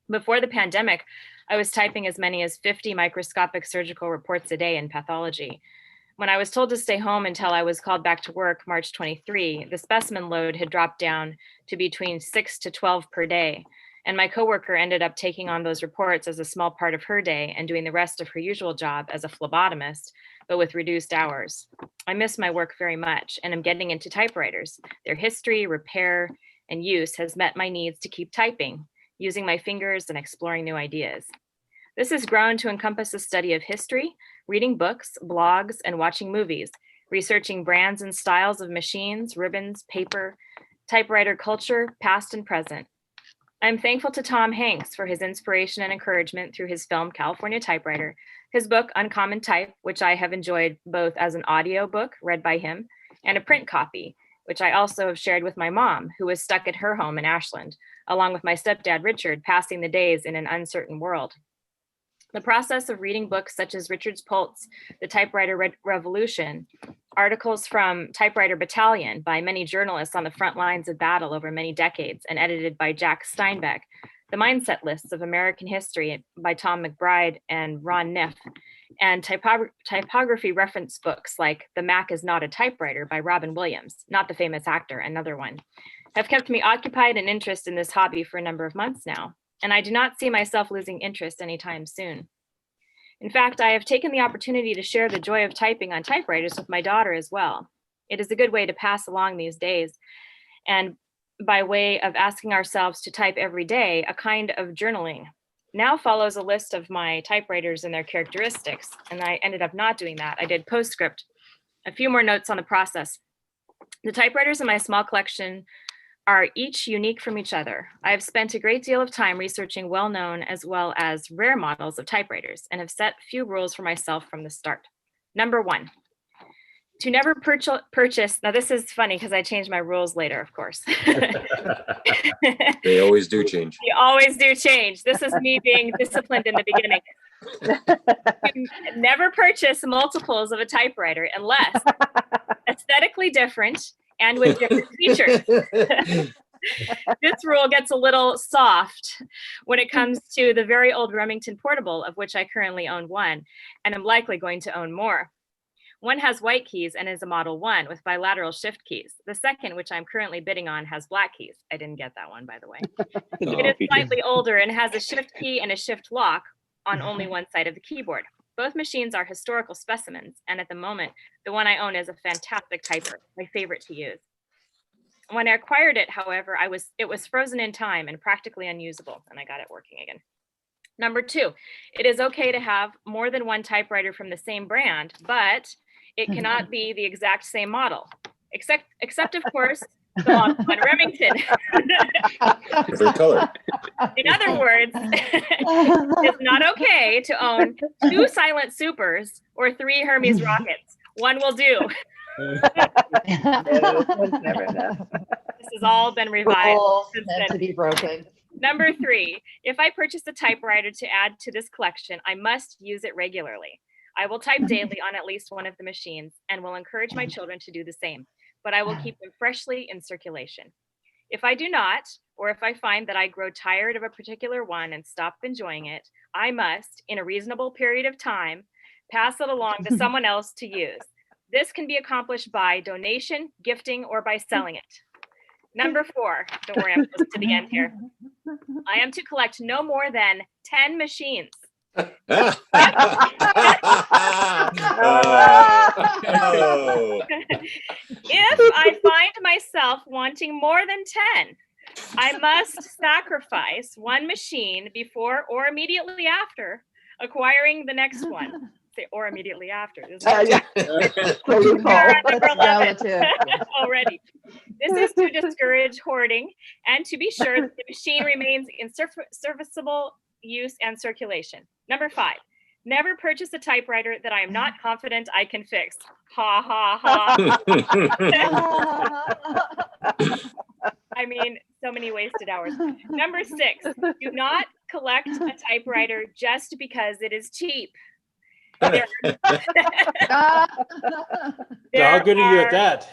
Before the pandemic, I was typing as many as 50 microscopic surgical reports a day in pathology. When I was told to stay home until I was called back to work March 23, the specimen load had dropped down to between 6 to 12 per day, and my coworker ended up taking on those reports as a small part of her day and doing the rest of her usual job as a phlebotomist, but with reduced hours. I miss my work very much and am getting into typewriters. Their history, repair, and use has met my needs to keep typing, using my fingers and exploring new ideas. This has grown to encompass a study of history, reading books, blogs, and watching movies, researching brands and styles of machines, ribbons, paper, typewriter culture, past and present. I'm thankful to Tom Hanks for his inspiration and encouragement through his film California Typewriter, his book Uncommon Type, which I have enjoyed both as an audio book read by him and a print copy, which I also have shared with my mom, who was stuck at her home in Ashland, along with my stepdad Richard, passing the days in an uncertain world. The process of reading books such as Richard Polk's The Typewriter Revolution articles from Typewriter Battalion by many journalists on the front lines of battle over many decades and edited by Jack Steinbeck, the mindset lists of American history by Tom McBride and Ron Neff, and typography reference books like The Mac is Not a Typewriter by Robin Williams, not the famous actor, another one, have kept me occupied and interested in this hobby for a number of months now, and I do not see myself losing interest anytime soon. In fact, I have taken the opportunity to share the joy of typing on typewriters with my daughter as well. It is a good way to pass along these days, and by way of asking ourselves to type every day, a kind of journaling. Now follows a list of my typewriters and their characteristics, and I ended up not doing that. I did postscript, a few more notes on the process. The typewriters in my small collection are each unique from each other. I have spent a great deal of time researching well-known as well as rare models of typewriters and have set a few rules for myself from the start. Number 1, to never purchase, now this is funny because I changed my rules later, of course. They always do change. They always do change. This is me being disciplined in the beginning. Never purchase multiples of a typewriter unless aesthetically different and with different features. This rule gets a little soft when it comes to the very old Remington Portable, of which I currently own one, and I'm likely going to own more. One has white keys and is a Model 1 with bilateral shift keys. The second, which I'm currently bidding on, has black keys. I didn't get that one, by the way. It is slightly older and has a shift key and a shift lock on only one side of the keyboard. Both machines are historical specimens, and at the moment, the one I own is a fantastic typer, my favorite to use. When I acquired it, however, it was frozen in time and practically unusable, and I got it working again. Number 2, it is okay to have more than one typewriter from the same brand, but it cannot be the exact same model, except of course, the Model 1 Remington. Different color. In other words, it's not okay to own 2 Silent Supers or 3 Hermes rockets. One will do. Never enough. This has all been revised. Meant to be broken. Number 3, if I purchase a typewriter to add to this collection, I must use it regularly. I will type daily on at least one of the machines and will encourage my children to do the same, but I will keep them freshly in circulation. If I do not, or if I find that I grow tired of a particular one and stop enjoying it, I must, in a reasonable period of time, pass it along to someone else to use. This can be accomplished by donation, gifting, or by selling it. Number 4, don't worry, I'm close to the end here. I am to collect no more than 10 machines. If I find myself wanting more than 10, I must sacrifice one machine before or immediately after acquiring the next one. Say or immediately after. Already. This is to discourage hoarding and to be sure that the machine remains in serviceable use and circulation. Number 5, never purchase a typewriter that I am not confident I can fix. Ha ha ha. I mean, so many wasted hours. Number 6, do not collect a typewriter just because it is cheap. How good are you at that?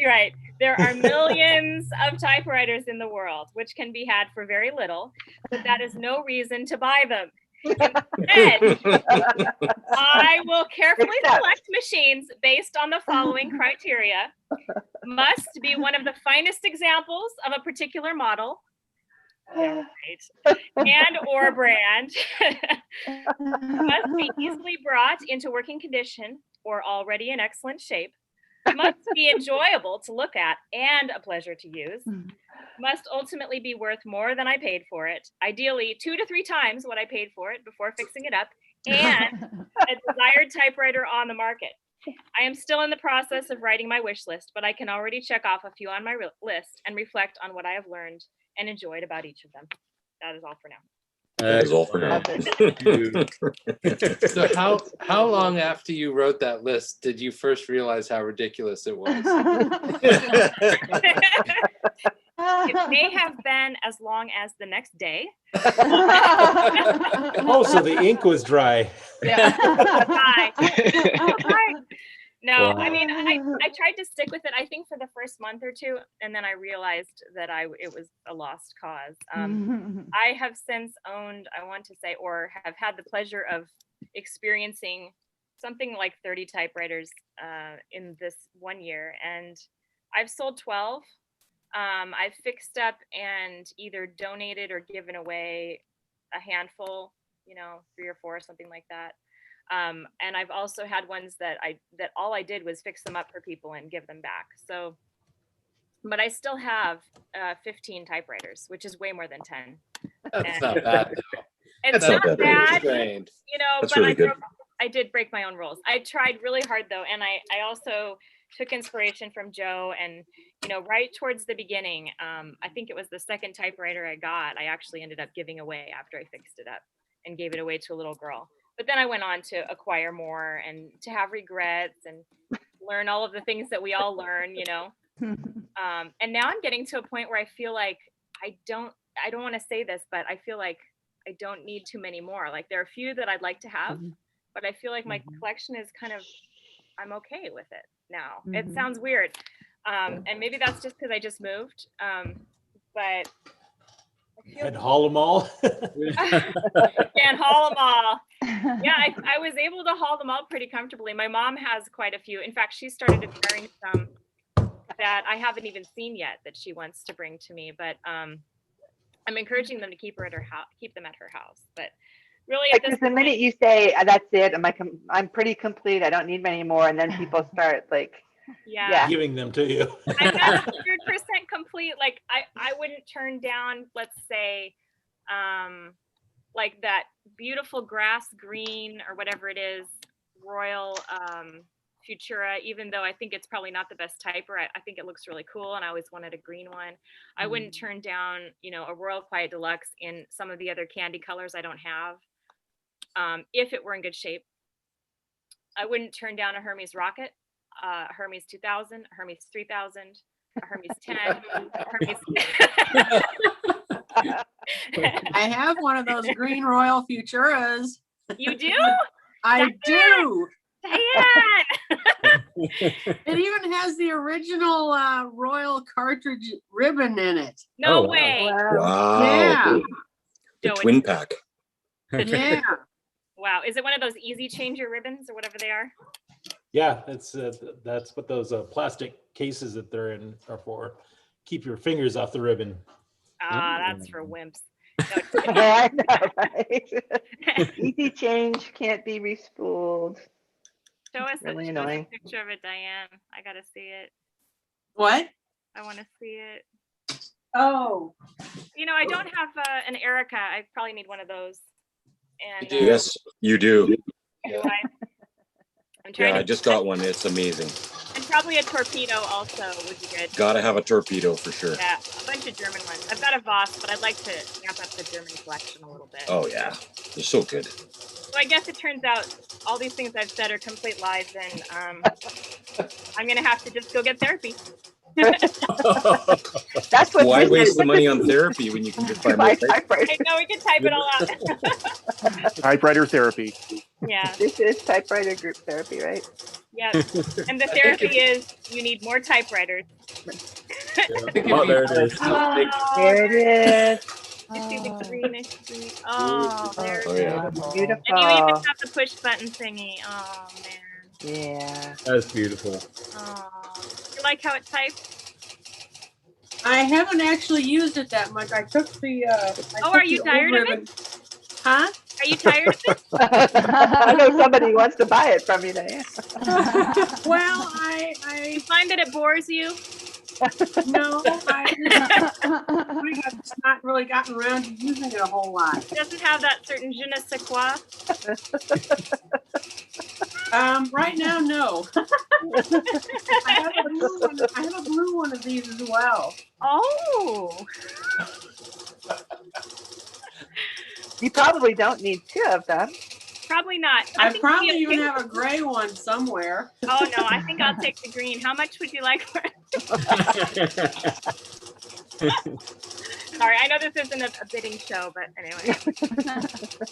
Right. There are millions of typewriters in the world, which can be had for very little, but that is no reason to buy them. Instead, I will carefully select machines based on the following criteria. Must be one of the finest examples of a particular model. Yeah, right. And or brand. Must be easily brought into working condition or already in excellent shape. Must be enjoyable to look at and a pleasure to use. Must ultimately be worth more than I paid for it. Ideally, 2 to 3 times what I paid for it before fixing it up, and a desired typewriter on the market. I am still in the process of writing my wish list, but I can already check off a few on my list and reflect on what I have learned and enjoyed about each of them. That is all for now. That is all for now. So how long after you wrote that list did you first realize how ridiculous it was? It may have been as long as the next day. Oh, so the ink was dry. Yeah. Bye. No, Wow. I mean, I tried to stick with it, I think, for the first month or two, and then I realized that it was a lost cause. I have since owned, I want to say, or have had the pleasure of experiencing something like 30 typewriters in this 1 year, and I've sold 12. I've fixed up and either donated or given away a handful, 3 or 4, something like that. And I've also had ones that all I did was fix them up for people and give them back. So, but I still have 15 typewriters, which is way more than 10. That's not bad though. It's not bad, Trained. but really good. I did break my own rules. I tried really hard though, and I also took inspiration from Joe, and right towards the beginning, I think it was the second typewriter I got, I actually ended up giving away after I fixed it up and gave it away to a little girl. But then I went on to acquire more and to have regrets and learn all of the things that we all learn, and now I'm getting to a point where I feel like I don't want to say this, but I feel like I don't need too many more. Like there are a few that I'd like to have, but I feel like my collection is I'm okay with it now. It sounds weird. And maybe that's just because I just moved. But And haul them all. Can't haul them all. Yeah, I was able to haul them all pretty comfortably. My mom has quite a few. In fact, she started acquiring some that I haven't even seen yet that she wants to bring to me. But I'm encouraging them to keep them at her house. But really, at this the minute you say that's it, I'm pretty complete, I don't need many more, and then people start like giving them to you. I'm not 100% complete. Like I wouldn't turn down, let's say, like that beautiful grass green or whatever it is, Royal Futura, even though I think it's probably not the best typewriter. I think it looks really cool, and I always wanted a green one. I wouldn't turn down, a Royal Quiet Deluxe in some of the other candy colors I don't have, if it were in good shape. I wouldn't turn down a Hermes Rocket, a Hermes 2000, a Hermes 3000, a Hermes 10, a Hermes. I have one of those green Royal Futuras. You do? I do. Diane! It even has the original Royal cartridge ribbon in it. No way. Wow. Yeah. The twin pack. Yeah. Wow. Is it one of those easy changer ribbons or whatever they are? Yeah, that's what those plastic cases that they're in are for. Keep your fingers off the ribbon. That's for wimps. I know, right? Easy change, can't be respooled. Show us Really a annoying. picture of it, Diane. I gotta see it. What? I want to see it. Oh. I don't have an Erica. I probably need one of those. And Yes, you do. I'm trying Yeah, to I just got one. It's amazing. and probably a torpedo also would be good. Gotta have a torpedo for sure. Yeah, a bunch of German ones. I've got a Voss, but I'd like to amp up the German collection a little bit. Oh yeah, they're so good. So I guess it turns out all these things I've said are complete lies, and I'm gonna have to just go get therapy. That's what. Why waste the money on therapy when you can just buy more typewriters? I know, we can type it all out. Typewriter therapy. Yeah. This is typewriter group therapy, right? Yeah. And the therapy is you need more typewriters. Oh, there it is. There it is. You see the greenish green. Oh, there it is. yeah. Beautiful. And you even have the push button thingy. Oh man. Yeah. That's beautiful. Oh. You like how it types? I haven't actually used it that much. I took the. Are you tired of it? Huh? Are you tired of it? I know somebody who wants to buy it from you, Diane. Well, I You find that it bores you? no, I have just not really gotten around to using it a whole lot. It doesn't have that certain je ne sais quoi. Right now, no. I have a blue one of these as well. Oh. You probably don't need 2 of them. Probably not. I think probably you- even have a gray one somewhere. Oh no, I think I'll take the green. How much would you like for it? Sorry, I know this isn't a bidding show, but anyway.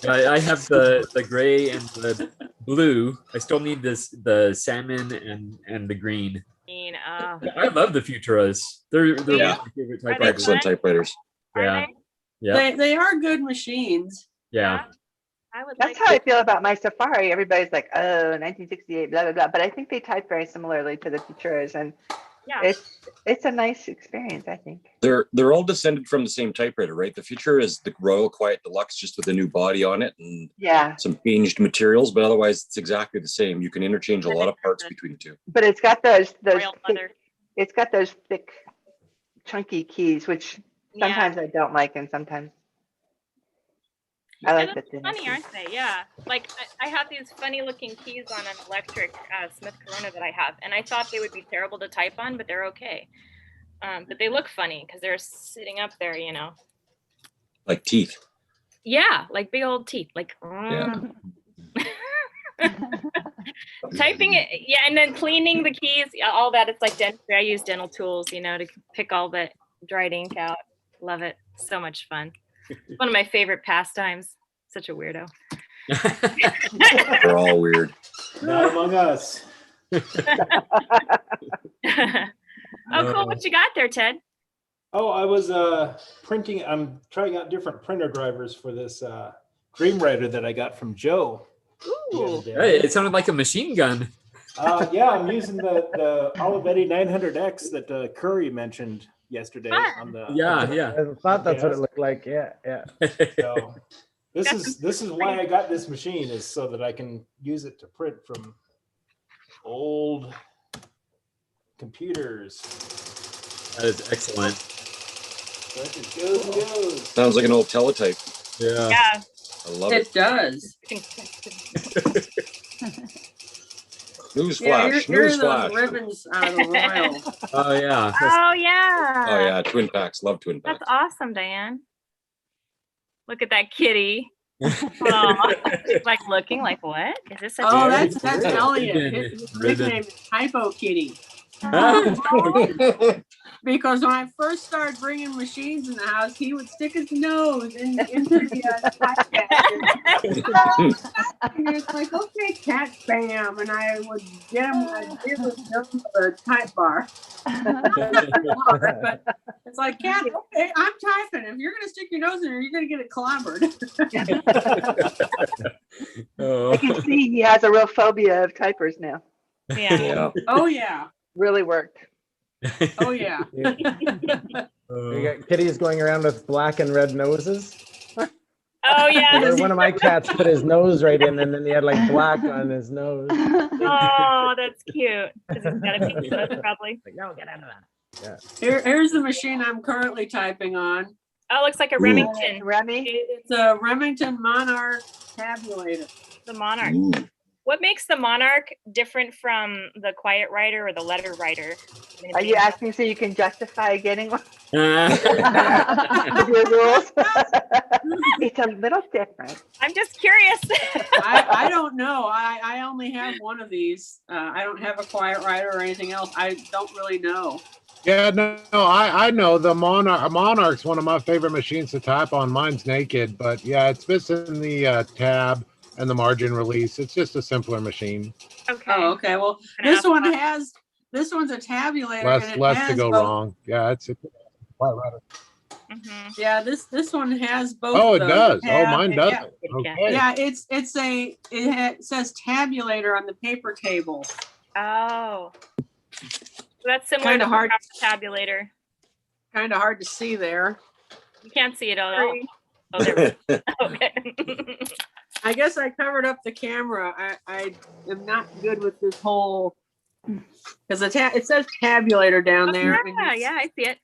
I have the gray and the blue. I still need the salmon and the green. I love the Futuras. They're one Yeah. of my favorite Are they typewriters. Excellent typewriters. Yeah. Yeah. They are good machines. Yeah. That's how I feel about my Safari. Everybody's like, oh, 1968, blah, blah, blah. But I think they type very similarly to the Futuras. And it's a nice experience, I think. They're all descended from the same typewriter, right? The Futura is the Royal Quiet Deluxe, just with a new body on it and some changed materials, but otherwise it's exactly the same. You can interchange a lot of parts between the two. But it's got those it's got those thick, chunky keys, which sometimes I don't like, and sometimes I like the thin. Funny, aren't they? Yeah. Like I have these funny looking keys on an electric Smith Corona that I have, and I thought they would be terrible to type on, but they're okay. But they look funny because they're sitting up there, you know. Like teeth. Yeah, like big old teeth. Like typing it, yeah, and then cleaning the keys, all that. It's like dentistry. I use dental tools, you know, to pick all the dried ink out. Love it. So much fun. One of my favorite pastimes. Such a weirdo. They're all weird. Not among us. Oh, cool. What you got there, Ted? Oh, I was printing. I'm trying out different printer drivers for this Dreamwriter that I got from Joe. Ooh. Hey, it sounded like a machine gun. Yeah, I'm using the Olivetti 900X that Curry mentioned yesterday on the. Yeah. I thought that's what it looked like. Yeah. So this is why I got this machine, is so that I can use it to print from old computers. That is excellent. So it just goes and goes. Sounds like an old teletype. Yeah. I love it. It does. Newsflash. Here are Newsflash. those ribbons out of the Royal. Oh yeah. Oh yeah. Oh yeah, twin packs. Love twin packs. That's awesome, Diane. Look at that kitty. Oh, she's like looking like, what? Is this such Oh, a that's Elliot. His nickname is Typo Kitty. Because when I first started bringing machines in the house, he would stick his nose into the and it's like, okay, cat, bam, and I would get him. I'd give him the type bar. But it's like, cat, okay, I'm typing. If you're gonna stick your nose in there, you're gonna get it clobbered. I can see he has a real phobia of typers now. Yeah. Oh yeah. Really worked. Oh yeah. You got kitties going around with black and red noses. Oh yeah. One of my cats put his nose right in, and then he had like black on his nose. Oh, that's cute. Because he's got a pink nose, probably. Like, no, get out of that. Yeah. Here's the machine I'm currently typing on. Oh, it looks like a Remington. Remy? It's a Remington Monarch tabulator. The Monarch. Ooh. What makes the Monarch different from the Quiet Writer or the Letter Writer? Are you asking so you can justify getting one? Uh, With your rules? It's a little different. I'm just curious. I don't know. I only have one of these. I don't have a Quiet Writer or anything else. I don't really know. Yeah, no, I know the Monarch's one of my favorite machines to type on. Mine's naked, but yeah, it's missing the tab and the margin release. It's just a simpler machine. Okay. Oh, okay. Well, this one's a tabulator. Less to go wrong. Yeah, it's quite right. Yeah, this one has both. Oh, it those. does. Oh, mine does. Yeah. Okay. Yeah, it says tabulator on the paper table. Oh. So that's similar Kinda to hard. the tabulator. Kind of hard to see there. You can't see it at all. Oh, there we go. Okay. I guess I covered up the camera. I am not good with this whole, because it says tabulator down there. Yeah, I see it.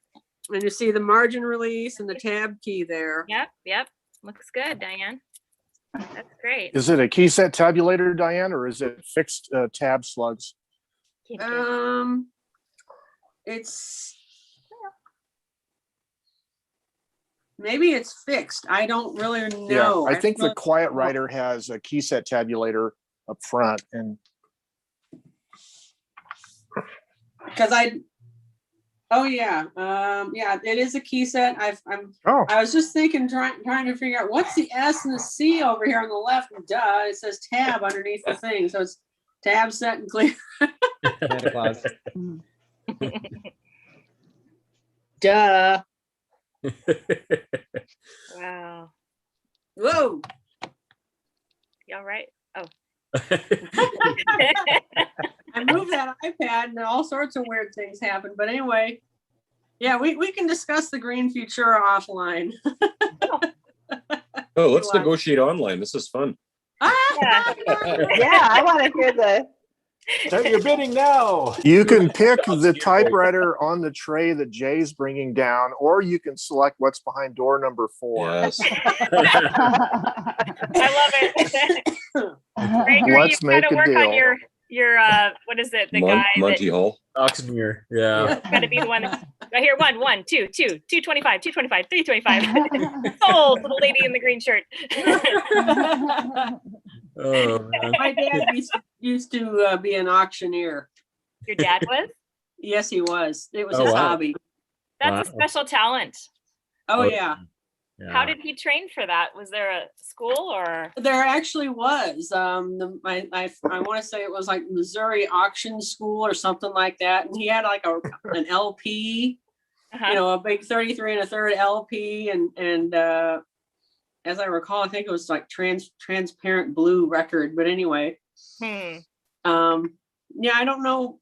And you see the margin release and the tab key there. Yep. Looks good, Diane. That's great. Is it a key set tabulator, Diane, or is it fixed tab slugs? It's maybe it's fixed. I don't really know. Yeah, I think the Quiet Writer has a key set tabulator up front, and because Oh yeah, yeah, it is a key set. I was just thinking, trying to figure out what's the S and the C over here on the left. Duh, it says tab underneath the thing, so it's tab, set, and clear. Santa Claus. Duh. Wow. Whoa. You all right? Oh. I moved that iPad and all sorts of weird things happened. But anyway, yeah, we can discuss the green Futura offline. Oh, let's negotiate online. This is fun. Yeah, I want to hear the. Start your bidding now. You can pick the typewriter on the tray that Jay's bringing down, or you can select what's behind door number 4. Yes. I love it. Gregory, Let's you've got make to a work on deal. your what is it? The guy Monty that Hall. Oxmere. Yeah. got to be the one that's right here. 1, 1, 2, 2, 225, 225, 325. Sold, little lady in the green shirt. Oh, man. My dad used to be an auctioneer. Your dad was? Yes, he was. It was Oh, his wow. hobby. That's a special talent. Oh yeah. How did he train for that? Was there a school or? There actually was. I want to say it was like Missouri Auction School or something like that. And he had like an LP, you know, a big 33 1/3 LP, and as I recall, I think it was like transparent blue record. But anyway, yeah, I don't know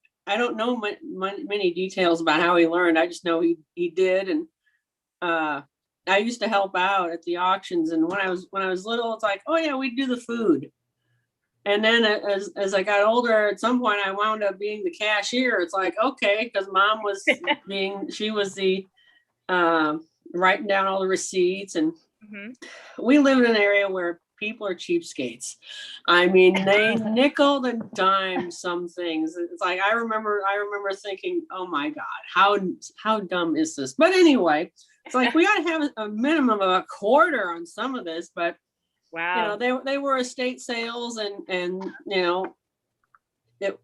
many details about how he learned. I just know he did, and I used to help out at the auctions, and when I was little, it's like, oh yeah, we'd do the food. And then as I got older, at some point I wound up being the cashier. It's like, okay, because mom was she was the writing down all the receipts, and we live in an area where people are cheapskates. I mean, they nickel and dime some things. It's like I remember thinking, oh my God, how dumb is this? But anyway, it's like we ought to have a minimum of a quarter on some of this. But wow, you know, they were estate sales, and you know, it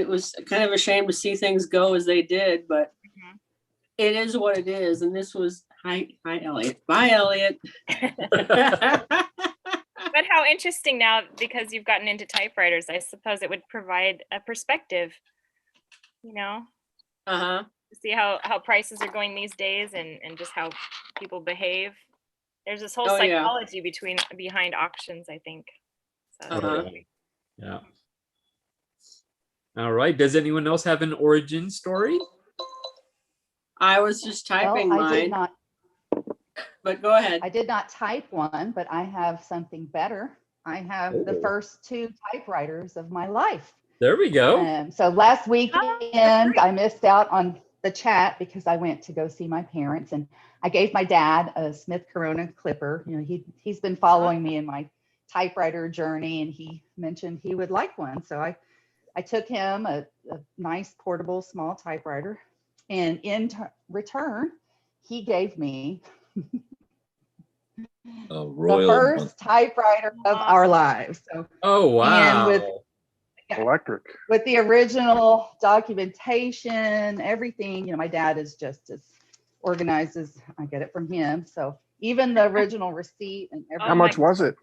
was kind of a shame to see things go as they did, but it is what it is. And this was hi Elliot. Bye, Elliot. But how interesting now, because you've gotten into typewriters, I suppose it would provide a perspective, you know, to see how prices are going these days, and just how people behave. There's this whole psychology behind auctions, I think. So. Yeah. All right. Does anyone else have an origin story? I was just typing Well, mine. I did not. But go ahead. I did not type one, but I have something better. I have the first 2 typewriters of my life. There we go. So last weekend, I missed out on the chat because I went to go see my parents, and I gave my dad a Smith Corona clipper. You know, he's been following me in my typewriter journey, and he mentioned he would like one. So I took him a nice portable small typewriter, and in return, he gave me the first typewriter of our lives. So, oh wow! And electric with the original documentation, everything. You know, my dad is just as organized as I get it from him. So even the original receipt and everything. How much was it?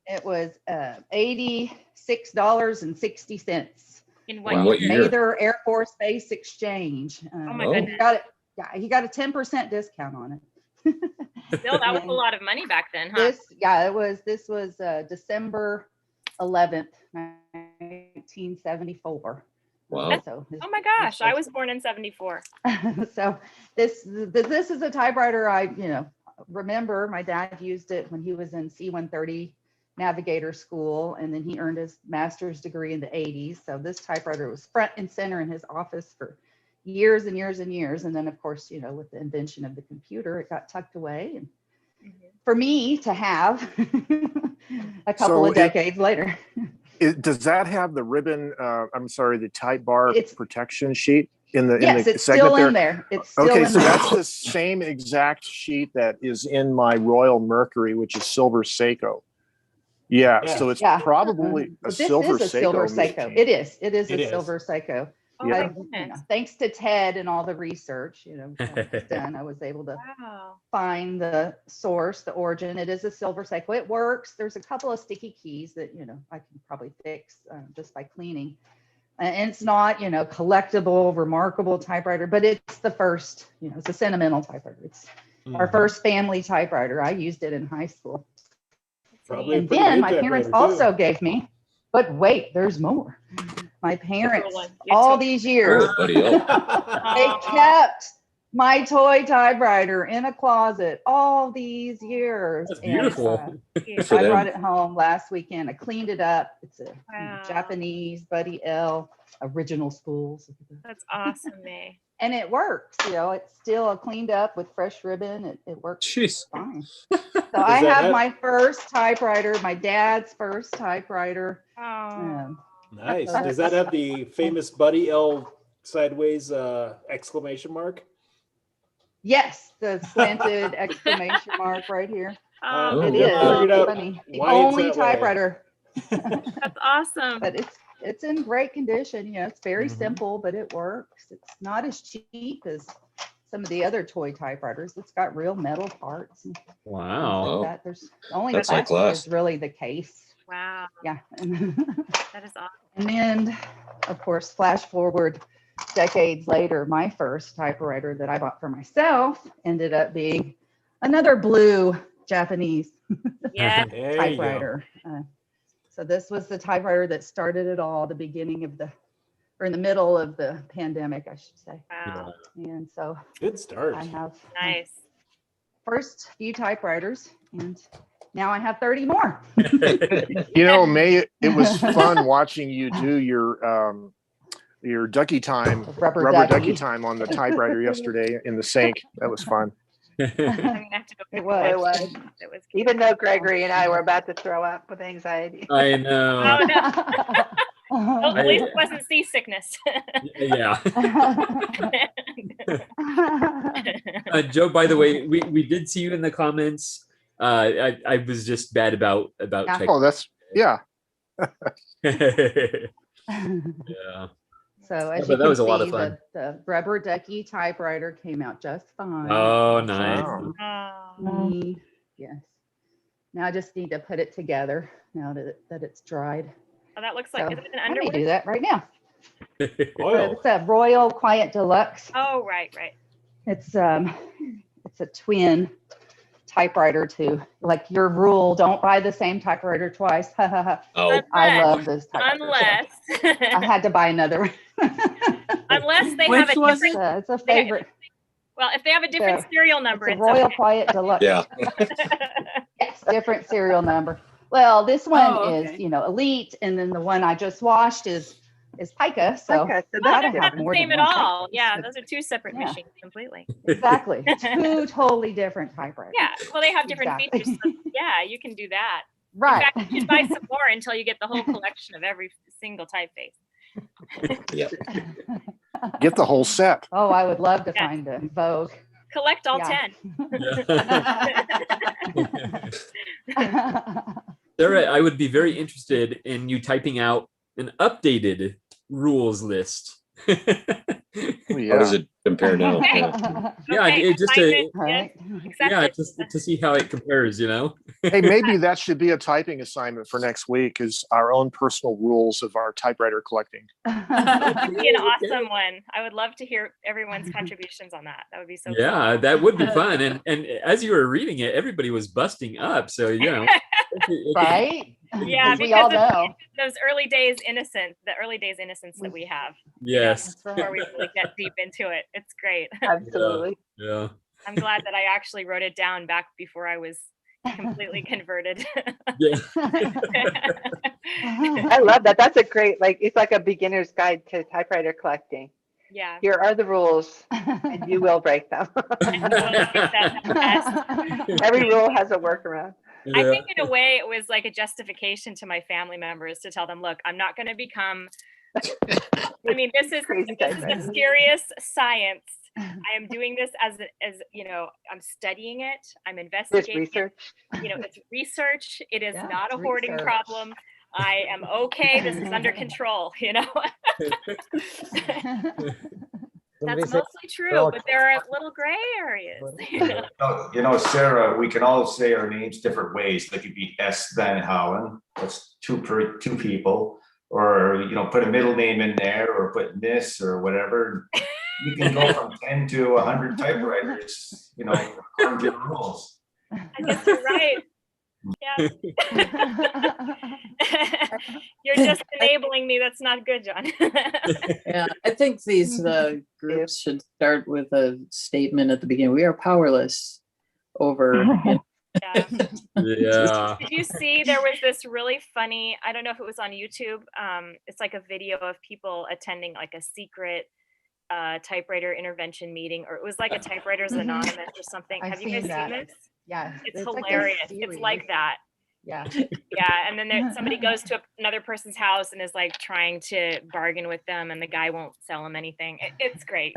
It was $86.60. In what year? Mather Air Force Base Exchange. Oh my goodness! He got a 10% discount on it. Still, that was a lot of money back then, huh? This was December 11th, 1974. Wow. So oh my gosh, I was born in 74. So this is a typewriter I remember. My dad used it when he was in C-130 navigator school, and then he earned his master's degree in the 80s. So this typewriter was front and center in his office for years and years and years. And then of course, with the invention of the computer, it got tucked away, and for me to have a couple of decades later. Does that have the ribbon, the type bar protection sheet in the yes, in the it's segment still there? in there. It's still okay, in so there. that's the same exact sheet that is in my Royal Mercury, which is silver Seiko. Yeah, so it's probably a silver This is a silver Seiko. Seiko. It is a silver Seiko. Oh Yeah. my You know, goodness. thanks to Ted and all the research, that was done, I was able to Wow. find the source, the origin. It is a silver cycle. It works. There's a couple of sticky keys that, I can probably fix just by cleaning. And it's not, collectible, remarkable typewriter, but it's the first, it's a sentimental typewriter. It's our first family typewriter. I used it in high school. Probably a And pretty then good my parents typewriter, too. also gave me, but wait, there's more. My parents, one. all these years, Oh, buddy, oh. they kept my toy typewriter in a closet all these years. That's And, beautiful. Good for I brought them. it home last weekend. I cleaned it up. It's a Wow. Japanese Buddy L original spools. That's awesome, May. And it works, it's still cleaned up with fresh ribbon. It works Jeez. fine. So I have my first typewriter, my dad's first typewriter. Oh. Nice. So Does that have the famous Buddy L sideways exclamation mark? Yes, the slanted exclamation mark right here. Oh, It we is. haven't figured out Funny. The why it's only that way. typewriter. that's awesome. But it's in great condition. It's very Mhm. simple, but it works. It's not as cheap as some of the other toy typewriters. It's got real metal parts and things Wow. like Wow. that. There's the only That's high plastic class. is really the case. Wow. Yeah. That is awesome. And then, of course, flash forward decades later, my first typewriter that I bought for myself ended up being another blue Japanese Yeah. There you go. typewriter. So this was the typewriter that started it all, the beginning of or in the middle of the pandemic, I should say. Wow. And so Good start. I have my Nice. first few typewriters, and now I have 30 more. May, it was fun watching you do your ducky time, Rubber ducky ducky. time on the typewriter yesterday in the sink. That was fun. I'm gonna have to go It pick was. that It up. was. It was cute. Even though Gregory and I were about to throw up with anxiety. I know. Oh no. Well, at least I- it wasn't seasickness. Yeah. Joe, by the way, we did see you in the comments. I was just bad about Yeah. checking. Oh, that's, yeah. Yeah. So as But you that can was a lot of see, fun. the rubber ducky typewriter came out just fine. Oh, nice. Wow. Oh. Yes. Now I just need to put it together now that it's dried. Oh, that looks So like, is it an let me underwood? do that right now. Oil. It's a Royal Quiet Deluxe. Oh, right. It's a twin typewriter too. Like your rule, don't buy the same typewriter twice. Oh, I love this typewriter. so I Unless, had to buy another one. unless they Which have a was different, It's a favorite. well, if they have a different So, serial It's number, a it's Royal okay. Quiet Deluxe. yeah. Yes, different serial number. Well, this one Oh, is, okay. Elite, and then the one I just washed is Pica. So Okay, so Oh, that's gotta that's have not the more same than at one all. typewriter. Yeah, those are two separate Yeah. machines completely. Exactly. Two totally different typewriters. Yeah, well, they have different Exactly. features. So yeah, you can do that. Right. In fact, you should buy some more until you get the whole collection of every single typeface. Yeah. Get the whole set. Oh, I would love to Yes. find a Vogue. Collect all Yeah. 10. Sarah, I would be very interested in you typing out an updated rules list. Oh, How yeah. does it compare now? Okay. Yeah. Yeah, Okay, just to assignment, Right. yes, accept yeah, it. just to see how it compares, Hey, maybe that should be a typing assignment for next week, is our own personal rules of our typewriter collecting. That would be an awesome one. I would love to hear everyone's contributions on that. That would be so cool. Yeah, that would be fun. And as you were reading it, everybody was busting up. So Right? Yeah, As we all because of know. those early days innocence that we have. Yes. That's Where right. we really get deep into it. It's great. absolutely. Yeah. I'm glad that I actually wrote it down back before I was completely converted. Yeah. I love that. That's a great, it's like a beginner's guide to typewriter collecting. Yeah. Here are the rules, and you will break them. Every rule has a workaround. I think in a way it was like a justification to my family members to tell them, look, I'm not going to become, I mean, this is a serious science. I am doing this as I'm studying it. I'm investigating research. It's research. It is Yeah, not a it's hoarding research. problem. I am okay. This is under control, That's mostly true, but there are little gray areas. Sarah, we can all say our names different ways. Like, it'd be S. Van Howen. That's two people. Or, put a middle name in there, or put Miss or whatever. You can go from 10 to 100 typewriters, according to your rules. I guess you're right. Yeah. You're just enabling me. That's not good, John. Yeah, I think these groups should start with a statement at the beginning. We are powerless over. Yeah. Did you see there was this really funny, I don't know if it was on YouTube. It's like a video of people attending like a secret typewriter intervention meeting, or it was like a Typewriters Anonymous or something. Have you guys seen this? Yeah, it's hilarious. It's like that. Yeah. Yeah, and then somebody goes to another person's house and is like trying to bargain with them, and the guy won't sell them anything. It's great.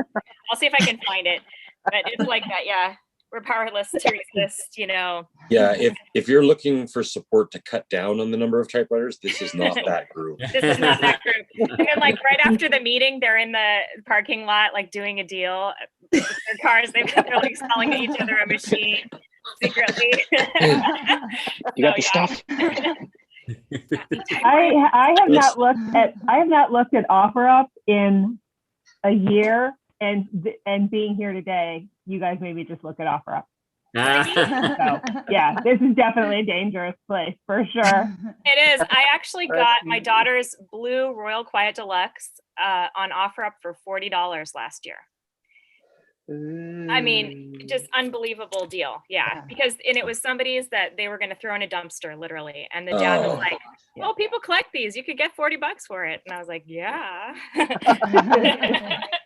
I'll see if I can find it, but it's like that. Yeah, we're powerless to resist. Yeah, if you're looking for support to cut down on the number of typewriters, this is not that group. This is not that group. And then, like, right after the meeting, they're in the parking lot, like doing a deal with their cars. They're like selling each other a machine secretly. You got the stuff. I have not looked at OfferUp in a year, and being here today, you guys made me just look at OfferUp. So yeah, this is definitely a dangerous place for sure. It is. I actually got my daughter's blue Royal Quiet Deluxe on OfferUp for $40 last year. I mean, just unbelievable deal. Yeah, because it was somebody's that they were going to throw in a dumpster, literally, and the dad was like, "Oh, people collect these. You could get $40 for it." And I was like, "Yeah,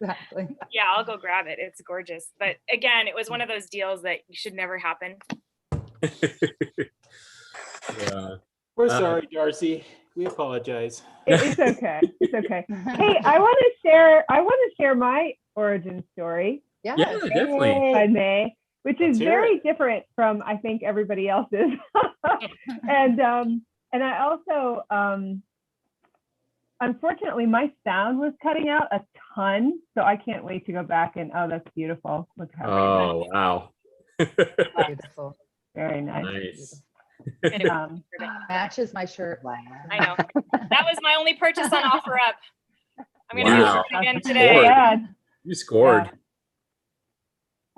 exactly. Yeah, I'll go grab it. It's gorgeous." But again, it was one of those deals that should never happen. Yeah. We're sorry, Darcy. We apologize. It's okay. It's okay. Hey, I want to share my origin story. Yeah, definitely. If I may, which is Let's hear very it. different from I think everybody else's. And I also unfortunately my sound was cutting out a ton, so I can't wait to go back and that's beautiful. Look how Oh, wow. Beautiful. very nice. Nice. Matches my shirt. I know. That was my only purchase on OfferUp. I'm gonna Wow. do it again today. Scored. Yeah. You scored.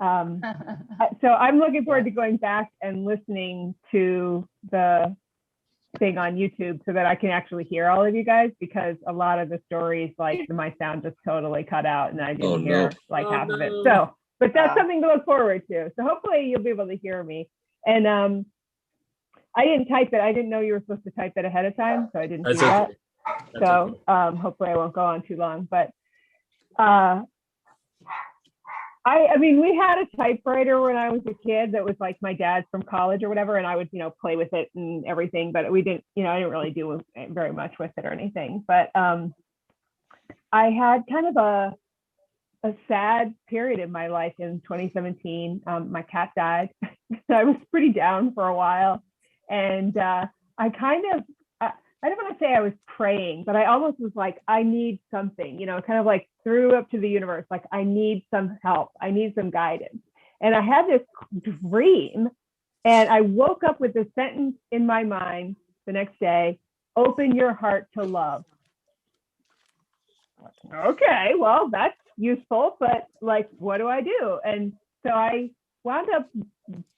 So I'm looking forward to going back and listening to the thing on YouTube so that I can actually hear all of you guys, because a lot of the stories, like my sound just totally cut out and I didn't hear like half of it. So, but that's something to look forward to. So hopefully you'll be able to hear me. And I didn't type it. I didn't know you were supposed to type it ahead of time, so I didn't do that. So hopefully I won't go on too long. But I mean, we had a typewriter when I was a kid that was like my dad's from college or whatever, and I would, play with it and everything, but we didn't, I didn't really do very much with it or anything. But I had kind of a sad period in my life in 2017. My cat died. I was pretty down for a while, and I don't want to say I was praying, but I almost was like, I need something, kind of like threw up to the universe, like I need some help, I need some guidance. And I had this dream, and I woke up with this sentence in my mind the next day: open your heart to love. Okay, well, that's useful, but like, what do I do? And so I wound up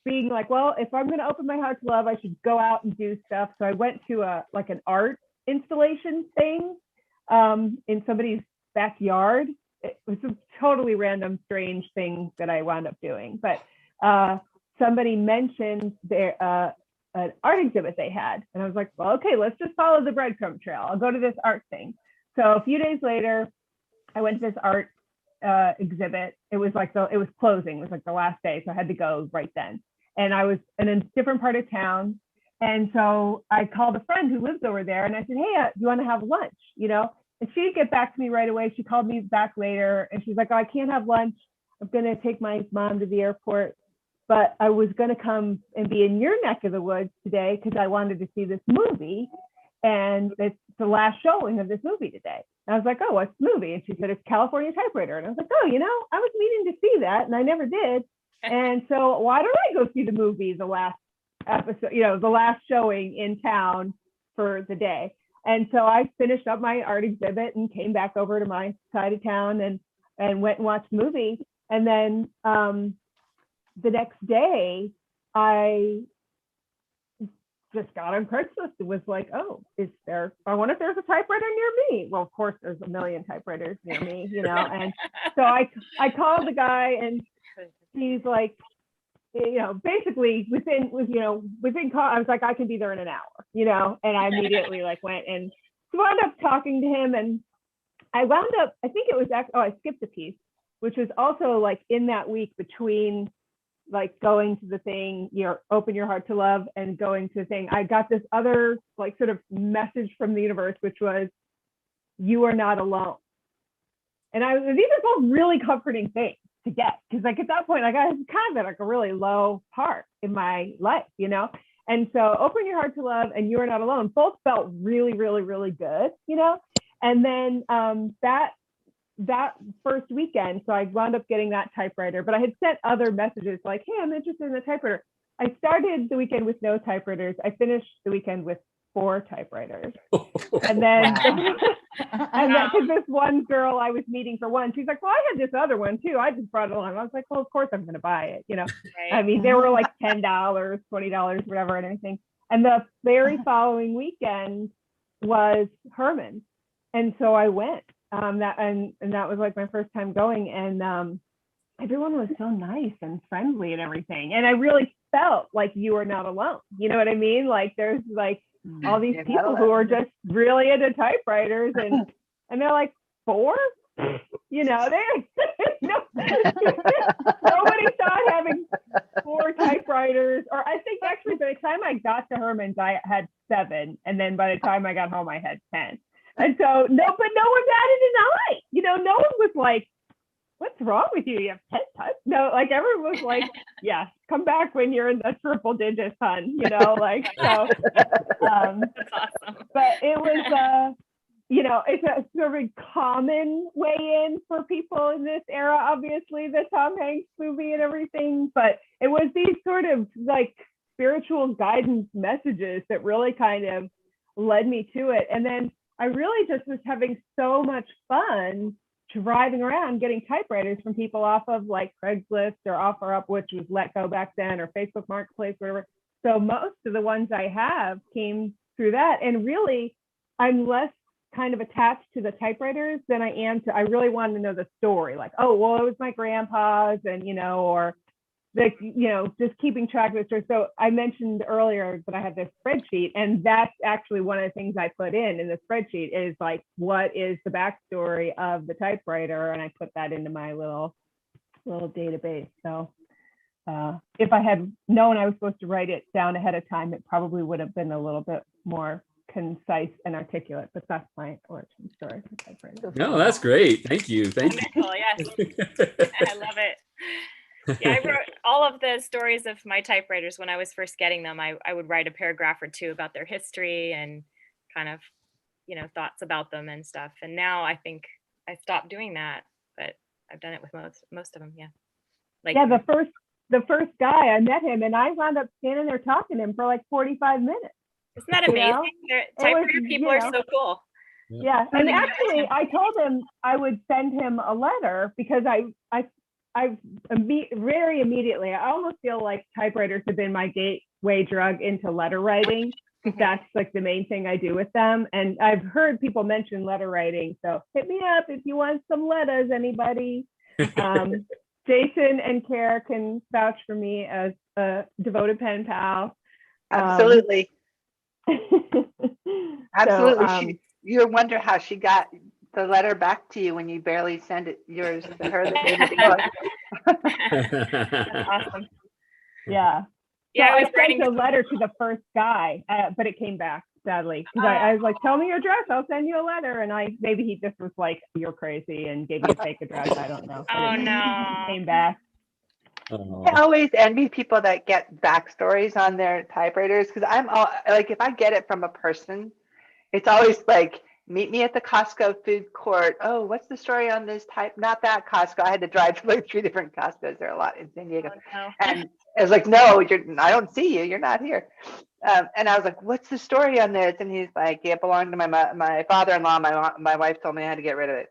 being like, well, if I'm going to open my heart to love, I should go out and do stuff. So I went to an art installation thing in somebody's backyard. It was a totally random, strange thing that I wound up doing. But somebody mentioned their an art exhibit they had, and I was like, well, okay, let's just follow the breadcrumb trail. I'll go to this art thing. So a few days later, I went to this art exhibit. It was closing. It was like the last day, so I had to go right then. And I was in a different part of town, and so I called a friend who lives over there, and I said, hey, do you want to have lunch? And she didn't get back to me right away. She called me back later, and she's like, oh, I can't have lunch. I'm gonna take my mom to the airport, but I was gonna come and be in your neck of the woods today because I wanted to see this movie, and it's the last showing of this movie today. I was like, oh, what's the movie? And she said, it's California Typewriter. And I was like, oh, I was meaning to see that and I never did. And so why don't I go see the movie, the last episode, the last showing in town for the day. And so I finished up my art exhibit and came back over to my side of town and went and watched the movie. And then the next day, I just got on Craigslist. It was like, oh, I wonder if there's a typewriter near me. Well, of course, there's a million typewriters near me, And so I called the guy, and he's like, basically within I was like, I can be there in an hour, and I immediately went and wound up talking to him, and I wound up, I think it was I skipped a piece, which was also in that week between going to the thing, open your heart to love, and going to the thing. I got this other sort of message from the universe, which was, you are not alone. And these are both really comforting things to get, because at that point I was kind of at a really low part in my life, and so open your heart to love and you are not alone both felt really, really, really good, and then that first weekend, so I wound up getting that typewriter, but I had sent other messages like, hey, I'm interested in the typewriter. I started the weekend with no typewriters. I finished the weekend with 4 typewriters. And then because this one girl I was meeting for one, she's like, well, I had this other one too. I just brought it along. I was like, well, of course I'm going to buy it. Right. I mean, they were like $10, $20, whatever, and everything. And the very following weekend was Herman's. And so I went. That was my first time going, and everyone was so nice and friendly and everything. And I really felt like you are not alone. You know what I mean? There's all these people who are just really into typewriters, and they're like, 4? Nobody thought having 4 typewriters, or I think actually by the time I got to Herman's, I had 7, and then by the time I got home, I had 10. And so no one batted an eye. No one was like, what's wrong with you? You have 10 types? No, everyone was like, yeah, come back when you're in the triple digits, hun. So That's awesome. But it was it's a sort of a common way in for people in this era, obviously, the Tom Hanks movie and everything, but it was these sort of spiritual guidance messages that really kind of led me to it. And then I really just was having so much fun driving around getting typewriters from people off of Craigslist or OfferUp, which was Let Go back then, or Facebook Marketplace, whatever. So most of the ones I have came through that. And really, I'm less kind of attached to the typewriters than I am to, I really wanted to know the story. Oh, well, it was my grandpa's, and, or just keeping track of the story. So I mentioned earlier that I had this spreadsheet, and that's actually one of the things I put in the spreadsheet is what is the backstory of the typewriter, and I put that into my little database. So if I had known I was supposed to write it down ahead of time, it probably would have been a little bit more concise and articulate, but that's my origin story. No, that's great. Thank you. Wonderful, yes. I love it. Yeah, I wrote all of the stories of my typewriters when I was first getting them. I would write a paragraph or two about their history and kind of, thoughts about them and stuff. And now I think I stopped doing that, but I've done it with most of them. Yeah. The first guy, I met him, and I wound up standing there talking to him for 45 minutes. Isn't that amazing? Typewriter people are so cool. Yeah, and actually, I told him I would send him a letter because very immediately, I almost feel like typewriters have been my gateway drug into letter writing. That's the main thing I do with them. And I've heard people mention letter writing. So hit me up if you want some letters, anybody. Jason and Kara can vouch for me as a devoted pen pal. Absolutely. Absolutely. You wonder how she got the letter back to you when you barely send it yours to her the day before. That's awesome. Yeah. Yeah, so I sent a letter to the first guy, but it came back sadly because I was like, "Tell me your address, I'll send you a letter." And maybe he just was like, "You're crazy," and gave me a fake address. I don't know. Oh no! Came back. I always envy people that get backstories on their typewriters because I'm all if I get it from a person, it's always meet me at the Costco food court. Oh, what's the story on this type? Not that Costco. I had to drive to like 3 different Costco's. There are a lot in San Diego. Oh, no. And I was like, no, I don't see you. You're not here. And I was like, what's the story on this? And he's like, it belonged to my father-in-law. My wife told me I had to get rid of it.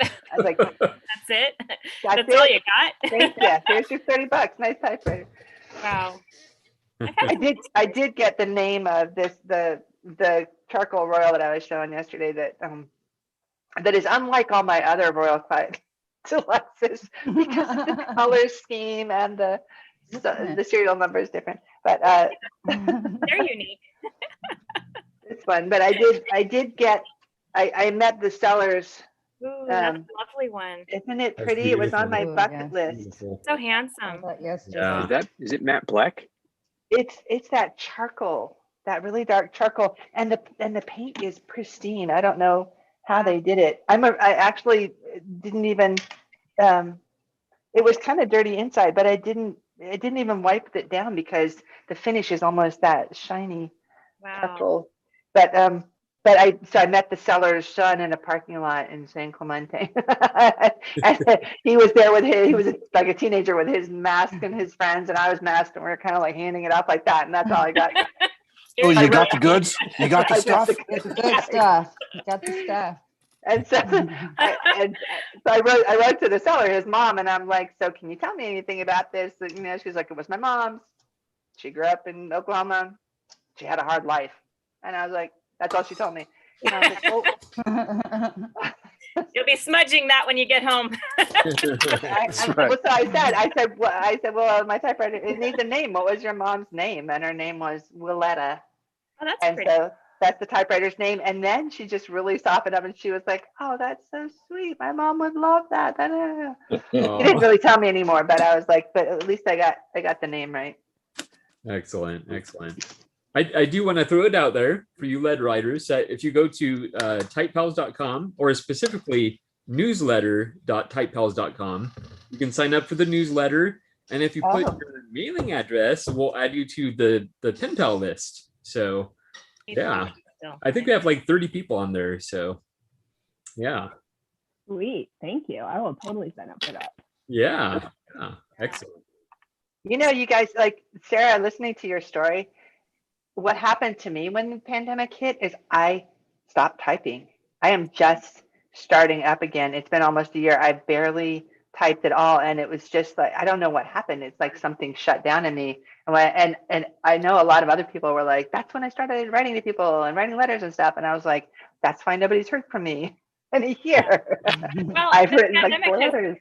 I was like, That's it. That's all it. you got. Thanks, yeah, here's your $30. Nice typewriter. Wow. I did get the name of the charcoal royal that I was showing yesterday that is unlike all my other royal deluxes because of the color scheme and the serial number is different. But they're unique. It's fun. But I did get I met the sellers. Ooh, that's a lovely one. Isn't it pretty? It was on my bucket list. Beautiful. So handsome. Yeah. Is it matte black? It's that charcoal, that really dark charcoal, and the paint is pristine. I don't know how they did it. I actually didn't even. It was kind of dirty inside, but it didn't even wipe it down because the finish is almost that shiny charcoal. But I met the seller's son in a parking lot in San Clemente. And he was there he was like a teenager with his mask and his friends, and I was masked, and we were kind of like handing it off like that, and that's all I got. Oh, you got the goods? You got the stuff? Good stuff. You got the stuff. And so, I wrote to the seller, his mom, and I'm like, so can you tell me anything about this? And, she's like, it was my mom's. She grew up in Oklahoma. She had a hard life. And I was like, that's all she told me. And I was like, oh. You'll be smudging that when you get home. So I said, well, my typewriter, it needs a name. What was your mom's name? And her name was Willetta. Oh, that's and pretty. So that's the typewriter's name. And then she just really softened up and she was like, oh, that's so sweet. My mom would love that. She didn't really tell me anymore, but I was like, but at least I got the name right. Excellent. I do want to throw it out there for you lead writers that if you go to typepals.com or specifically newsletter.typepals.com, you can sign up for the newsletter. And if you put your mailing address, we'll add you to the pen pal list. So yeah, I think we have like 30 people on there. So yeah. Sweet. Thank you. I will totally sign up for that. Yeah. Excellent. You guys, like Sarah, listening to your story, what happened to me when the pandemic hit is I stopped typing. I am just starting up again. It's been almost a year. I barely typed at all. And it was just like, I don't know what happened. It's like something shut down in me. And I know a lot of other people were like, that's when I started writing to people and writing letters and stuff. And I was like, that's why nobody's heard from me in a year. Well, I've written like 4 letters.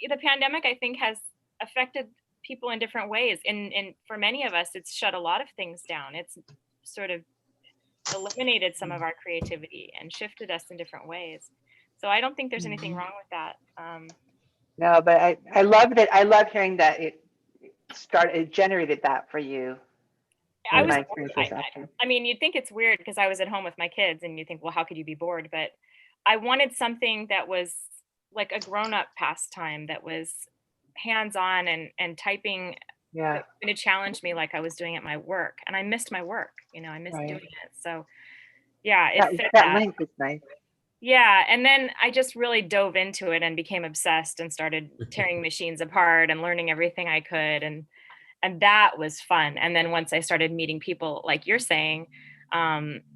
The pandemic, I think, has affected people in different ways. And for many of us, it's shut a lot of things down. It's sort of eliminated some of our creativity and shifted us in different ways. So I don't think there's anything wrong with that. No, but I love that. I love hearing that it generated that for you. I mean, you'd think it's weird because I was at home with my kids and you think, well, how could you be bored? But I wanted something that was like a grown-up pastime that was hands-on and typing. Yeah. Going to challenge me like I was doing at my work. And I missed my work, I missed doing it. So yeah, that link is nice. Yeah. And then I just really dove into it and became obsessed and started tearing machines apart and learning everything I could. And that was fun. And then once I started meeting people, like you're saying,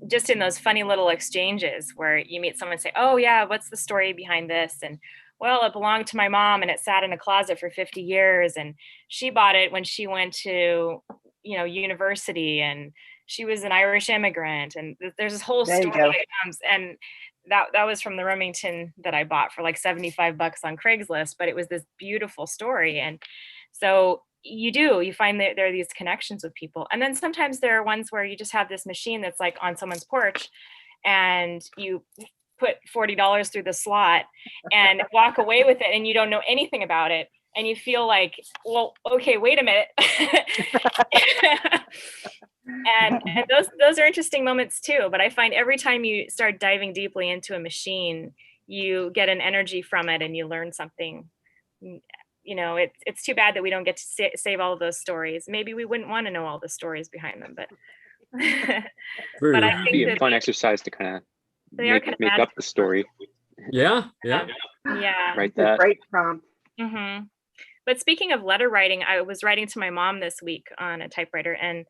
just in those funny little exchanges where you meet someone and say, oh yeah, what's the story behind this? And well, it belonged to my mom and it sat in a closet for 50 years. And she bought it when she went to, university, and she was an Irish immigrant. And there's this whole story that comes, and that was from the Remington that I bought for like $75 on Craigslist, but it was this beautiful story. And so you find that there are these connections with people. And then sometimes there are ones where you just have this machine that's like on someone's porch and you put $40 through the slot and walk away with it and you don't know anything about it. And you feel like, well, okay, wait a minute. and those are interesting moments too. But I find every time you start diving deeply into a machine, you get an energy from it and you learn something. It's too bad that we don't get to save all of those stories. Maybe we wouldn't want to know all the stories behind them, but but I think it'd be a fun exercise to kind of They are kind of make up the story. Yeah. Yeah. Write that. Great prompt. But speaking of letter writing, I was writing to my mom this week on a typewriter, and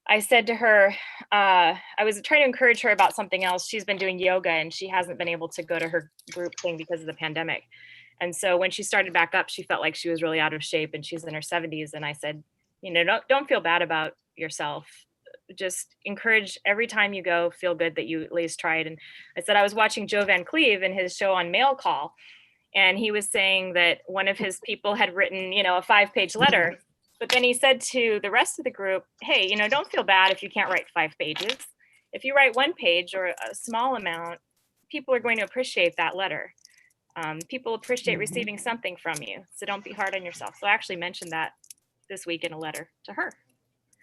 I said to her, I was trying to encourage her about something else. She's been doing yoga and she hasn't been able to go to her group thing because of the pandemic. And so when she started back up, she felt like she was really out of shape, and she's in her 70s. And I said, don't feel bad about yourself. Just encourage every time you go, feel good that you at least tried. And I said, I was watching Joe Van Cleve in his show on Mail Call, and he was saying that one of his people had written, a 5-page letter. But then he said to the rest of the group, hey, don't feel bad if you can't write 5 pages. If you write 1 page or a small amount, people are going to appreciate that letter. People appreciate receiving something from you. So don't be hard on yourself. So I actually mentioned that this week in a letter to her.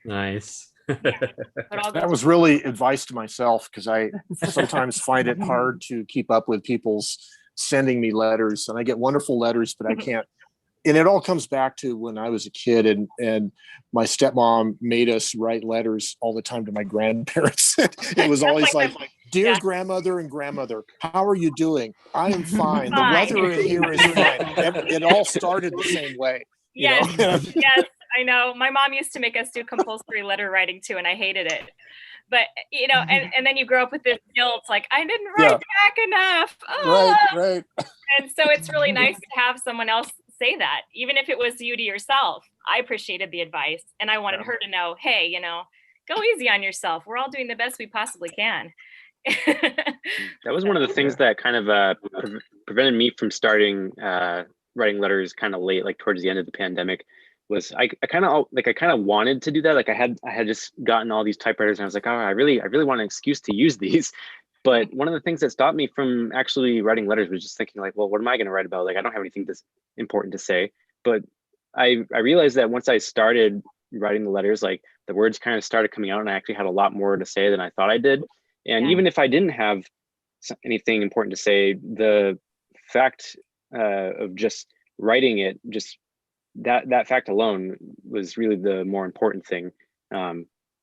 Nice. That was really advice to myself, because I sometimes find it hard to keep up with people's sending me letters, and I get wonderful letters, but I can't. And it all comes back to when I was a kid, and my stepmom made us write letters all the time to my grandparents. It was always like, dear grandmother and grandmother, how are you doing? I am fine. The weather in here is fine. It all started the same way. Yes, yes, I know. My mom used to make us do compulsory letter writing too, and I hated it. But, and then you grow up with this guilt, like, I didn't write back enough. Oh. Right. And so it's really nice to have someone else say that, even if it was you to yourself. I appreciated the advice, and I wanted her to know, hey, go easy on yourself. We're all doing the best we possibly can. That was one of the things that kind of prevented me from starting writing letters kind of late, like towards the end of the pandemic. Was I kind of wanted to do that. Like I had just gotten all these typewriters, and I was like, oh, I really want an excuse to use these. But one of the things that stopped me from actually writing letters was just thinking like, well, what am I going to write about? Like, I don't have anything that's important to say. But I realized that once I started writing the letters, like the words kind of started coming out, and I actually had a lot more to say than I thought I did. And even if I didn't have anything important to say, the fact of just writing it, just that fact alone was really the more important thing,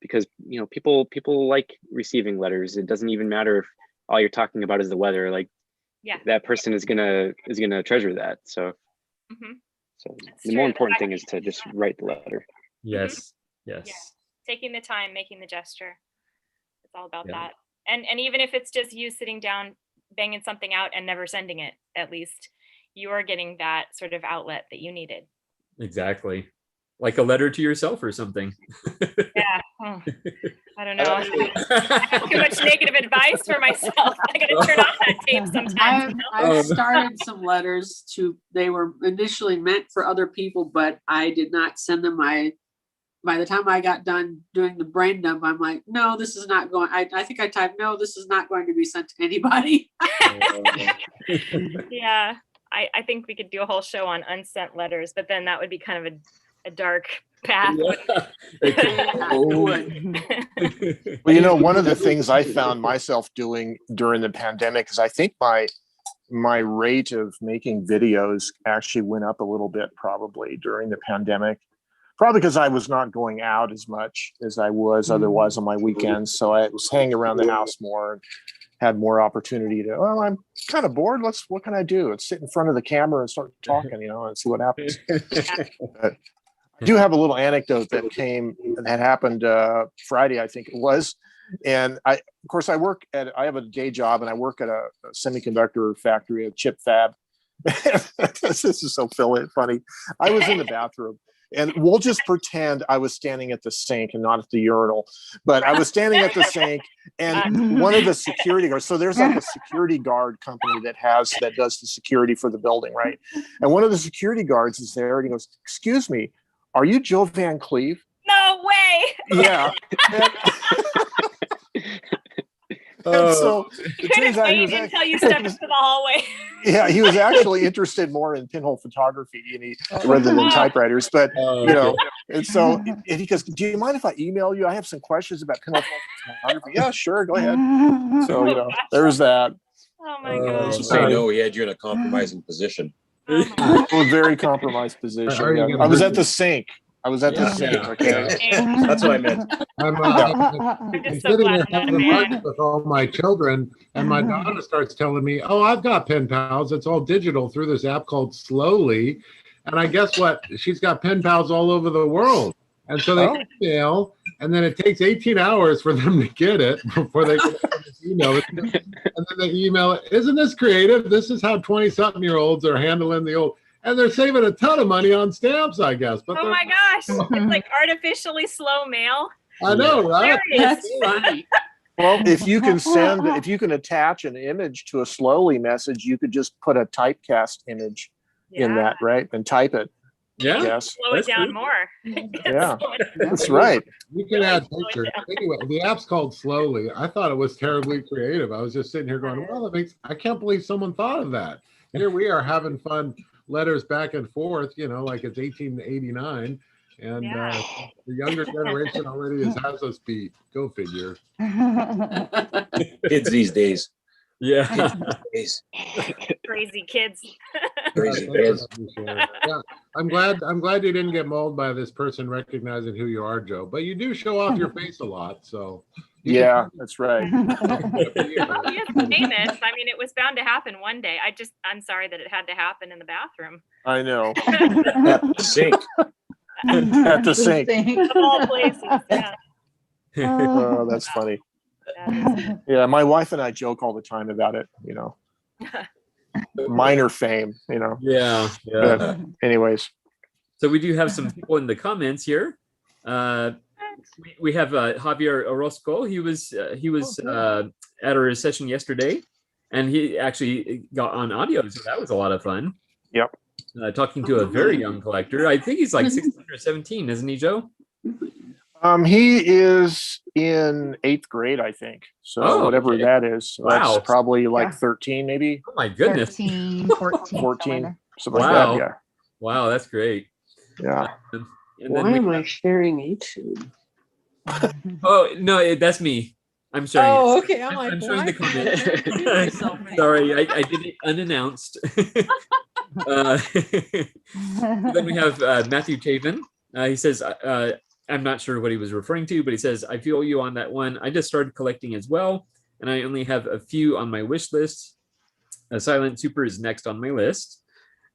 because people like receiving letters. It doesn't even matter if all you're talking about is the weather. Like, that person is gonna treasure that. So, so the more important thing is to just write the letter. Yes. Taking the time, making the gesture. It's all about that. And even if it's just you sitting down, banging something out and never sending it, at least you are getting that sort of outlet that you needed. Exactly. Like a letter to yourself or something. I don't know. I have too much negative advice for myself. I gotta turn off that tape sometimes. I've started some letters they were initially meant for other people, but I did not send them. By the time I got done doing the brain dump, I'm like, no, this is not going. I think I typed, no, this is not going to be sent to anybody. Yeah. I think we could do a whole show on unsent letters, but then that would be kind of a dark path. Well, one of the things I found myself doing during the pandemic is I think my rate of making videos actually went up a little bit probably during the pandemic. Probably because I was not going out as much as I was otherwise on my weekends. So I was hanging around the house more and had more opportunity to, well, I'm kind of bored. What can I do? Let's sit in front of the camera and start talking, and see what happens. But I do have a little anecdote that happened Friday, I think it was. And I have a day job, and I work at a semiconductor factory, a chip fab. This is so funny. I was in the bathroom. And we'll just pretend I was standing at the sink and not at the urinal, but I was standing at the sink, and one of the security guards, so there's like a security guard company that does the security for the building, right? And one of the security guards is there, and he goes, "Excuse me, are you Joe Van Cleve?" No way. Yeah. And so you couldn't wait until you stepped into the hallway. Yeah, he was actually interested more in pinhole photography rather than typewriters. But and so he goes, "Do you mind if I email you? I have some questions about pinhole photography." Yeah, sure, go ahead. So there's that. Oh my gosh. To say no, he had you in a compromising position. A very compromised position. I was at the sink. I was at the Yeah. sink. Okay, Same. that's what I meant. I'm, Yeah. I'm just so sitting glad there I'm not a having man. lunch with all my children, and my daughter starts telling me, "Oh, I've got pen pals. It's all digital through this app called Slowly." And I guess what? She's got pen pals all over the world. And so they Oh. email, and then it takes 18 hours for them to get it before they can email it. And then they email it. Isn't this creative? This is how 20-something-year-olds are handling the old. And they're saving a ton of money on stamps, I guess. But Oh my gosh, it's like artificially slow mail. I know, right? Hilarious. That's funny. Well, if you can attach an image to a Slowly message, you could just put a typecast image in that, right? And type it. Yeah. Yes. Slow it down more. Yeah. That's right. You can add pictures. Anyway, the app's called Slowly. I thought it was terribly creative. I was just sitting here going, well, I can't believe someone thought of that. Here we are having fun, letters back and forth, like it's 1889. And the younger generation already has us beat. Go figure. Kids these days. Yeah. Crazy kids. Crazy kids. Yeah, I'm glad you didn't get mauled by this person recognizing who you are, Joe. But you do show off your face a lot, so yeah, that's right. He is famous. I mean, it was bound to happen one day. I'm sorry that it had to happen in the bathroom. I know. At the sink. At the sink. Of all places, yeah. Oh, that's funny. Yeah, my wife and I joke all the time about it, minor fame, Yeah. But anyways. So we do have some people in the comments here. We have Javier Orozco. He was at our session yesterday, and he actually got on audio, so that was a lot of fun. Yep. Talking to a very young collector. I think he's like 16 or 17, isn't he, Joe? He is in 8th grade, I think. So whatever that is. Wow. That's probably like 13, maybe. Oh my goodness. 13, 14. 14, something Wow. like that. Yeah. Wow, that's great. Yeah. And Why am I sharing YouTube? Oh no, that's me. I'm sharing. Oh, okay. I'm like, showing why the can't I see comment. myself Sorry, I did it unannounced. Then we have Matthew Taven. He says, I'm not sure what he was referring to, but he says, I feel you on that one. I just started collecting as well, and I only have a few on my wish list. Silent Super is next on my list.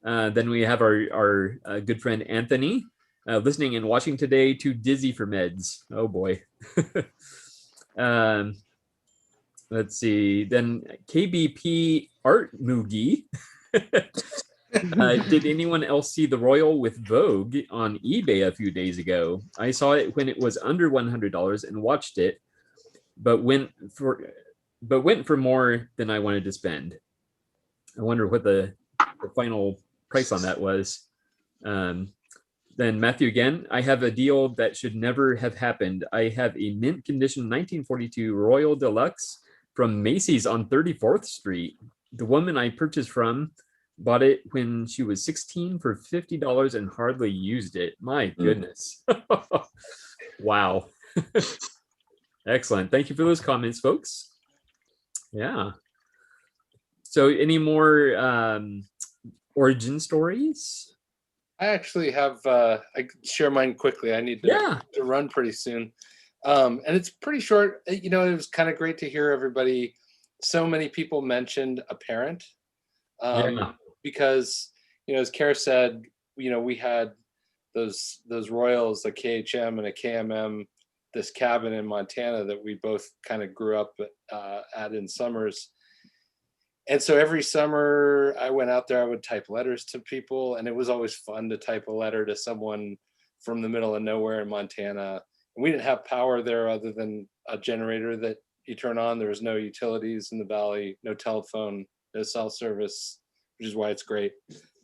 Then we have our good friend Anthony, listening and watching today, too dizzy for meds. Oh boy. Let's see. Then KBP Art Moogie. Did anyone else see the Royal with Vogue on eBay a few days ago? I saw it when it was under $100 and watched it, but went for more than I wanted to spend. I wonder what the final price on that was. Then Matthew again, I have a deal that should never have happened. I have a mint condition 1942 Royal Deluxe from Macy's on 34th Street. The woman I purchased from bought it when she was 16 for $50 and hardly used it. My goodness. Wow. Excellent. Thank you for those comments, folks. Yeah. So any more origin stories? I actually have, I can share mine quickly. I need to run pretty soon. And it's pretty short. It was kind of great to hear everybody. So many people mentioned a parent. Because, as Kara said, we had those Royals, a KHM and a KMM, this cabin in Montana that we both kind of grew up at in summers. And so every summer I went out there, I would type letters to people, and it was always fun to type a letter to someone from the middle of nowhere in Montana. And we didn't have power there other than a generator that you turn on. There was no utilities in the valley, no telephone, no cell service, which is why it's great.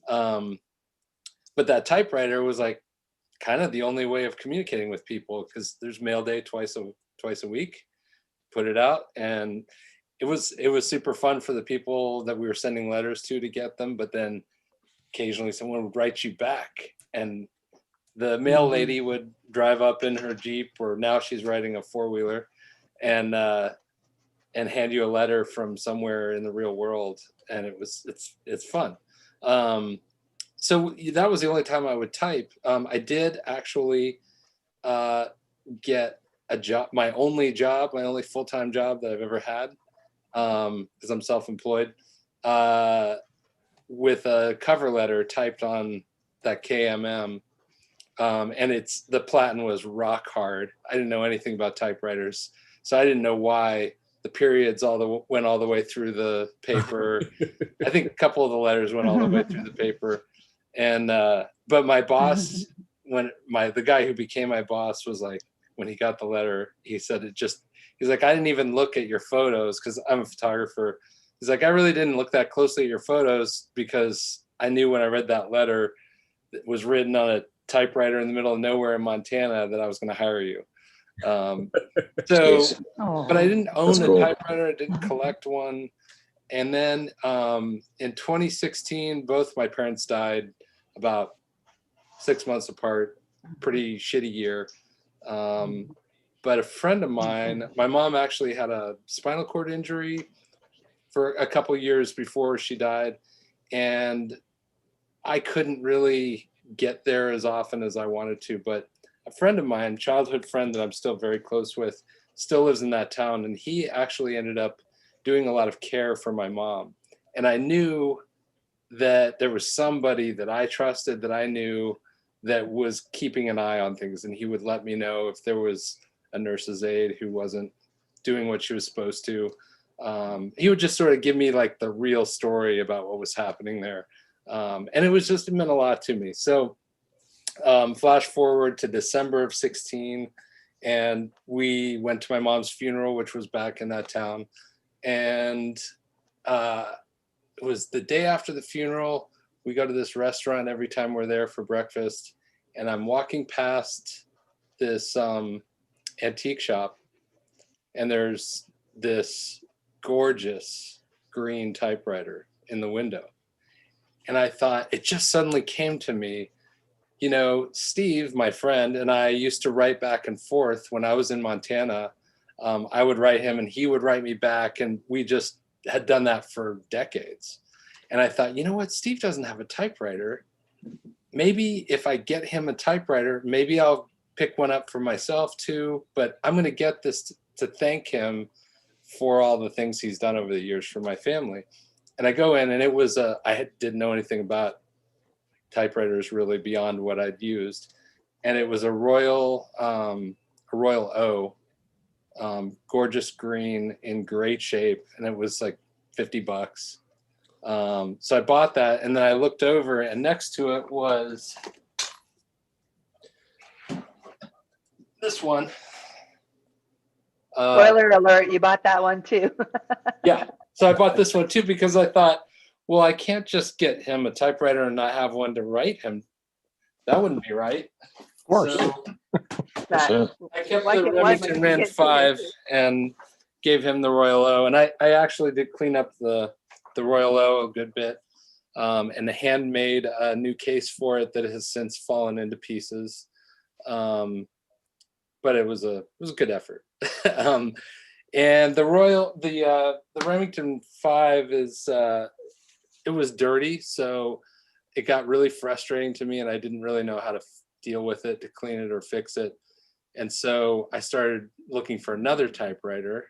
But that typewriter was like kind of the only way of communicating with people, because there's mail day twice a week. Put it out, and it was super fun for the people that we were sending letters to get them. But then occasionally someone would write you back, and the mail lady would drive up in her Jeep, or now she's riding a 4-wheeler, and hand you a letter from somewhere in the real world. And it's fun. so that was the only time I would type. I did actually get a job, my only full-time job that I've ever had, because I'm self-employed, with a cover letter typed on that KMM. And the platen was rock hard. I didn't know anything about typewriters, so I didn't know why the periods went all the way through the paper. I think a couple of the letters went all the way through the paper. And but my boss, the guy who became my boss was like, when he got the letter, he said he's like, I didn't even look at your photos because I'm a photographer. He's like, I really didn't look that closely at your photos because I knew when I read that letter, it was written on a typewriter in the middle of nowhere in Montana, that I was going to hire you. But I didn't own a typewriter. I didn't collect one. And then in 2016, both my parents died about 6 months apart. Pretty shitty year. But a friend of mine, my mom actually had a spinal cord injury for a couple years before she died. And I couldn't really get there as often as I wanted to, but a friend of mine, childhood friend that I'm still very close with, still lives in that town. And he actually ended up doing a lot of care for my mom. And I knew that there was somebody that I trusted, that I knew, that was keeping an eye on things. And he would let me know if there was a nurse's aide who wasn't doing what she was supposed to. He would just sort of give me like the real story about what was happening there. And it meant a lot to me. So flash forward to December of 16, and we went to my mom's funeral, which was back in that town. And it was the day after the funeral. We go to this restaurant every time we're there for breakfast. And I'm walking past this antique shop, and there's this gorgeous green typewriter in the window. And I thought, it just suddenly came to me, you know, Steve, my friend, and I used to write back and forth when I was in Montana. I would write him and he would write me back, and we just had done that for decades. And I thought, you know what, Steve doesn't have a typewriter. Maybe if I get him a typewriter, maybe I'll pick one up for myself too, but I'm going to get this to thank him for all the things he's done over the years for my family. And I go in, and it was I didn't know anything about typewriters really beyond what I'd used. And it was a Royal O, gorgeous green in great shape. And it was like $50. So I bought that, and then I looked over, and next to it was this one. Spoiler alert, you bought that one too. Yeah, so I bought this one too because I thought, well, I can't just get him a typewriter and not have one to write him. That wouldn't be right. Of course. So I kept the Remington Rand 5 and gave him the Royal O. And I actually did clean up the Royal O a good bit, and handmade a new case for it that has since fallen into pieces. But it was a good effort. And the Remington 5 it was dirty, so it got really frustrating to me, and I didn't really know how to deal with it, to clean it or fix it. And so I started looking for another typewriter,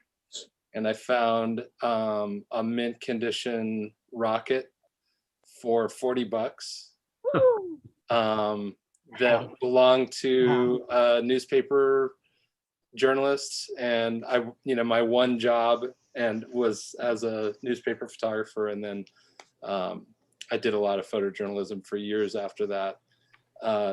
and I found a mint condition Rocket for $40. That belonged to a newspaper journalist, and my one job was as a newspaper photographer, and then I did a lot of photojournalism for years after that.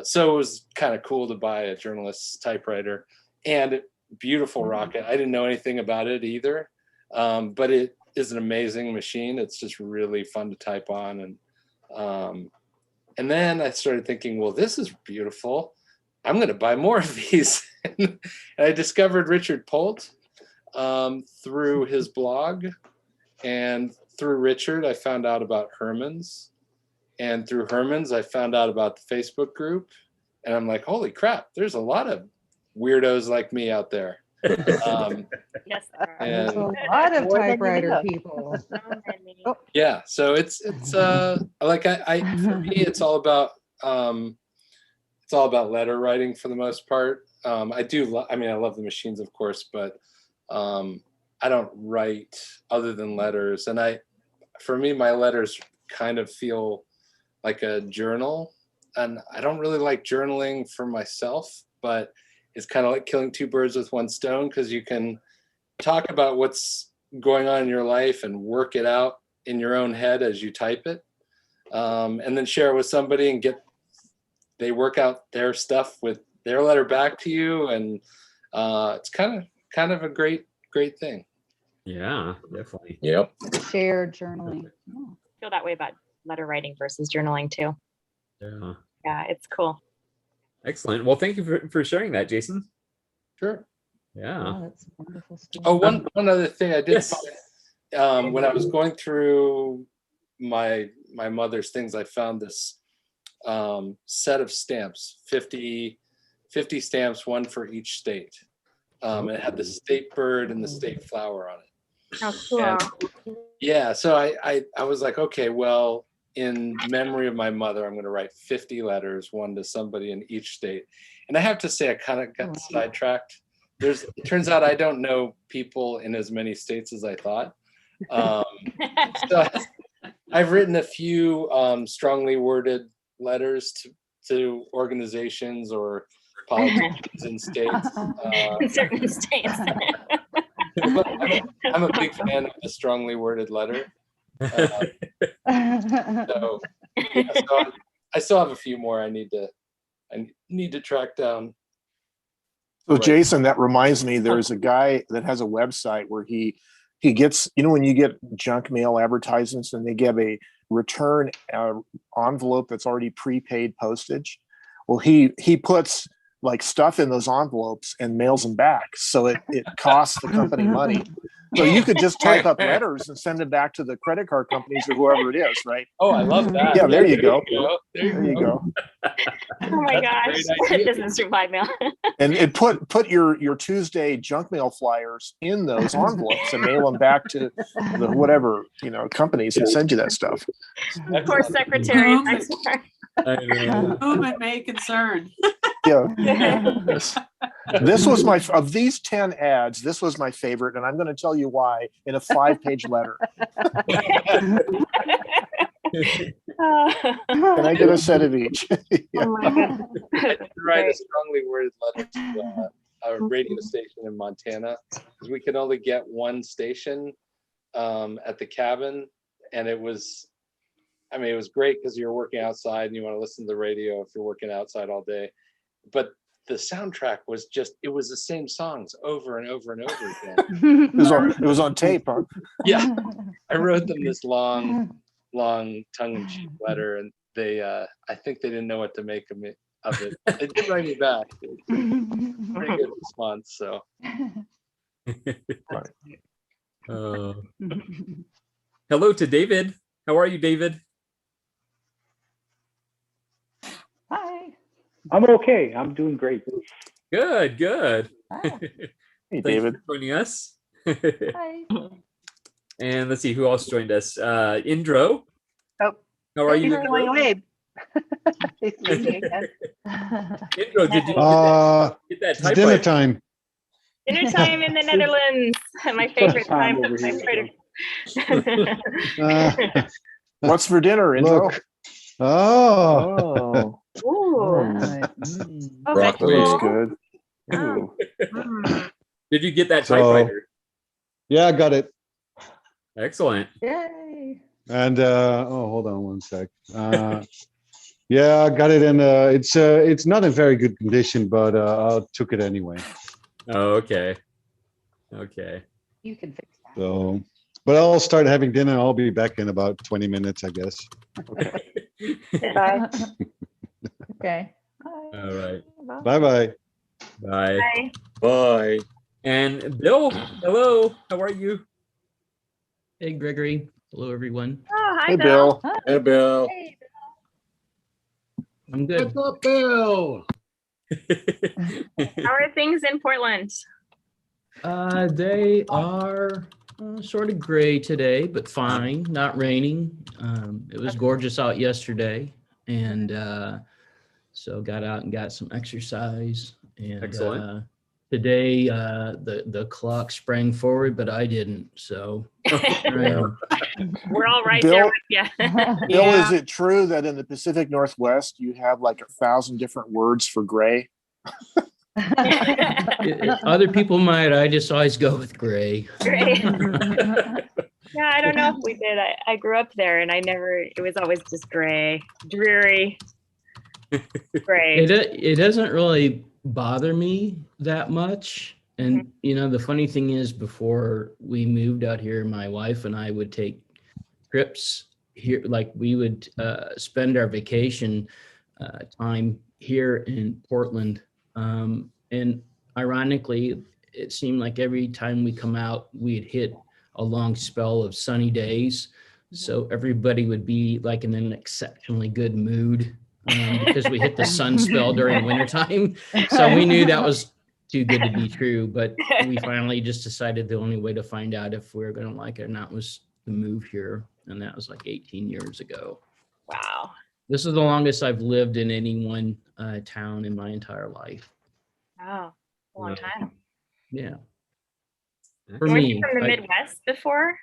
So it was kind of cool to buy a journalist's typewriter, and beautiful Rocket. I didn't know anything about it either, but it is an amazing machine. It's just really fun to type on, and then I started thinking, well, this is beautiful. I'm going to buy more of these. And I discovered Richard Polt through his blog, and through Richard, I found out about Herman's, and through Herman's, I found out about the Facebook group, and I'm like, holy crap, there's a lot of weirdos like me out there. Yes. There's And a lot of More than you typewriter know. people. yeah, so it's like I for me it's all about letter writing for the most part. I mean I love the machines of course, but I don't write other than letters, and for me my letters kind of feel like a journal, and I don't really like journaling for myself, but it's kind of like killing two birds with one stone, because you can talk about what's going on in your life and work it out in your own head as you type it, and then share it with somebody and they work out their stuff with their letter back to you, and it's kind of a great thing. Yeah, definitely. Yep. Shared journaling. I feel that way about letter writing versus journaling too. Yeah. Yeah, it's cool. Excellent. Well, thank you for sharing that, Jason. Sure. Yeah. Oh, that's wonderful stuff. Oh, one other thing I did Yes. find, when I was going through my mother's things, I found this set of stamps, 50 stamps, one for each state. It had the state bird and the state flower on it. Oh, cool. And yeah, so I was like, okay, well, in memory of my mother, I'm going to write 50 letters, one to somebody in each state. And I have to say, I kind of got sidetracked. It turns out I don't know people in as many states as I thought. So I've written a few strongly worded letters to organizations or politicians in states. In certain states. I'm a big fan of the strongly worded letter. So, yeah, so I still have a few more I need to track down. So Jason, that reminds me, there's a guy that has a website where he gets, when you get junk mail advertisements and they give a return envelope that's already prepaid postage. Well, he puts like stuff in those envelopes and mails them back. So it costs the company money. So you could just type up letters and send them back to the credit card companies or whoever it is, right? Oh, I love that. Yeah, there you go. There you go. Oh my gosh, business through by mail. And put your Tuesday junk mail flyers in those envelopes and mail them back to the whatever companies that send you that stuff. Poor secretary. Movement may concern. Yeah. This was of these 10 ads, this was my favorite, and I'm going to tell you why in a 5-page letter. Can I get a set of each? Yeah. Oh my God. I did write a strongly worded letter to a radio station in Montana, because we could only get one station at the cabin, and it was great because you're working outside and you want to listen to the radio if you're working outside all day, but the soundtrack was it was the same songs over and over and over again. It was on tape, huh? Yeah, I wrote them this long tongue-in-cheek letter, and they I think they didn't know what to make of it. They did write me back. Pretty good response. So hello to David. How are you, David? Hi. I'm okay. I'm doing great. Good. Hey, Thanks David. for joining us. Hi. And let's see who else joined us. Indro. Oh, How are you? He's going Indro? away. He's leaving again. Indro, did you get that It's dinner typewriter? time. Dinner time in the Netherlands. My favorite time. over here, What's for dinner, Indro? Look. Oh. Ooh. Right. Oh, Broccoli. That's vegetable. good. Oh. Ooh. Did you get that So- typewriter? Yeah, I got it. Excellent. Yay. And hold on one sec. Yeah, I got it in. It's not in very good condition, but I took it anyway. Oh, okay. You can fix that. So, but I'll start having dinner. I'll be back in about 20 minutes, I guess. Bye. Okay. All right. Bye. Bye. Bye. Bye. And Bill, hello. How are you? Hey, Gregory. Hello, everyone. Oh, hi, Hey, Bill. Bill. Hey, Bill. Hey. I'm good. What's up, Bill? How are things in Portland? They are sort of gray today, but fine, not raining. It was gorgeous out yesterday, and so got out and got some exercise. And Excellent. today, the clock sprang forward, but I didn't. So we're all right Bill, there with you. Bill, is it true that in the Pacific Northwest you have like 1,000 different words for gray? Other people might. I just always go with gray. Gray. Yeah, I don't know if we did. I grew up there, and it was always just gray, dreary, gray. It doesn't really bother me that much. And the funny thing is, before we moved out here, my wife and I would take trips here. Like we would spend our vacation time here in Portland. And ironically, it seemed like every time we come out, we'd hit a long spell of sunny days. So everybody would be like in an exceptionally good mood because we hit the sun spell during wintertime. So we knew that was too good to be true. But we finally just decided the only way to find out if we were going to like it or not was to move here. And that was like 18 years ago. Wow. This is the longest I've lived in any one town in my entire life. Wow, a long time. Yeah. For Weren't you from the Midwest before?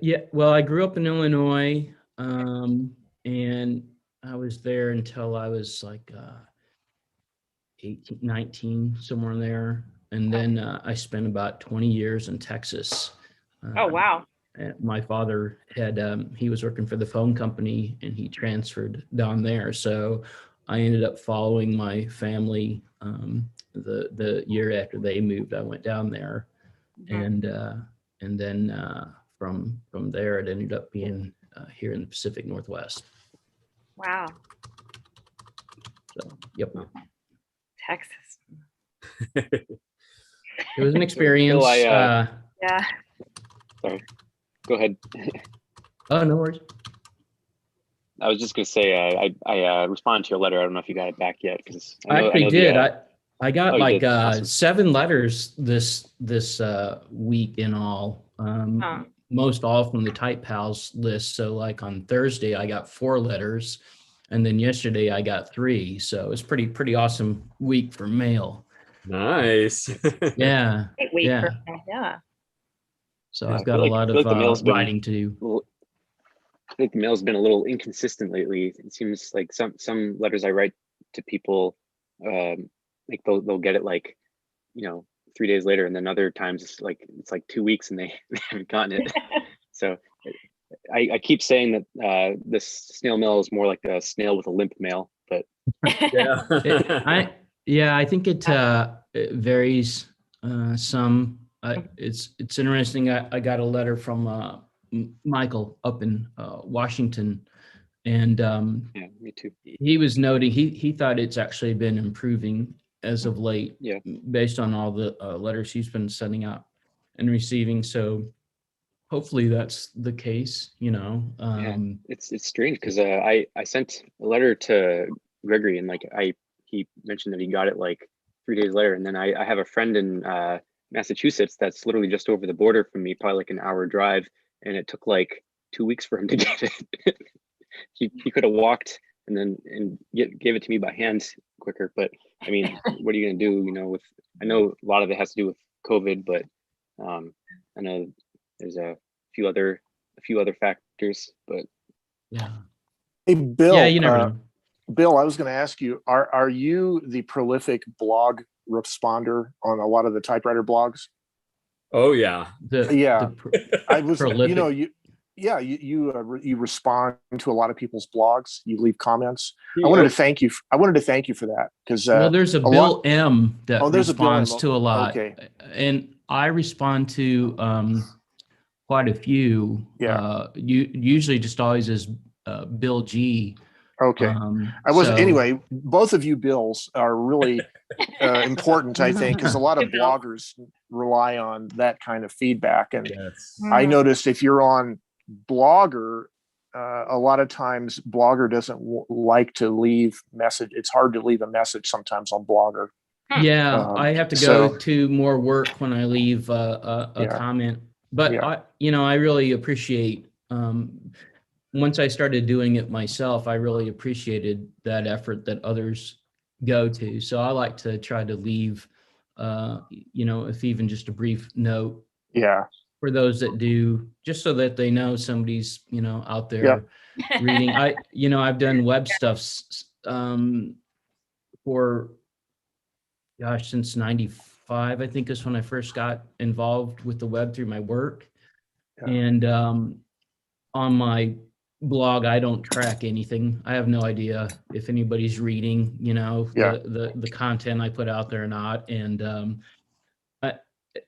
Yeah, well, I grew up in Illinois, and I was there until I was like 18, 19, somewhere in there. And then I spent about 20 years in Texas. Oh, wow. My father he was working for the phone company and he transferred down there. So I ended up following my family. The year after they moved, I went down there, and then from there, it ended up being here in the Pacific Northwest. Wow. So, yep. Texas. It was an experience. Bill, yeah. Sorry. Go ahead. Oh, no worries. I was just gonna say I responded to your letter. I don't know if you got it back yet because I actually did. I got like awesome. 7 letters this week in all. Most all from the Type Pals list. So like on Thursday I got 4 letters, and then yesterday I got 3. So it's pretty awesome week for mail. Nice. Yeah. Great week Yeah. for mail, yeah. So I've got a lot of writing to do. I think the mail's been a little inconsistent lately. It seems like some letters I write to people, like they'll get it like, 3 days later, and then other times it's like 2 weeks and they haven't gotten it. So I keep saying that this snail mail is more like a snail with a limp mail, but I think it varies some. It's interesting. I got a letter from Michael up in Washington, and yeah, me too. He was noting he thought it's actually been improving as of late, based on all the letters he's been sending out and receiving. So hopefully that's the case. It's strange because I sent a letter to Gregory, and he mentioned that he got it like 3 days later, and then I have a friend in Massachusetts that's literally just over the border from me, probably like an hour drive, and it took like 2 weeks for him to get it. he could have walked and gave it to me by hand quicker, but I mean, what are you gonna do? I know a lot of it has to do with COVID, but I know there's a few other factors, but yeah. Hey, Bill. Yeah, you never know. Bill, I was going to ask you: Are you the prolific blog responder on a lot of the typewriter blogs? Oh yeah, I was. Prolific. You respond to a lot of people's blogs. You leave comments. I wanted to thank you. I wanted to thank you for that because there's a Bill M that responds to a lot, okay. And I respond to quite a few. Usually just always as Bill G. Okay. Anyway, both of you Bills are really important, I think, because a lot of bloggers rely on that kind of feedback. And I noticed if you're on Blogger, a lot of times Blogger doesn't like to leave message. It's hard to leave a message sometimes on Blogger. Yeah, I have to go So to more work when I leave a comment. But I really appreciate once I started doing it myself, I really appreciated that effort that others go to. So I like to try to leave, if even just a brief note. Yeah. For those that do, just so that they know somebody's, out Yeah. there reading. I've done web stuff for, gosh, since 95, I think is when I first got involved with the web through my work. Yeah. And on my blog, I don't track anything. I have no idea if anybody's reading, the content I put out there or not. And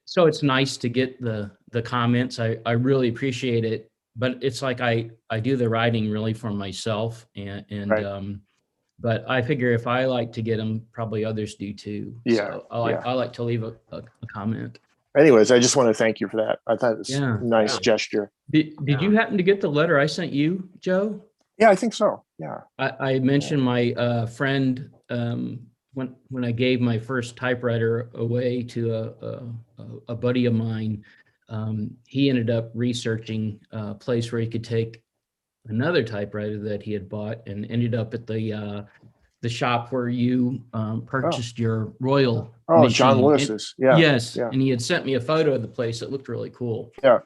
so it's nice to get the comments. I really appreciate it, but it's like I do the writing really for myself, and Right. but I figure if I like to get them, probably others do too. Yeah, So I like to leave a comment. Anyways, I just want to thank you for that. I thought it was Yeah. a nice gesture. Did you happen to get the letter I sent you, Joe? Yeah, I think so. Yeah. I mentioned my friend when I gave my first typewriter away to a buddy of mine. He ended up researching a place where he could take another typewriter that he had bought, and ended up at the shop where you purchased your Royal machine. John Lewis's. Yeah. Yes. Yeah. And he had sent me a photo of the place. It looked really cool. Yeah.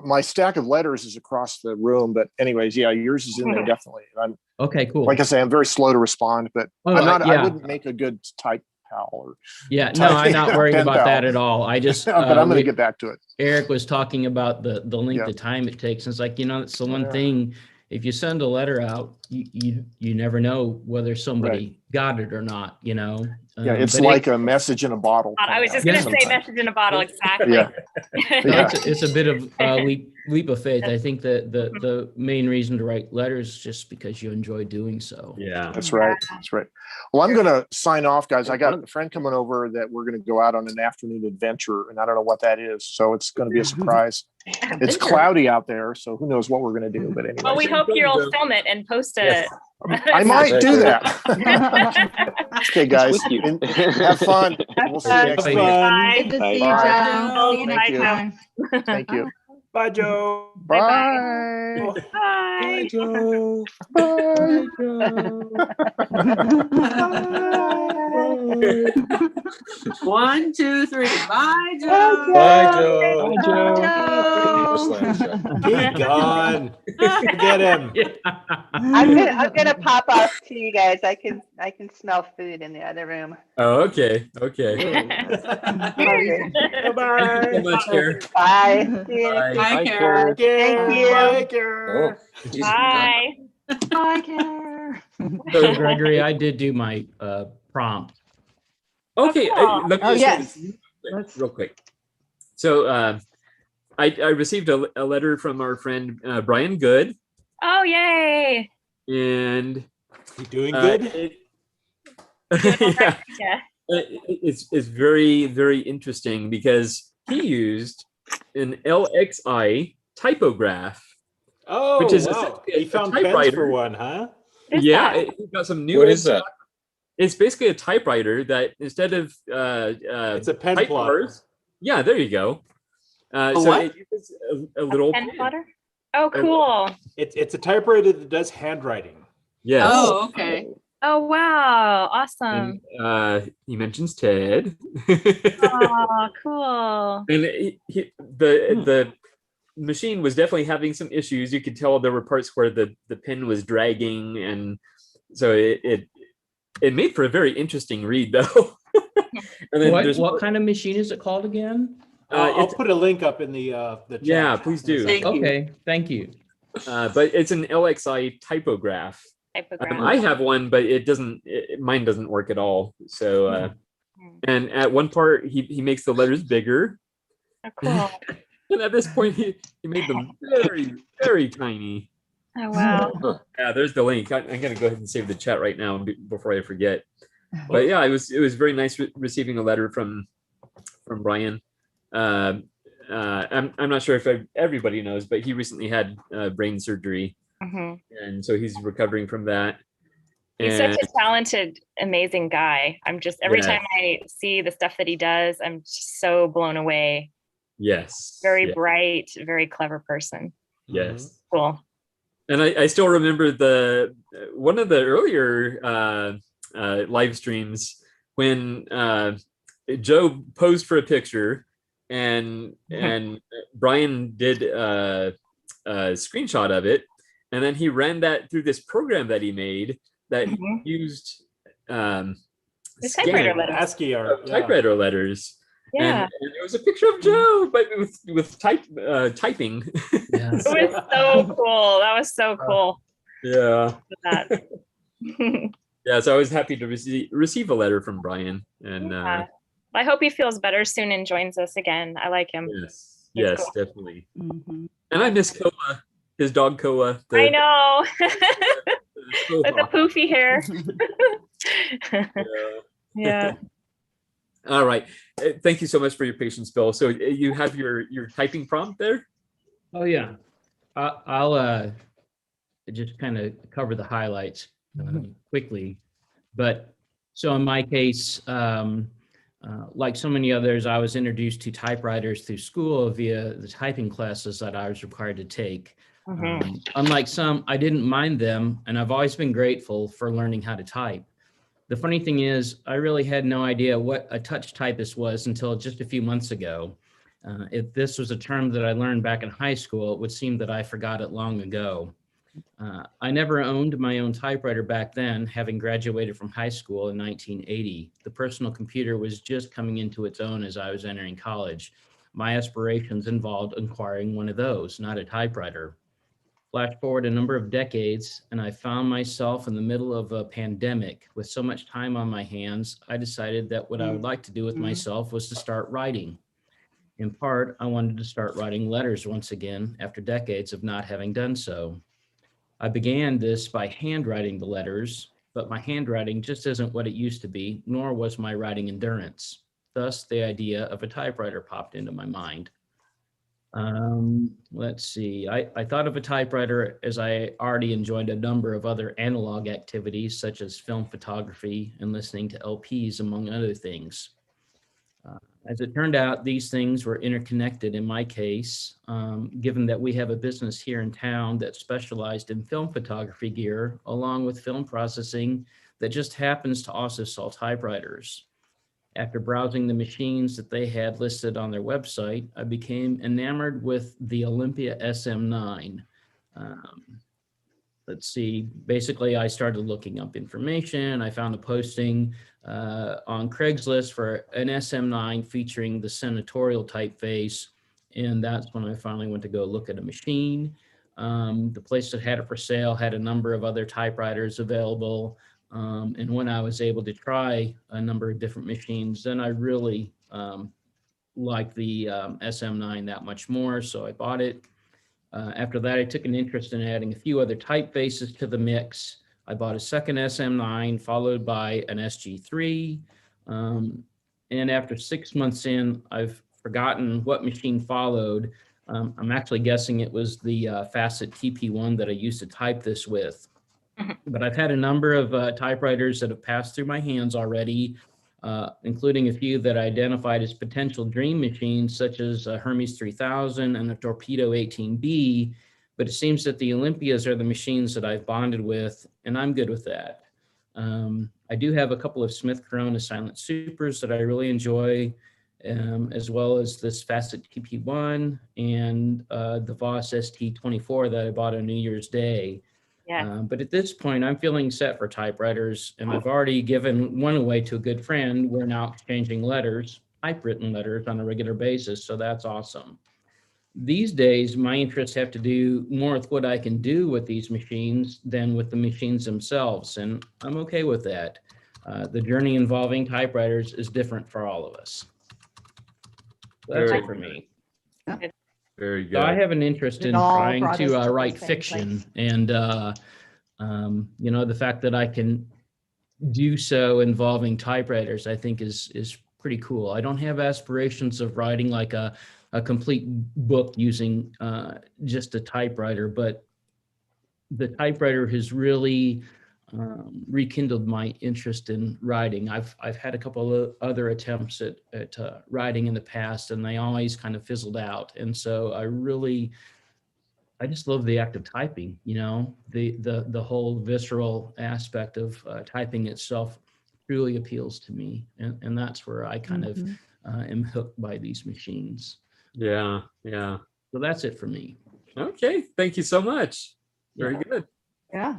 My stack of letters is across the room, but anyways, yeah, yours is in there definitely. And I'm okay, cool. Like I say, I'm very slow to respond, but I wouldn't make a good type pal or I'm not worried about that at all. I just but I'm going to get back to it. Eric was talking about the length of time it takes. It's like, it's the one thing. If you send a letter out, you never know whether somebody got it or not, it's like a message in a bottle. I was just going to say message in a bottle. Exactly. It's a bit of a leap of faith. I think that the main reason to write letters is just because you enjoy doing so. Yeah, that's right. That's right. Well, I'm going to sign off, guys. I got a friend coming over that we're going to go out on an afternoon adventure, and I don't know what that is. So it's going to be a surprise. It's cloudy out there, so who knows what we're going to do. But anyway. Well, we hope you'll film it and post it. Yes. I might do that. Okay, guys. Have fun. We'll see you next week. Good to see you, Joe. See you next time. Thank you. Bye, Joe. Bye. Bye. Bye, Joe. Bye, Joe. 1, 2, 3. Bye, Joe. Bye, Joe. Bye, Joe. Keep gone. Get him. I'm gonna pop off to you guys. I can smell food in the other room. Oh, okay. Okay. Bye-bye. Thank you so much, Karen. Bye. See you Bye. next Bye, week. Karen. Thank you. Bye, Karen. Bye. Bye, Care. So Gregory, I did do my prompt. Okay, let me just say Let's- real quick. So I received a letter from our friend Brian Good, Oh, yay. and You doing good? yeah, Yeah. it's very, very interesting because he used an LXI typograph. Oh, which is wow. essentially He found a pens typewriter. for one, huh? Yeah, he got some new. What is that? It's basically a typewriter that instead of It's a pen type plotter. bars, yeah, there you go. So what? it uses a little Pen pen. plotter? Oh, cool. It's a typewriter that does handwriting. Yes. Oh, okay. Oh, wow. Awesome. And he mentions Ted. Oh, cool. And the machine was definitely having some issues. You could tell there were parts where the pen was dragging, and so it made for a very interesting read, though. And then What kind of machine is it called again? I'll put a link up in the chat. Yeah, please do. Okay, thank you. But it's an LXI typograph. I have one, but it doesn't. Mine doesn't work at all. So, and at one part, he makes the letters bigger. Oh, cool. And at this point, he made them very, very tiny. Oh, wow. Yeah, there's the link. I'm gonna go ahead and save the chat right now before I forget. But yeah, it was very nice receiving a letter from Brian. I'm not sure if everybody knows, but he recently had brain surgery, Mm-hmm. and so he's recovering from that. He's such a talented, amazing guy. I'm just, every time I see the stuff that he does, I'm just so blown away. Yes. Very bright, very clever person. Yes. Cool. And I still remember one of the earlier live streams when Joe posed for a picture and Brian did a screenshot of it, and then he ran that through this program that he made that used typewriter letters. ASCII art, typewriter letters. Yeah. And it was a picture of Joe, but with typing. It was so cool. That was so cool. Yeah. That. Yeah, so I was happy to receive a letter from Brian, and I hope he feels better soon and joins us again. I like him. Yes, yes, cool. Definitely. And I miss Koa, his dog Koa. I know. With the poofy hair. Yeah. All right. Thank you so much for your patience, Bill. So you have your typing prompt there? Oh yeah. I'll just kind of cover the highlights quickly. But so in my case, like so many others, I was introduced to typewriters through school via the typing classes that I was required to take. Unlike some, I didn't mind them, and I've always been grateful for learning how to type. The funny thing is, I really had no idea what a touch typist was until just a few months ago. If this was a term that I learned back in high school, it would seem that I forgot it long ago. I never owned my own typewriter back then, having graduated from high school in 1980. The personal computer was just coming into its own as I was entering college. My aspirations involved acquiring one of those, not a typewriter. Flash forward a number of decades, and I found myself in the middle of a pandemic. With so much time on my hands, I decided that what I would like to do with myself was to start writing. In part, I wanted to start writing letters once again after decades of not having done so. I began this by handwriting the letters, but my handwriting just isn't what it used to be, nor was my writing endurance. Thus, the idea of a typewriter popped into my mind. Let's see, I thought of a typewriter as I already enjoyed a number of other analog activities, such as film photography and listening to LPs, among other things. As it turned out, these things were interconnected in my case, given that we have a business here in town that specialized in film photography gear, along with film processing that just happens to also sell typewriters. After browsing the machines that they had listed on their website, I became enamored with the Olympia SM9. Let's see, basically I started looking up information. I found a posting on Craigslist for an SM9 featuring the senatorial typeface. And that's when I finally went to go look at a machine. The place that had it for sale had a number of other typewriters available. And when I was able to try a number of different machines, then I really liked the SM9 that much more, so I bought it. After that, I took an interest in adding a few other typefaces to the mix. I bought a second SM9, followed by an SG3. And after 6 months in, I've forgotten what machine followed. I'm actually guessing it was the Facet TP1 that I used to type this with. But I've had a number of typewriters that have passed through my hands already, including a few that I identified as potential dream machines, such as a Hermes 3000 and a Torpedo 18B. But it seems that the Olympias are the machines that I've bonded with, and I'm good with that. I do have a couple of Smith Corona Silent Supers that I really enjoy, as well as this Facet TP1 and the Voss ST24 that I bought on New Year's Day. Yeah. But at this point, I'm feeling set for typewriters, and I've already given one away to a good friend. We're now exchanging letters, typewritten letters, on a regular basis, so that's awesome. These days, my interests have to do more with what I can do with these machines than with the machines themselves, and I'm okay with that. The journey involving typewriters is different for all of us. So that's it for me. Very good. So I have an interest in trying to write fiction, and you know, the fact that I can do so involving typewriters, I think is pretty cool. I don't have aspirations of writing like a complete book using just a typewriter, but the typewriter has really rekindled my interest in writing. I've had a couple of other attempts at writing in the past, and they always kind of fizzled out. And so I just love the act of typing. The whole visceral aspect of typing itself really appeals to me, and that's where I kind of am hooked by these machines. Yeah. So that's it for me. Okay, thank you so much. Very good. Yeah.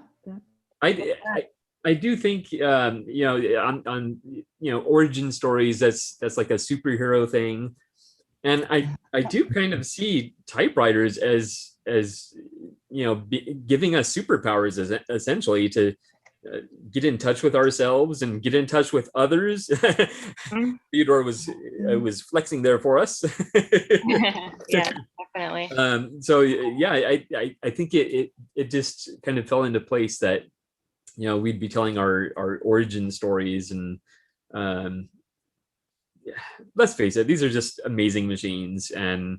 I do think on origin stories, that's like a superhero thing, and I do kind of see typewriters as giving us superpowers, essentially, to get in touch with ourselves and get in touch with others. Theodore was flexing there for us. Yeah, definitely. So yeah, I think it just kind of fell into place that we'd be telling our origin stories, and let's face it, these are just amazing machines, and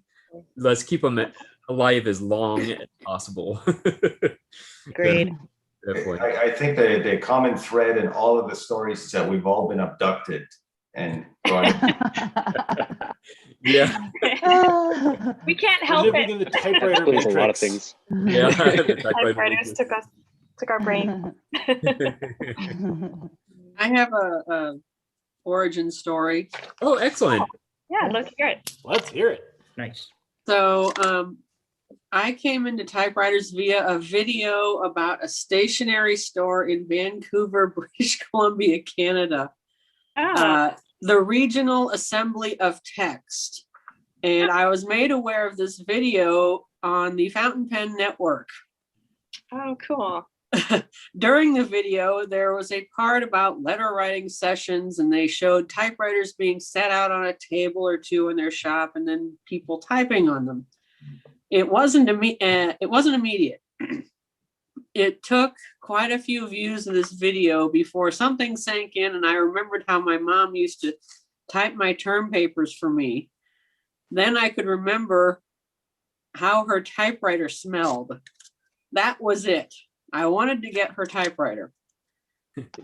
let's keep them alive as long as possible. Agreed. I think the common thread in all of the stories is that we've all been abducted and brought Yeah. We can't help Living it. in the typewriter There's a lot of matrix. things. Yeah. Typewriters took our brain. I have a origin story. Oh, excellent. Yeah, let's hear it. Let's hear it. Nice. So I came into typewriters via a video about a stationery store in Vancouver, British Columbia, Canada. The Regional Assembly of Text. And I was made aware of this video on the Fountain Pen Network. Oh, cool. During the video, there was a part about letter writing sessions, and they showed typewriters being set out on a table or two in their shop, and then people typing on them. It wasn't immediate. It took quite a few views of this video before something sank in, and I remembered how my mom used to type my term papers for me. Then I could remember how her typewriter smelled. That was it. I wanted to get her typewriter.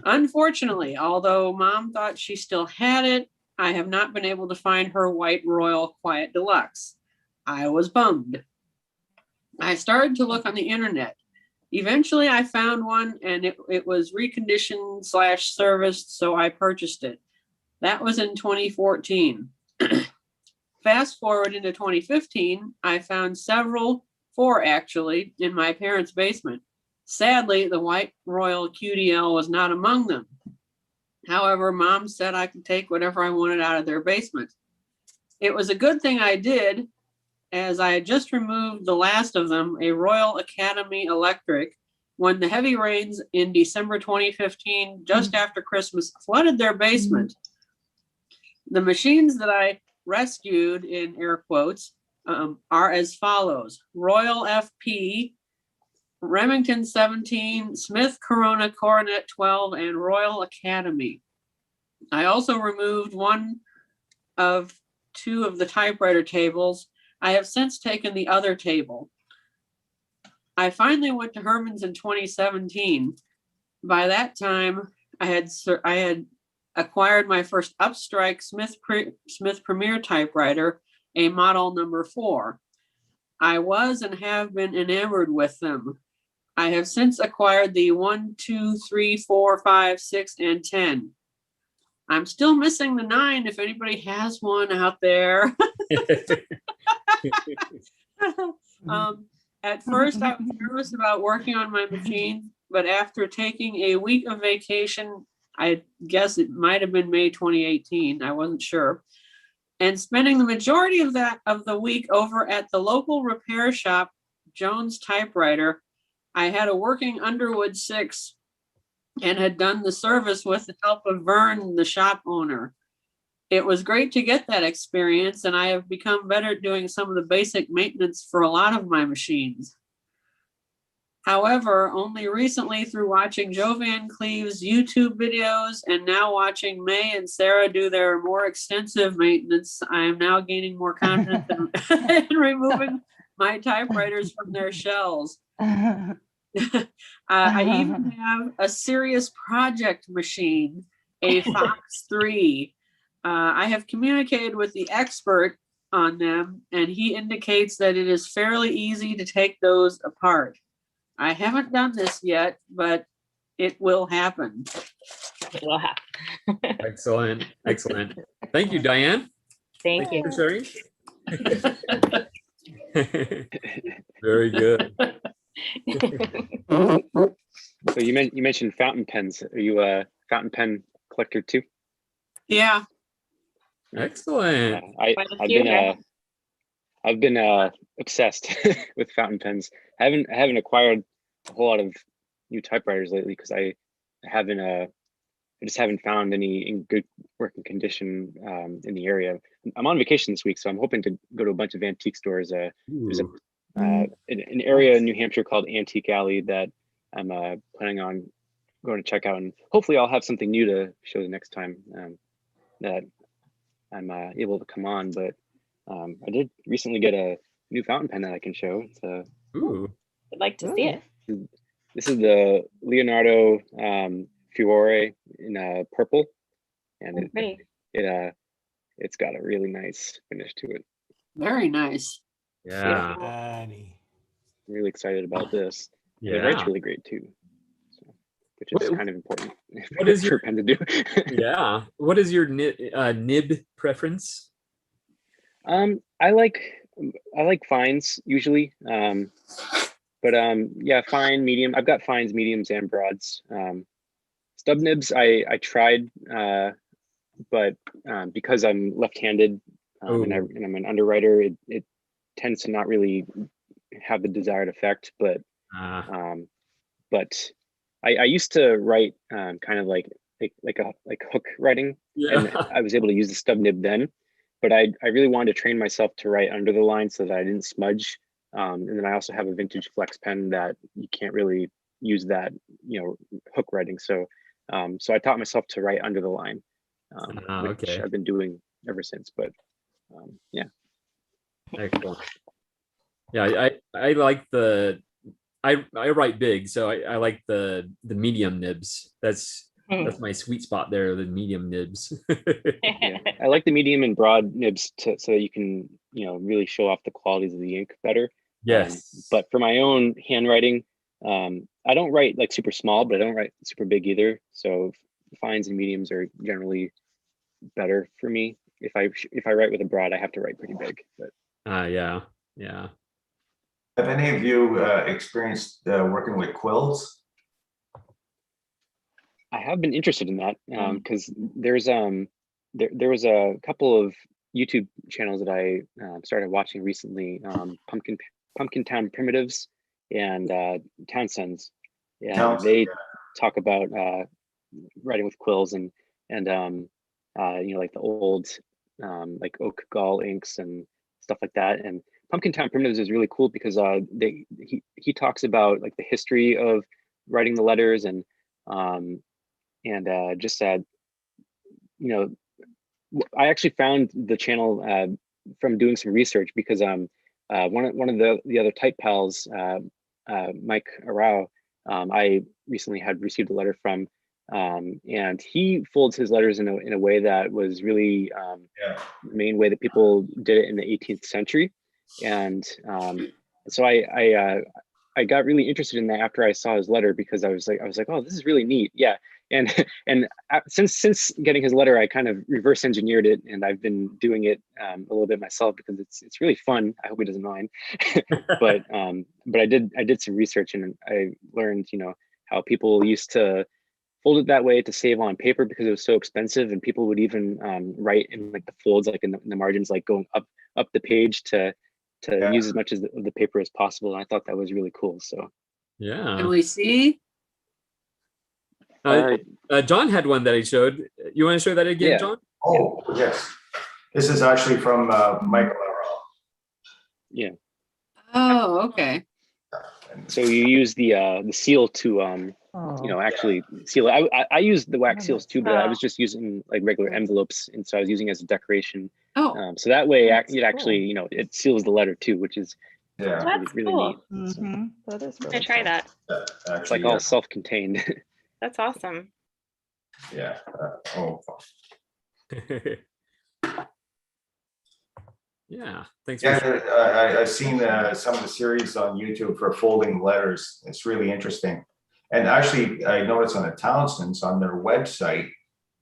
Unfortunately, although Mom thought she still had it, I have not been able to find her white Royal Quiet Deluxe. I was bummed. I started to look on the internet. Eventually I found one, and it was reconditioned / serviced, so I purchased it. That was in 2014. Fast forward into 2015, I found four actually, in my parents' basement. Sadly, the white Royal QDL was not among them. However, Mom said I could take whatever I wanted out of their basement. It was a good thing I did, as I had just removed the last of them, a Royal Academy Electric, when the heavy rains in December 2015, just after Christmas, flooded their basement. The machines that I rescued, in air quotes, are as follows: Royal FP, Remington 17, Smith Corona Coronet 12, and Royal Academy. I also removed two of the typewriter tables. I have since taken the other table. I finally went to Herman's in 2017. By that time, I had acquired my first Upstrike Smith Premier typewriter, a model number 4. I was and have been enamored with them. I have since acquired the 1, 2, 3, 4, 5, 6, and 10. I'm still missing the 9 if anybody has one out there. At first, I was nervous about working on my machine, but after taking a week of vacation, I guess it might have been May 2018, I wasn't sure, and spending the majority of the week over at the local repair shop, Jones Typewriter, I had a working Underwood 6 and had done the service with the help of Vern, the shop owner. It was great to get that experience, and I have become better at doing some of the basic maintenance for a lot of my machines. However, only recently, through watching Joe Van Cleve's YouTube videos and now watching May and Sarah do their more extensive maintenance, I am now gaining more confidence in removing my typewriters from their shells. I even have a serious project machine, a Fox 3. I have communicated with the expert on them, and he indicates that it is fairly easy to take those apart. I haven't done this yet, but it will happen. It will happen. Excellent. Excellent. Thank you, Diane. Thank you for sharing. Very good. So you mentioned fountain pens. Are you a fountain pen collector too? Yeah. Excellent. I've been obsessed with fountain pens. I haven't acquired a whole lot of new typewriters lately because I just haven't found any in good working condition in the area. I'm on vacation this week, so I'm hoping to go to a bunch of antique stores. There's an area in New Hampshire called Antique Alley that I'm planning on going to check out, and hopefully I'll have something new to show the next time that I'm able to come on. But I did recently get a new fountain pen that I can show. I'd like to see it. This is the Leonardo Fiore in purple, and it's got a really nice finish to it. Very nice. Yeah. Danny. Really excited about this. Yeah. And it writes really great too, which is kind of important What is for your a pen to do. Yeah. What is your nib preference? I like fines usually, but yeah, fine, medium. I've got fines, mediums, and broads. Stub nibs I tried, but because I'm left-handed and I'm an underwriter, it tends to not really have the desired effect. But I used to write kind of like hook writing, and I was able to use the stub nib then. But I really wanted to train myself to write under the line so that I didn't smudge. And then I also have a vintage flex pen that you can't really use that, hook writing. So so I taught myself to write under the line, which I've been doing ever since. But yeah. Excellent. Yeah, I like I write big, so I like the medium nibs. That's my sweet spot there, the medium nibs. Yeah. I like the medium and broad nibs so that you can, really show off the qualities of the ink better. Yes. But for my own handwriting, I don't write like super small, but I don't write super big either. So fines and mediums are generally better for me. If I write with a broad, I have to write pretty big. But yeah. Have any of you experienced working with quills? I have been interested in that because there's there was a couple of YouTube channels that I started watching recently, Pumpkin Town Primitives and Townsends, and they talk about writing with quills and like the old like oak gall inks and stuff like that. And Pumpkin Town Primitives is really cool because he talks about like the history of writing the letters and just I actually found the channel from doing some research because one of the other type pals, Mike Arau, I recently had received a letter from, and he folds his letters in a way that was really the main way that people did it in the 18th century, and so I got really interested in that after I saw his letter because I was like, oh, this is really neat. Yeah. And since getting his letter, I kind of reverse engineered it, and I've been doing it a little bit myself because it's really fun. I hope he doesn't mind. but I did some research and I learned, how people used to fold it that way to save on paper because it was so expensive, and people would even write in like the folds, like in the margins, like going up the page to use as much of the paper as possible. And I thought that was really cool. So yeah. Can we see? John had one that he showed. You want to show that again, John? Oh, yes. This is actually from Michael Arrow. Yeah. Oh, okay. So you use the seal to actually seal it. I used the wax seals too, but I was just using like regular envelopes, and so I was using it as a decoration. Oh. So that way it actually it seals the letter too, which is Yeah. That's really cool. neat. So That is I'm really gonna try cool. that. it's Actually, like all self-contained. That's awesome. Yeah. Yeah. Thanks Yeah, for sharing. I've seen some of the series on YouTube for folding letters. It's really interesting. And actually, I noticed on the Townsend's on their website,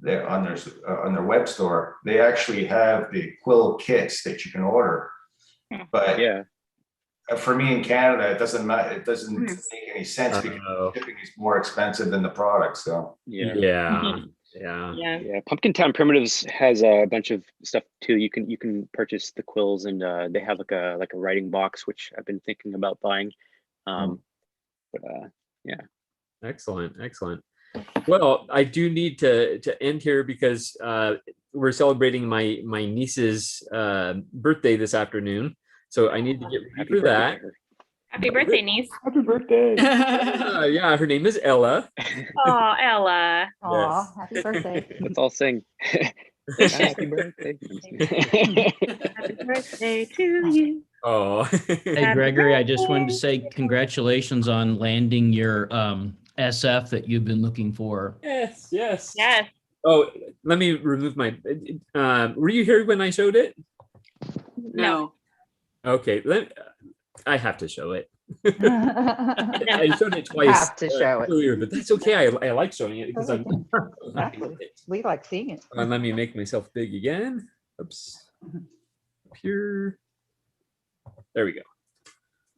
on their web store, they actually have the quill kits that you can order. But yeah, for me in Canada, it doesn't matter. It doesn't make any sense because shipping is more expensive than the product. So yeah, yeah. Pumpkin Town Primitives has a bunch of stuff too. You can purchase the quills, and they have like a writing box, which I've been thinking about buying. But yeah. Excellent. Well, I do need to end here because we're celebrating my niece's birthday this afternoon, so I need to get ready for that. Happy birthday, niece. Happy birthday. Yeah, her name is Ella. Oh, Ella. Aw, happy birthday. Let's all sing. Happy birthday. Happy birthday to you. Oh. Hey, Gregory, I just wanted to say congratulations on landing your SF that you've been looking for. Yes. Yes. Oh, let me remove my. Were you here when I showed it? No. Okay, I have to show it. I showed it twice. Have to show it. Earlier, but that's okay. I like showing it because I'm happy with it. We like seeing it. Let me make myself big again. Oops. Here. There we go.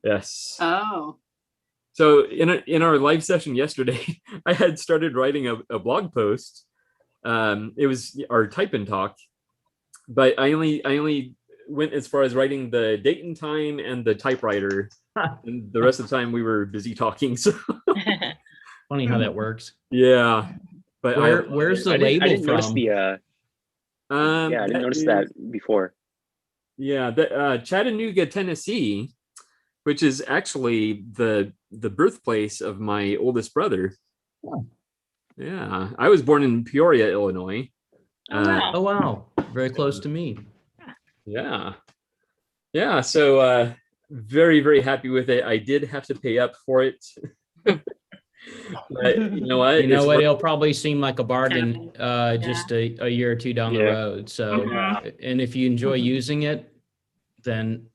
Yes. Oh. So in our live session yesterday, I had started writing a blog post. It was our type and talk, but I only went as far as writing the date and time and the typewriter, and the rest of the time we were busy talking. So funny how that works. Yeah, but where's the label I didn't from? Notice the, I didn't notice that before. Yeah, the Chattanooga, Tennessee, which is actually the birthplace of my oldest brother. Oh. Yeah, I was born in Peoria, Illinois. Oh wow, very close to me. Yeah. So very, very happy with it. I did have to pay up for it. But you know what? It'll probably seem like a bargain just a year or two down the road. So, and if you enjoy using it, then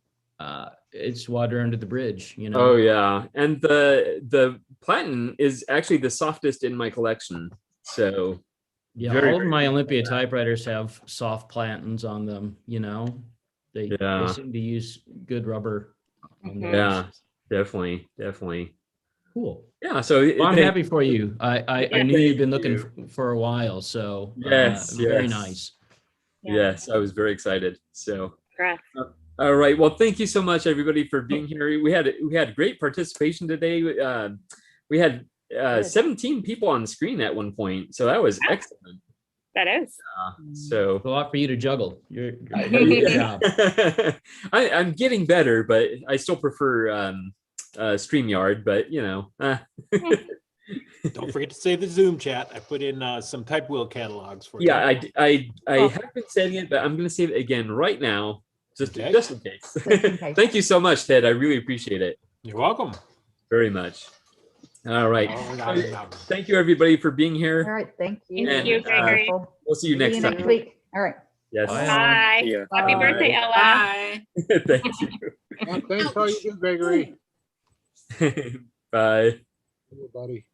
it's water under the bridge, Oh yeah, and the platen is actually the softest in my collection. So yeah, all of my Olympia typewriters have soft platens on them. They seem to use good rubber. Yeah, definitely. Cool. Yeah, so I'm happy for you. I knew you'd been looking for a while, so very nice. Yes, I was very excited. So Congrats. all right, well, thank you so much, everybody, for being here. We had great participation today. We had 17 people on screen at one point, so that was excellent. That is. So a lot for you to juggle. Good job. I'm getting better, but I still prefer StreamYard. But Don't forget to save the Zoom chat. I put in some type wheel catalogs for you. Yeah, I have been saving it, but I'm going to save it again right now, just in case. Thank you so much, Ted. I really appreciate it. You're welcome. Very much. All right. Thank you, everybody, for being here. All right. Thank you. Thank you, Gregory. We'll see you next time. Next week. All right. Yes. Bye. Happy birthday, Ella. Bye. Thank you. Thanks for all you do, Gregory. Bye. Everybody.